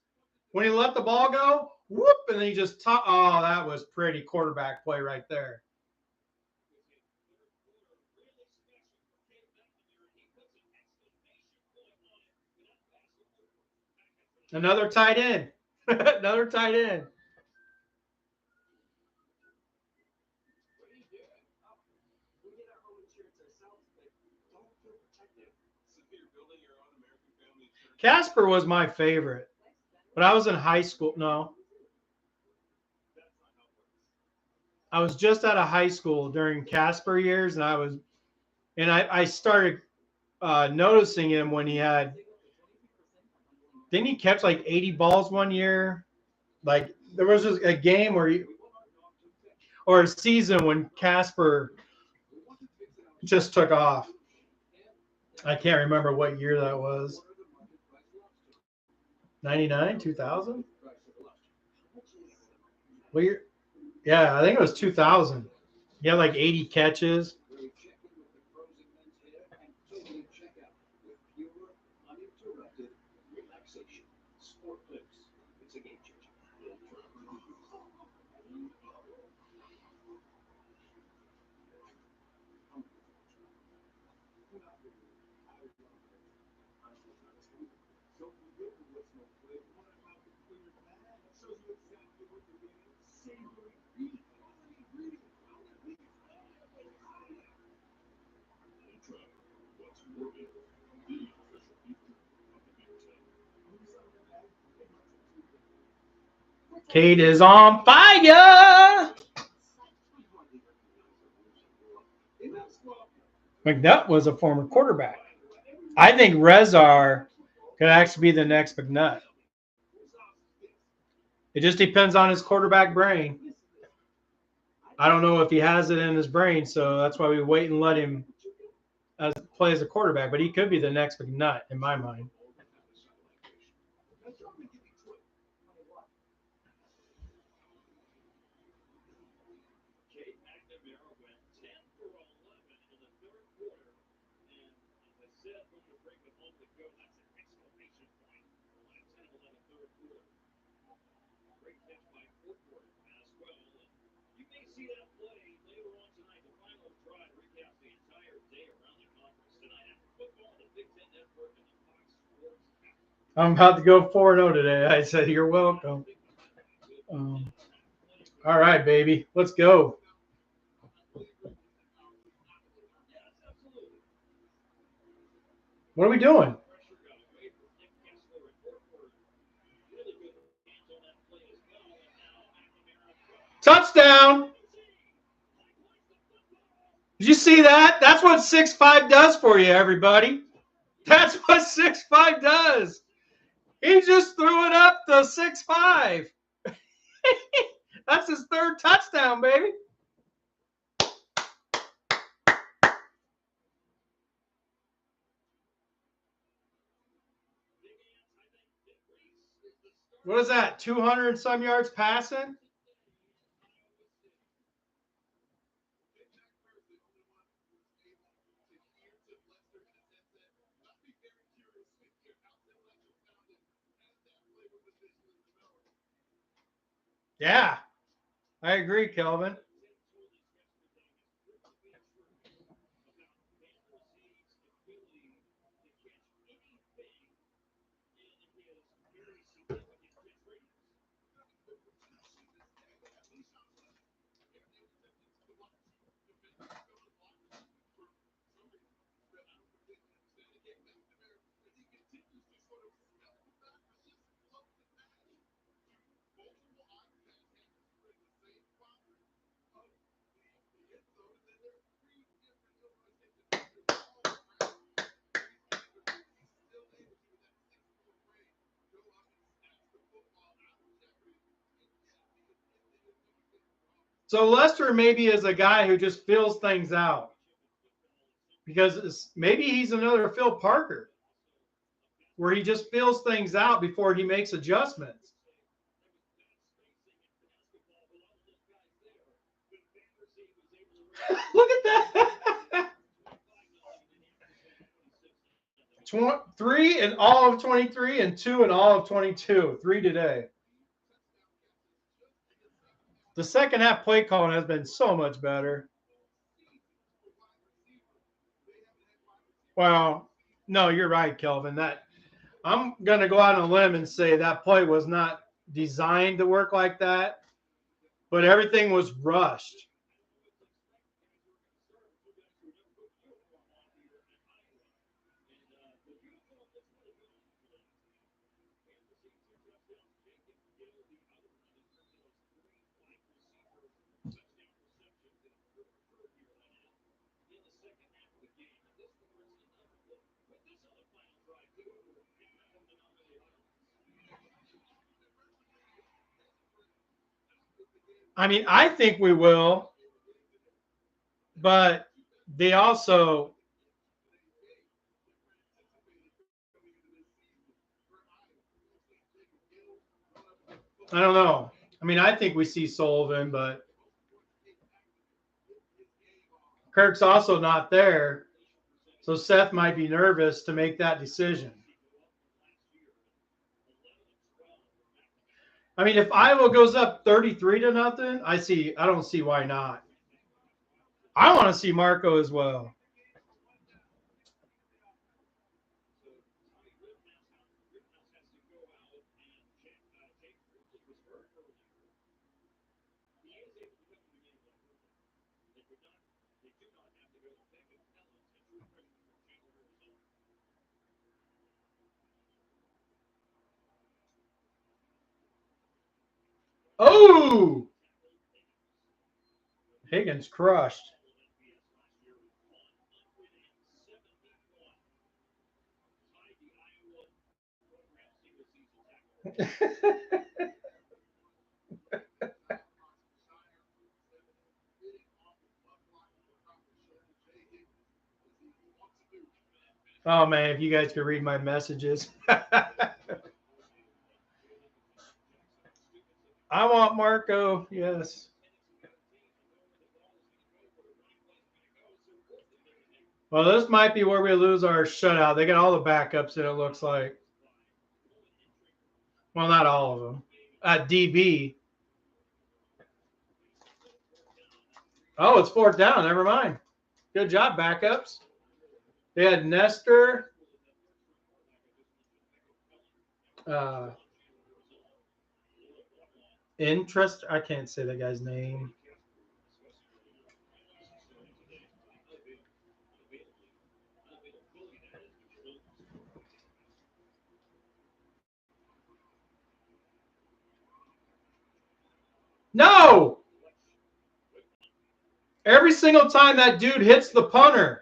when he let the ball go? Whoop, and then he just oh, that was pretty quarterback play right there. Another tight end. Another tight end. Casper was my favorite. But I was in high school. No. I was just out of high school during Casper years, and I started noticing him when he had. Didn't he catch like 80 balls one year? Like there was just a game or a season when Casper just took off. I can't remember what year that was. 99, 2000? What year? Yeah, I think it was 2000. He had like 80 catches. Kate is on fire. McNutt was a former quarterback. I think Rezar could actually be the next McNutt. It just depends on his quarterback brain. I don't know if he has it in his brain, so that's why we wait and let him play as a quarterback. But he could be the next McNutt in my mind. I'm about to go 4-0 today. I said, you're welcome. All right, baby. Let's go. What are we doing? Touchdown. Did you see that? That's what 6'5" does for you, everybody. That's what 6'5" does. He just threw it up to 6'5". That's his third touchdown, baby. What is that? 200 and some yards passing? Yeah, I agree, Kelvin. So Lester maybe is a guy who just fills things out because maybe he's another Phil Parker where he just fills things out before he makes adjustments. Look at that. 3 in all of 23 and 2 in all of 22. 3 today. The second half play calling has been so much better. Well, no, you're right, Kelvin. That I'm going to go out on a limb and say that play was not designed to work like that, but everything was rushed. I mean, I think we will, but they also, I don't know. I mean, I think we see Sullivan, but Kirk's also not there. So Seth might be nervous to make that decision. I mean, if Iowa goes up 33-0, I don't see why not. I want to see Marco as well. Oh! Higgins crushed. Oh, man, if you guys could read my messages. I want Marco, yes. Well, this might be where we lose our shutout. They got all the backups in, it looks like. Well, not all of them. At DB. Oh, it's 4th down. Never mind. Good job, backups. They had Nestor. Interest. I can't say that guy's name. No! Every single time that dude hits the punter.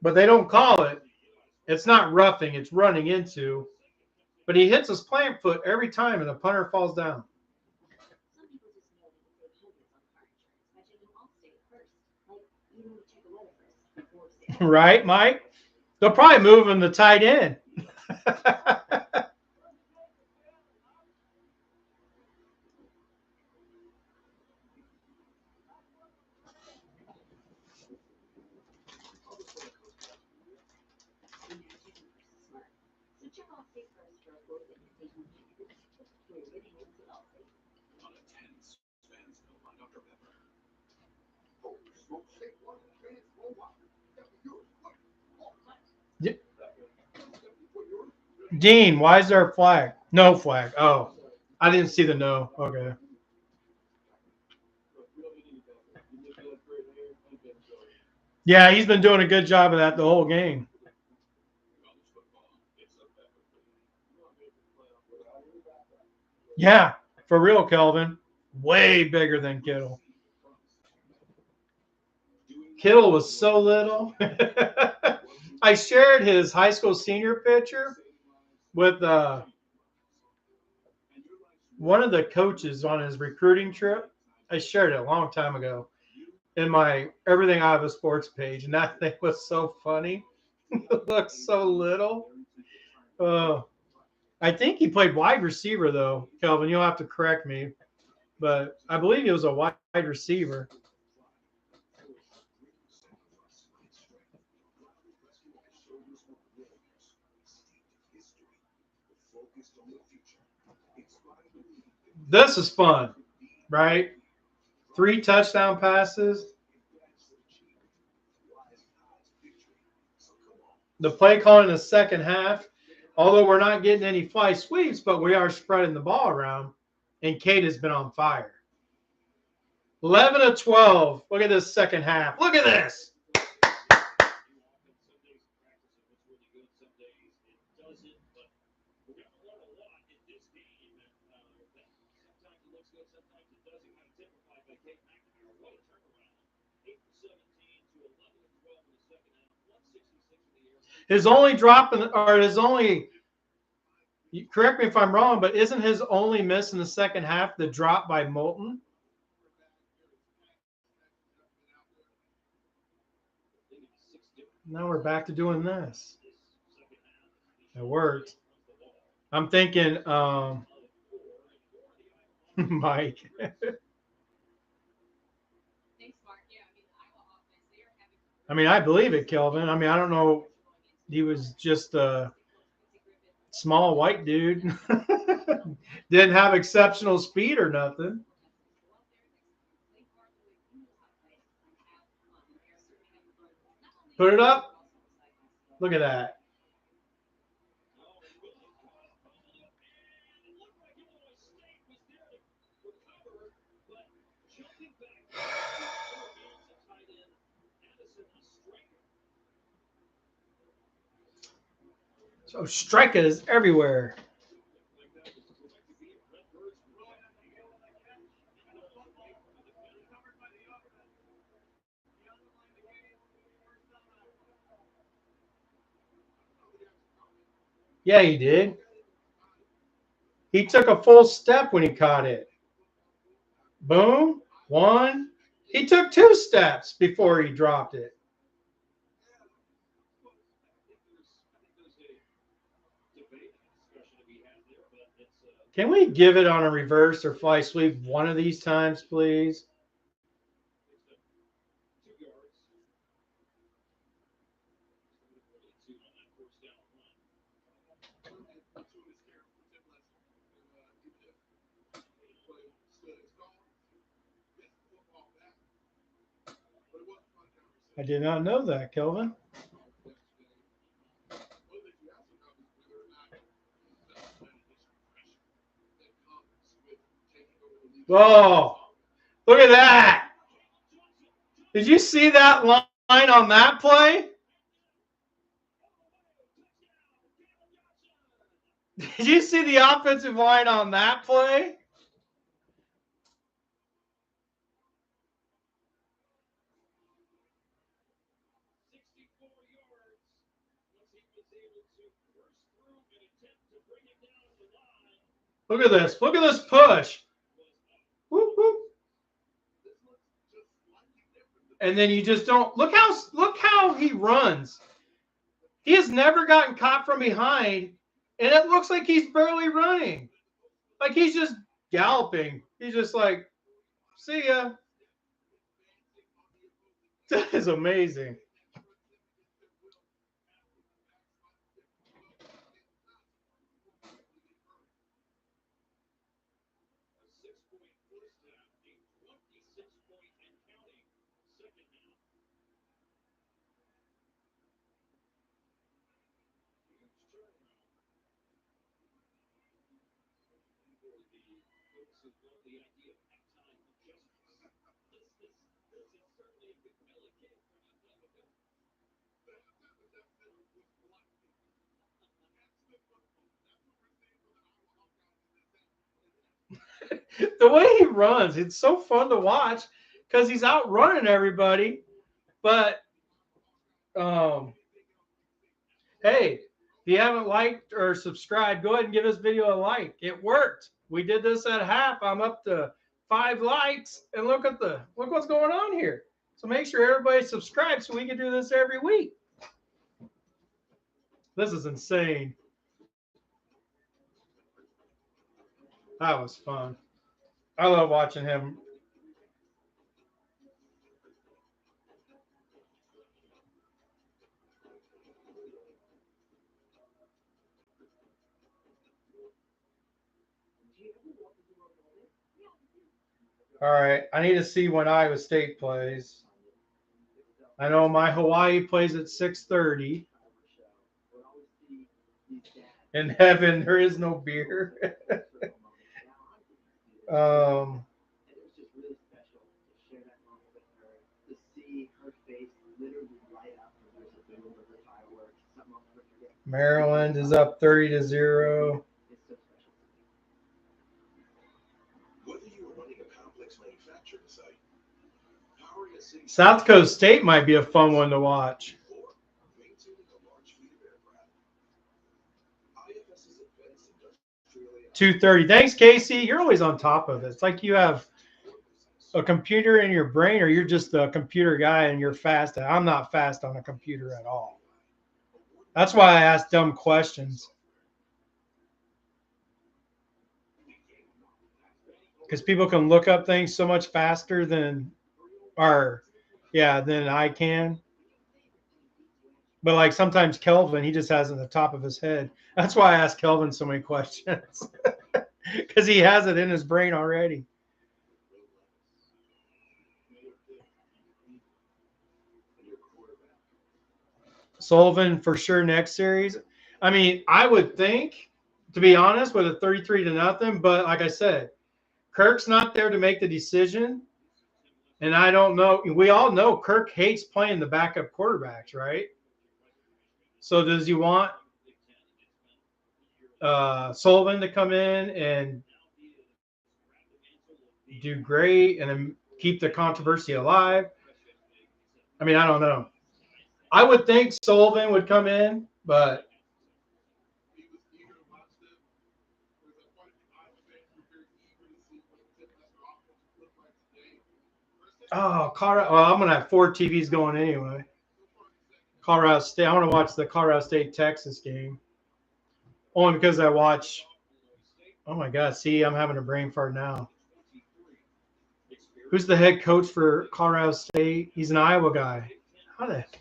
But they don't call it. It's not roughing, it's running into. But he hits his plant foot every time and the punter falls down. Right, Mike? They'll probably move him to tight end. Dean, why is there a flag? No flag. Oh, I didn't see the no. Okay. Yeah, he's been doing a good job of that the whole game. Yeah, for real, Kelvin. Way bigger than Kittle. Kittle was so little. I shared his high school senior picture with one of the coaches on his recruiting trip. I shared it a long time ago in my Everything Iowa Sports page, and that thing was so funny. It looks so little. I think he played wide receiver, though, Kelvin. You'll have to correct me, but I believe he was a wide receiver. This is fun, right? 3 touchdown passes. The play call in the second half, although we're not getting any fly sweeps, but we are spreading the ball around, and Kate has been on fire. 11 of 12. Look at this second half. Look at this. His only drop or his only, correct me if I'm wrong, but isn't his only miss in the second half the drop by Moulton? Now we're back to doing this. It worked. I'm thinking, Mike. I mean, I believe it, Kelvin. I mean, I don't know. He was just a small white dude. Didn't have exceptional speed or nothing. Put it up. Look at that. So strikers everywhere. Yeah, he did. He took a full step when he caught it. Boom. 1. He took 2 steps before he dropped it. Can we give it on a reverse or fly sweep one of these times, please? I did not know that, Kelvin. Whoa. Look at that. Did you see that line on that play? Did you see the offensive line on that play? Look at this. Look at this push. Whoop, whoop. And then you just don't look how he runs. He has never gotten caught from behind, and it looks like he's barely running. Like he's just galloping. He's just like, see ya. That is amazing. The way he runs, it's so fun to watch because he's outrunning everybody. But hey, if you haven't liked or subscribed, go ahead and give this video a like. It worked. We did this at half. I'm up to 5 likes, and look what's going on here. So make sure everybody subscribes so we can do this every week. This is insane. That was fun. I love watching him. All right, I need to see when Iowa State plays. I know my Hawaii plays at 6:30. In heaven, there is no beer. Maryland is up 30-0. South Coast State might be a fun one to watch. 2:30. Thanks, Casey. You're always on top of it. It's like you have a computer in your brain, or you're just a computer guy and you're fast. I'm not fast on a computer at all. That's why I ask dumb questions. Because people can look up things so much faster than I can. But like sometimes Kelvin, he just has it in the top of his head. That's why I ask Kelvin so many questions. Because he has it in his brain already. Sullivan for sure next series. I mean, I would think, to be honest, with a 33-0, but like I said, Kirk's not there to make the decision. And I don't know. We all know Kirk hates playing the backup quarterbacks, right? So does he want Sullivan to come in and do great and then keep the controversy alive? I mean, I don't know. I would think Sullivan would come in, but Colorado. Well, I'm gonna have 4 TVs going anyway. Colorado State. I want to watch the Colorado State Texas game. Only because I watch. Oh my God! See, I'm having a brain fart now. Who's the head coach for Colorado State? He's an Iowa guy. How the heck?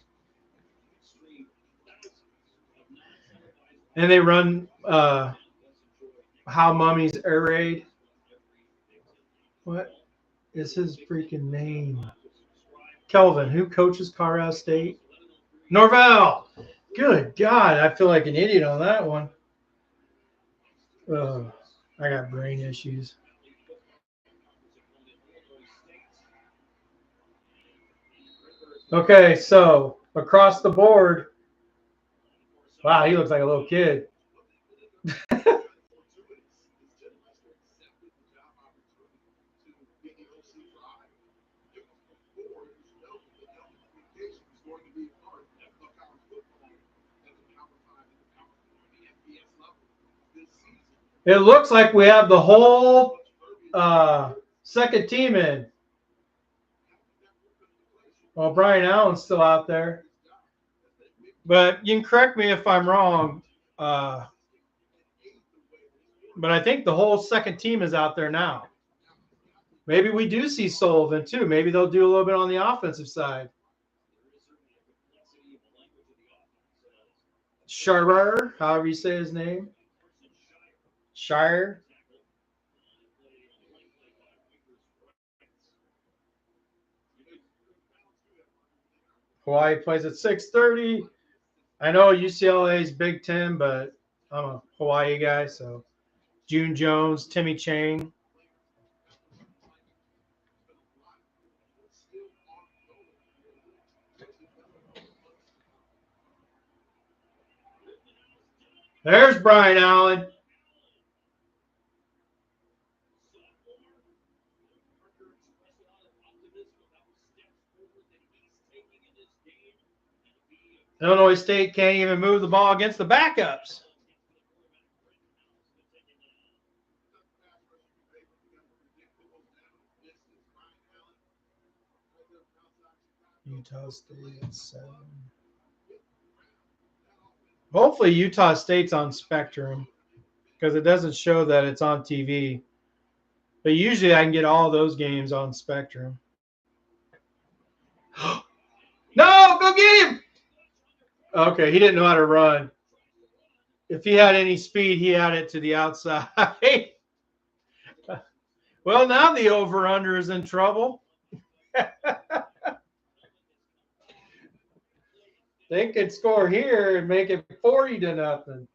And they run How Mummy's Air Raid. What is his freaking name? Kelvin. Who coaches Colorado State? Norvell. Good God. I feel like an idiot on that one. I got brain issues. Okay, so across the board. Wow, he looks like a little kid. It looks like we have the whole second team in. Well, Brian Allen's still out there. But you can correct me if I'm wrong. But I think the whole second team is out there now. Maybe we do see Sullivan too. Maybe they'll do a little bit on the offensive side. Sharer, however you say his name. Shire. Hawaii plays at 6:30. I know UCLA is Big Ten, but I'm a Hawaii guy, so June Jones, Timmy Chang. There's Brian Allen. Illinois State can't even move the ball against the backups. Utah State at 7. Hopefully Utah State's on Spectrum because it doesn't show that it's on TV. But usually I can get all those games on Spectrum. No, go get him! Okay, he didn't know how to run. If he had any speed, he had it to the outside. Well, now the over-under is in trouble. They could score here and make it 40-0.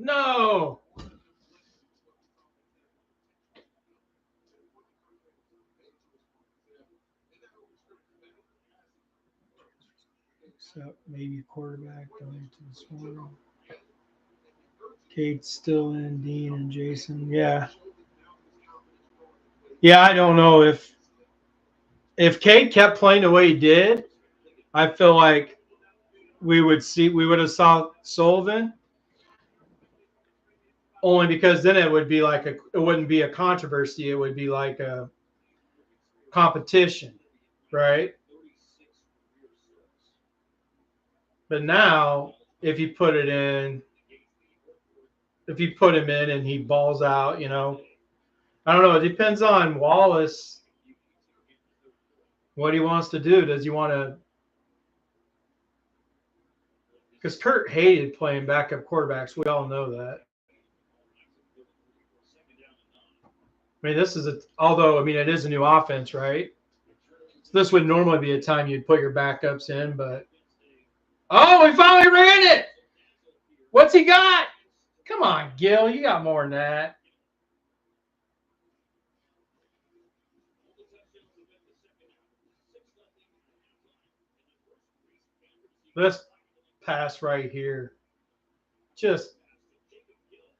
No. Except maybe quarterback going to this one. Kate's still in, Dean and Jason. Yeah. Yeah, I don't know if Kate kept playing the way he did, I feel like we would have saw Sullivan. Only because then it would be like it wouldn't be a controversy. It would be like a competition, right? But now, if you put him in and he balls out, I don't know. It depends on Wallace, what he wants to do. Does he want to? Because Kurt hated playing backup quarterbacks. We all know that. I mean, it is a new offense, right? So this would normally be a time you'd put your backups in, but we finally ran it. What's he got? Come on, Gil, you got more than that. This pass right here,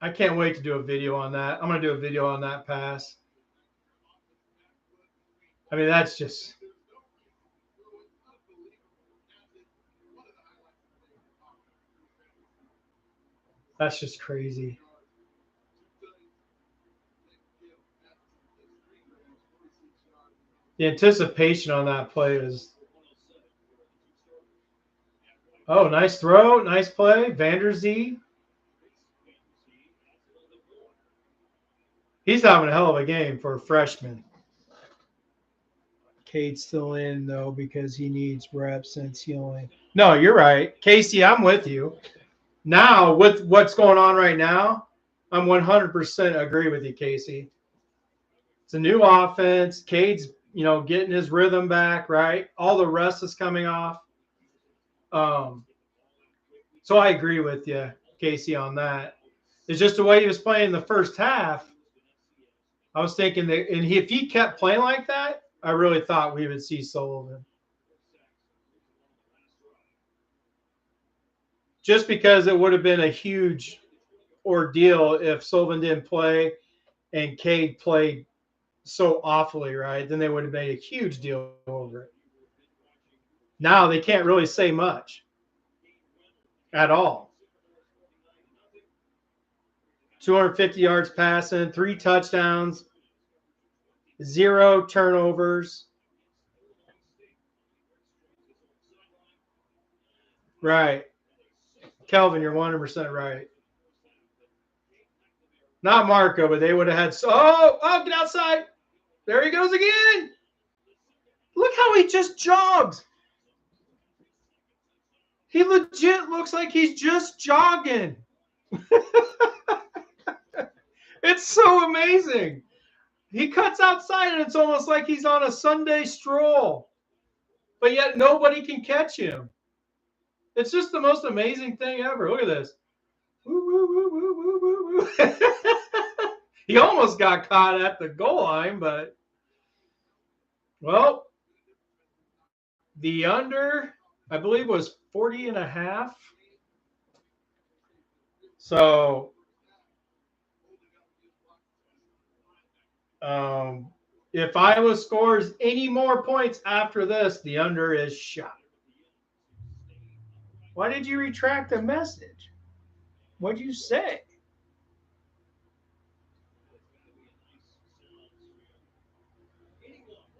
I can't wait to do a video on that. I'm going to do a video on that pass. I mean, that's just crazy. The anticipation on that play is. Oh, nice throw. Nice play. Vanderzee. He's having a hell of a game for a freshman. Cade's still in, though, because he needs reps since he only. No, you're right. Casey, I'm with you. Now, with what's going on right now, I'm 100% agree with you, Casey. It's a new offense. Cade's, getting his rhythm back, right? All the rust is coming off. So I agree with you, Casey, on that. It's just the way he was playing in the first half. I was thinking that, and if he kept playing like that, I really thought we would see Sullivan. Just because it would have been a huge ordeal if Sullivan didn't play and Cade played so awfully, right? Then they would have made a huge deal over it. Now they can't really say much at all. 250 yards passing, 3 touchdowns, 0 turnovers. Right. Kelvin, you're 100% right. Not Marco, but they would have had. Get outside. There he goes again. Look how he just jogs. He legit looks like he's just jogging. It's so amazing. He cuts outside and it's almost like he's on a Sunday stroll, but yet nobody can catch him. It's just the most amazing thing ever. Look at this. He almost got caught at the goal line, but well, the under, I believe, was 40.5. So if Iowa scores any more points after this, the under is shot. Why did you retract the message? What'd you say?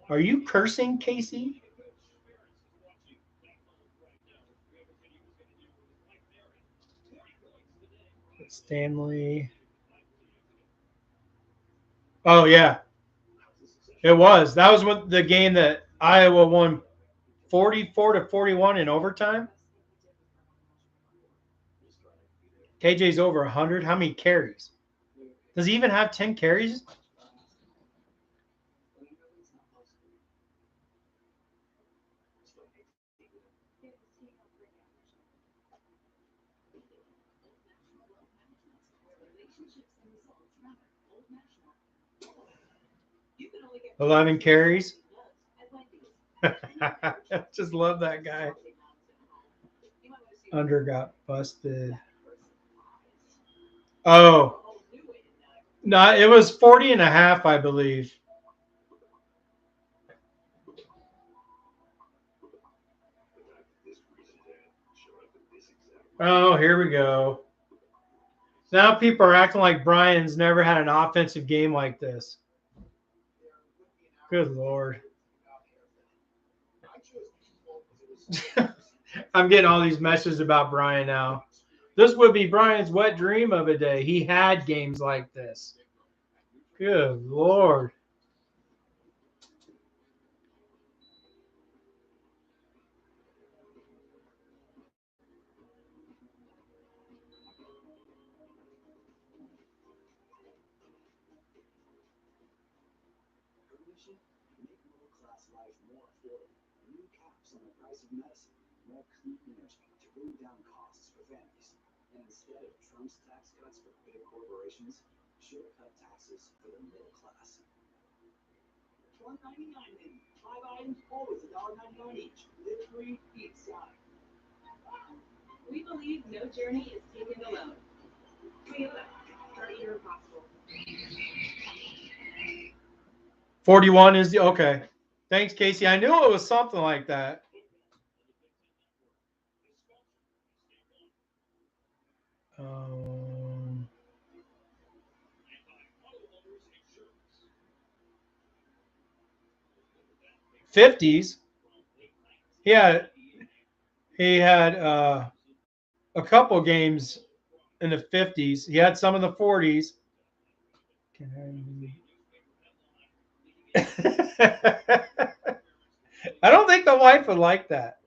Are you cursing, Casey? Stanley. Oh, yeah. It was. That was what the game that Iowa won 44-41 in overtime. KJ's over 100. How many carries? Does he even have 10 carries? You can only get 11 carries. Just love that guy. Under got busted. Oh. No, it was 40.5, I believe. Oh, here we go. Now people are acting like Brian's never had an offensive game like this. Good Lord. I'm getting all these messages about Brian now. This would be Brian's wet dream of a day. He had games like this. Good Lord. Make middle-class life more affordable. New caps on the price of medicine. More clean energy to bring down costs for families. And instead of Trump's tax cuts for big corporations, shortcut taxes for the middle class. $1.99 maybe. 5 items, always $1.99 each. Live free, eat slide. We believe no journey is taken alone. Toyota, start your impossible. 41 is the okay. Thanks, Casey. I knew it was something like that. '50s. He had a couple games in the '50s. He had some in the '40s. I don't think the wife would like that.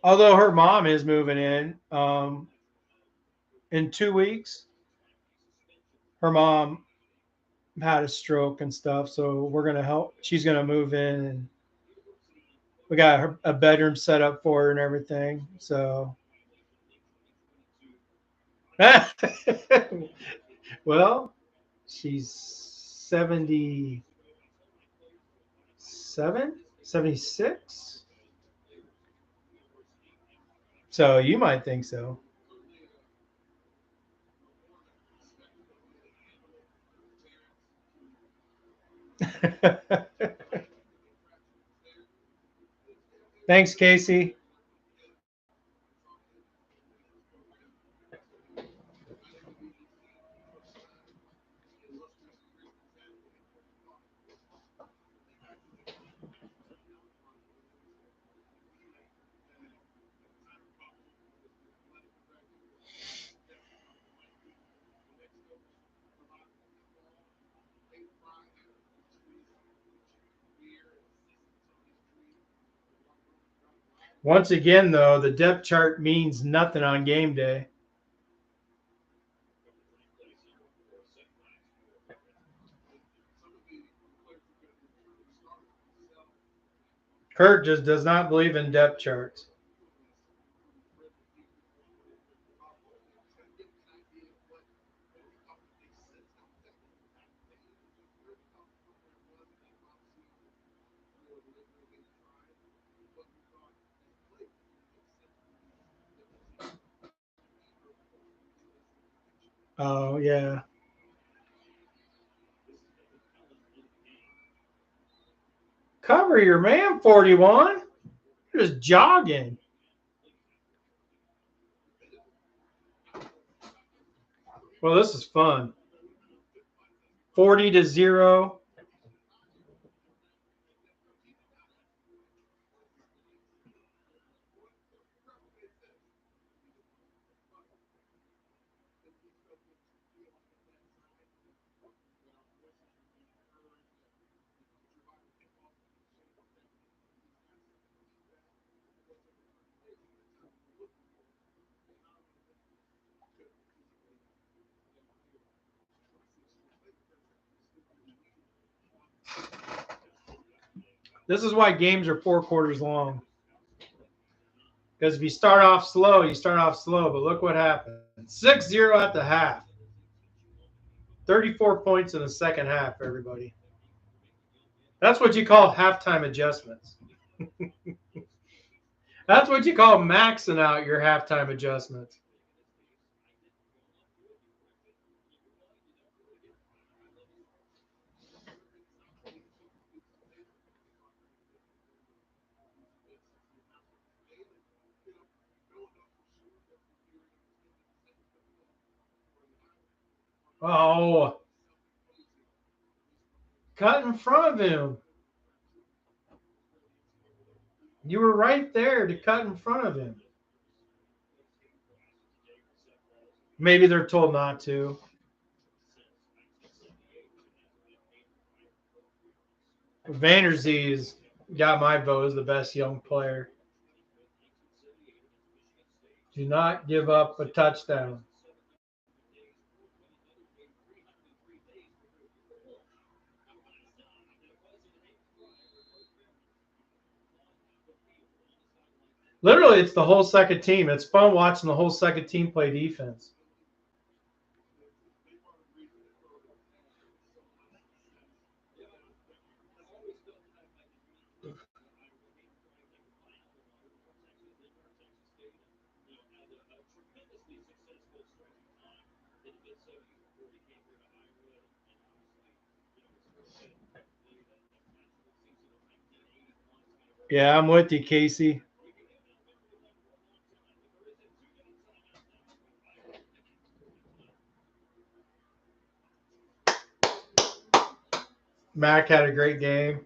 Although her mom is moving in 2 weeks. Her mom had a stroke and stuff, so we're going to help. She's going to move in, and we got a bedroom set up for her and everything. So Well, she's 77, 76. So you might think so. Thanks, Casey. Once again, though, the depth chart means nothing on game day. Kurt just does not believe in depth charts. Oh, yeah. Cover your man, 41. You're just jogging. Well, this is fun. 40-0. This is why games are 4 quarters long. Because if you start off slow, you start off slow. But look what happened. 6-0 at the half. 34 points in the second half, everybody. That's what you call halftime adjustments. That's what you call maxing out your halftime adjustments. Oh, cut in front of him. You were right there to cut in front of him. Maybe they're told not to. Vanderzee's got my vote as the best young player. Do not give up a touchdown. Literally, it's the whole second team. It's fun watching the whole second team play defense. Yeah, I'm with you, Casey. Mac had a great game.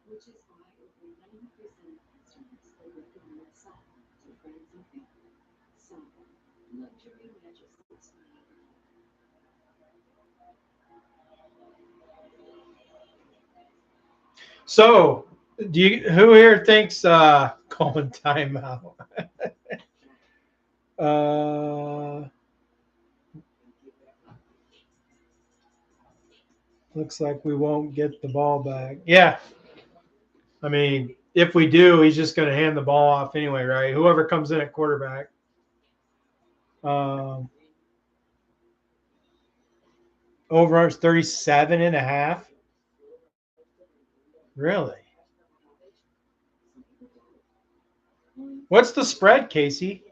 Which is why over 90% of customers will recommend Safa to friends and family. Safa, luxury mattresses. So, who here thinks calling timeout? Looks like we won't get the ball back. Yeah. I mean, if we do, he's just going to hand the ball off anyway, right? Whoever comes in at quarterback. Over 37.5. Really? What's the spread, Casey?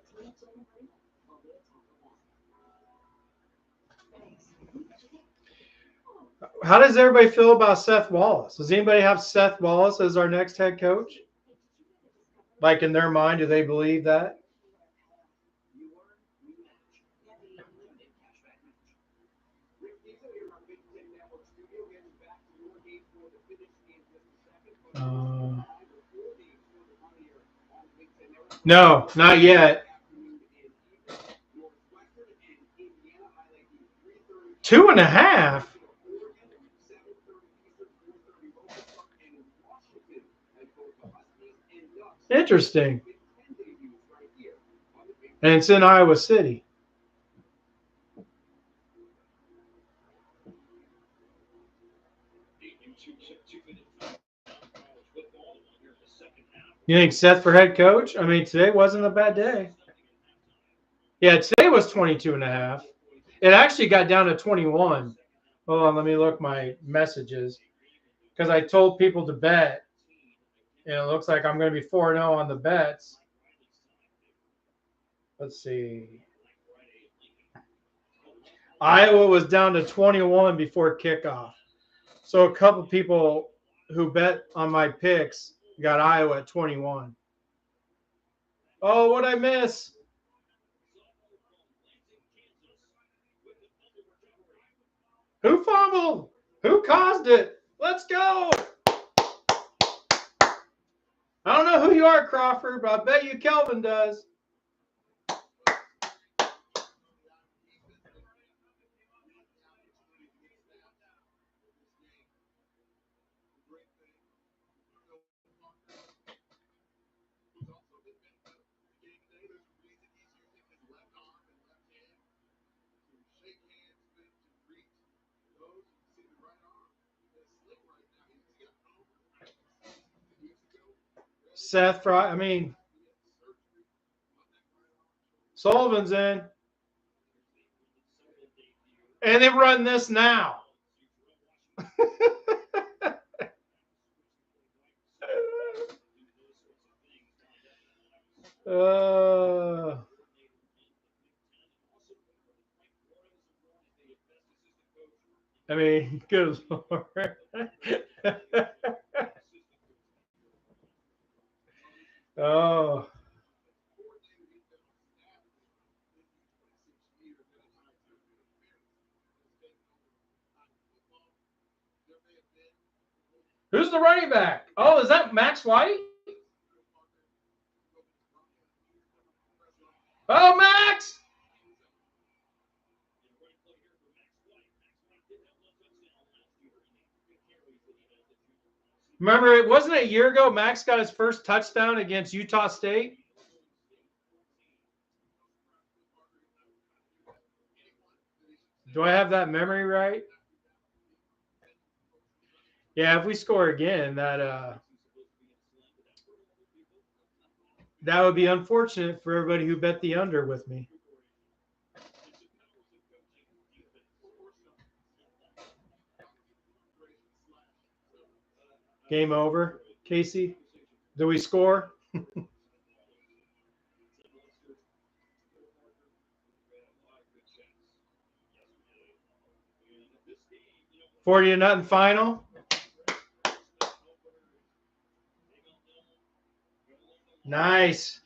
How does everybody feel about Seth Wallace? Does anybody have Seth Wallace as our next head coach? Like in their mind, do they believe that? No, not yet. 2.5. Interesting. And it's in Iowa City. You think Seth for head coach? I mean, today wasn't a bad day. Yeah, today was 22.5. It actually got down to 21. Hold on, let me look my messages. Because I told people to bet. And it looks like I'm going to be 4-0 on the bets. Let's see. Iowa was down to 21 before kickoff. So a couple people who bet on my picks got Iowa at 21. Oh, what'd I miss? Who fumbled? Who caused it? Let's go. I don't know who you are, Crawford, but I bet you Kelvin does. Seth Fry, I mean, Sullivan's in. And they run this now. I mean, good Lord. Oh. Who's the running back? Oh, is that Max White? Oh, Max! Remember, it wasn't a year ago Max got his first touchdown against Utah State? Do I have that memory right? Yeah, if we score again, that would be unfortunate for everybody who bet the under with me. Game over, Casey. Do we score? 40-0 final. Nice.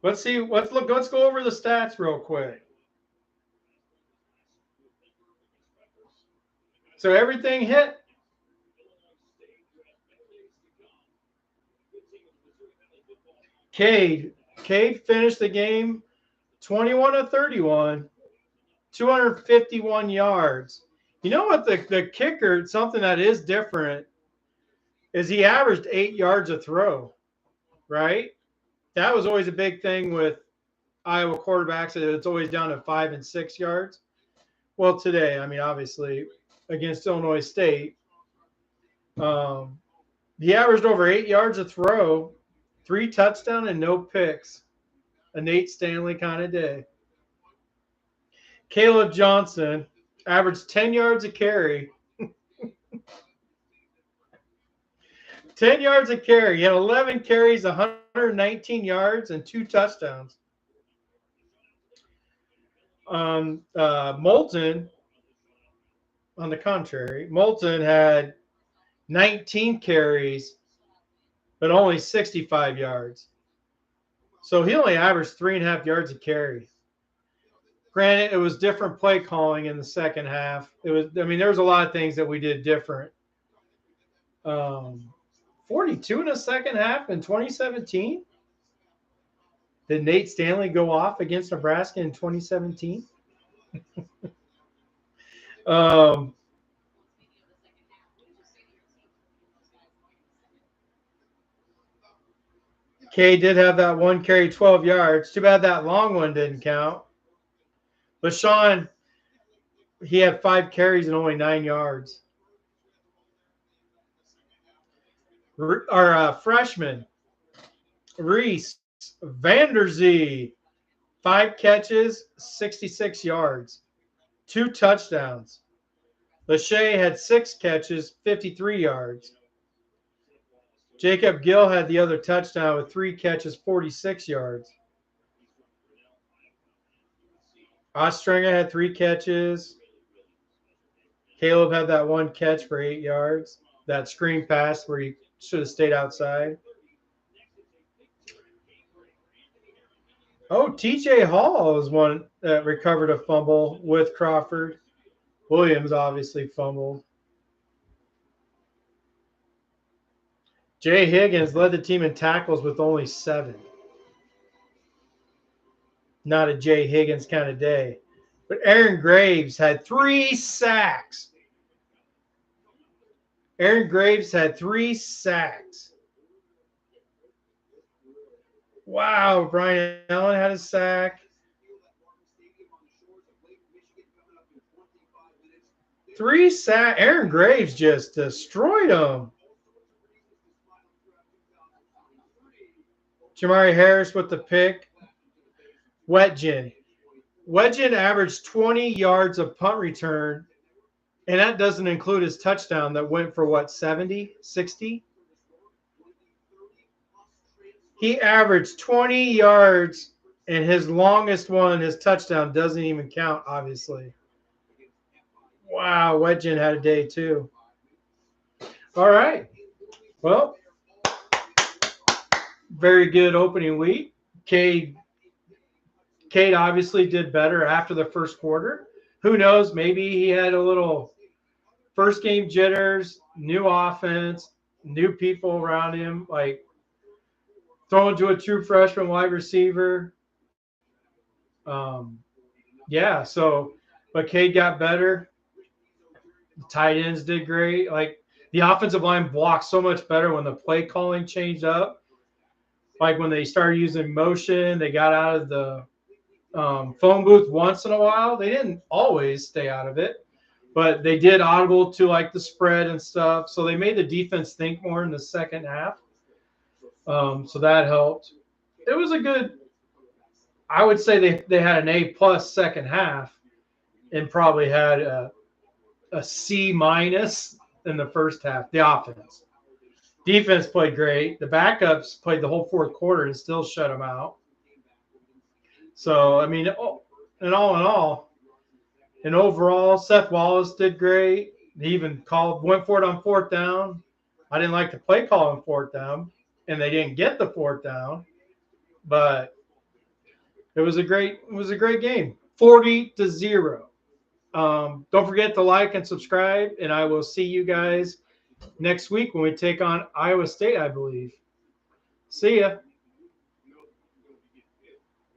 Let's see. Let's go over the stats real quick. So everything hit. Cade finished the game 21 of 31, 251 yards. You know what? The kicker, something that is different, is he averaged 8 yards a throw, right? that was always a big thing with Iowa quarterbacks. It's always down to 5 and 6 yards. Well, today, I mean, obviously, against Illinois State, he averaged over 8 yards a throw, 3 touchdowns, and no picks. A Nate Stanley kind of day. Caleb Johnson averaged 10 yards a carry. 10 yards a carry. He had 11 carries, 119 yards, and 2 touchdowns. Moulton, on the contrary, Moulton had 19 carries, but only 65 yards. So he only averaged 3.5 yards a carry. Granted, it was different play calling in the second half. It was, I mean, there was a lot of things that we did different. 42 in the second half in 2017. Did Nate Stanley go off against Nebraska in 2017? Kay did have that one carry, 12 yards. Too bad that long one didn't count. But Sean, he had 5 carries and only 9 yards. Our freshman, Reese Vanderzee, 5 catches, 66 yards, 2 touchdowns. Lachey had 6 catches, 53 yards. Jacob Gill had the other touchdown with 3 catches, 46 yards. Ostringer had 3 catches. Caleb had that 1 catch for 8 yards. That screen pass where he should have stayed outside. Oh, TJ Hall is one that recovered a fumble with Crawford. Williams obviously fumbled. Jay Higgins led the team in tackles with only 7. Not a Jay Higgins kind of day. But Aaron Graves had 3 sacks. Aaron Graves had 3 sacks. Wow, Brian Allen had a sack. 3 sacks. Aaron Graves just destroyed him. Jamari Harris with the pick. Wetjen averaged 20 yards of punt return, and that doesn't include his touchdown that went for, what, 70, 60? He averaged 20 yards, and his longest one, his touchdown, doesn't even count, obviously. Wow, Wetjen had a day too. All right. Well, very good opening week. Cade obviously did better after the first quarter. Who knows? Maybe he had a little first game jitters, new offense, new people around him, like throwing to a true freshman wide receiver. Yeah, so, but Cade got better. The tight ends did great. Like, the offensive line blocked so much better when the play calling changed up. Like when they started using motion, they got out of the phone booth once in a while. They didn't always stay out of it, but they did audible to like the spread and stuff. So they made the defense think more in the second half. So that helped. It was a good, I would say they had an A+ second half and probably had a C- in the first half, the offense. Defense played great. The backups played the whole fourth quarter and still shut them out. So, I mean, and all, and overall, Seth Wallace did great. He even went for it on 4th down. I didn't like the play call on 4th down, and they didn't get the 4th down. But it was a great game. 40-0. Don't forget to like and subscribe, and I will see you guys next week when we take on Iowa State, I believe. See ya.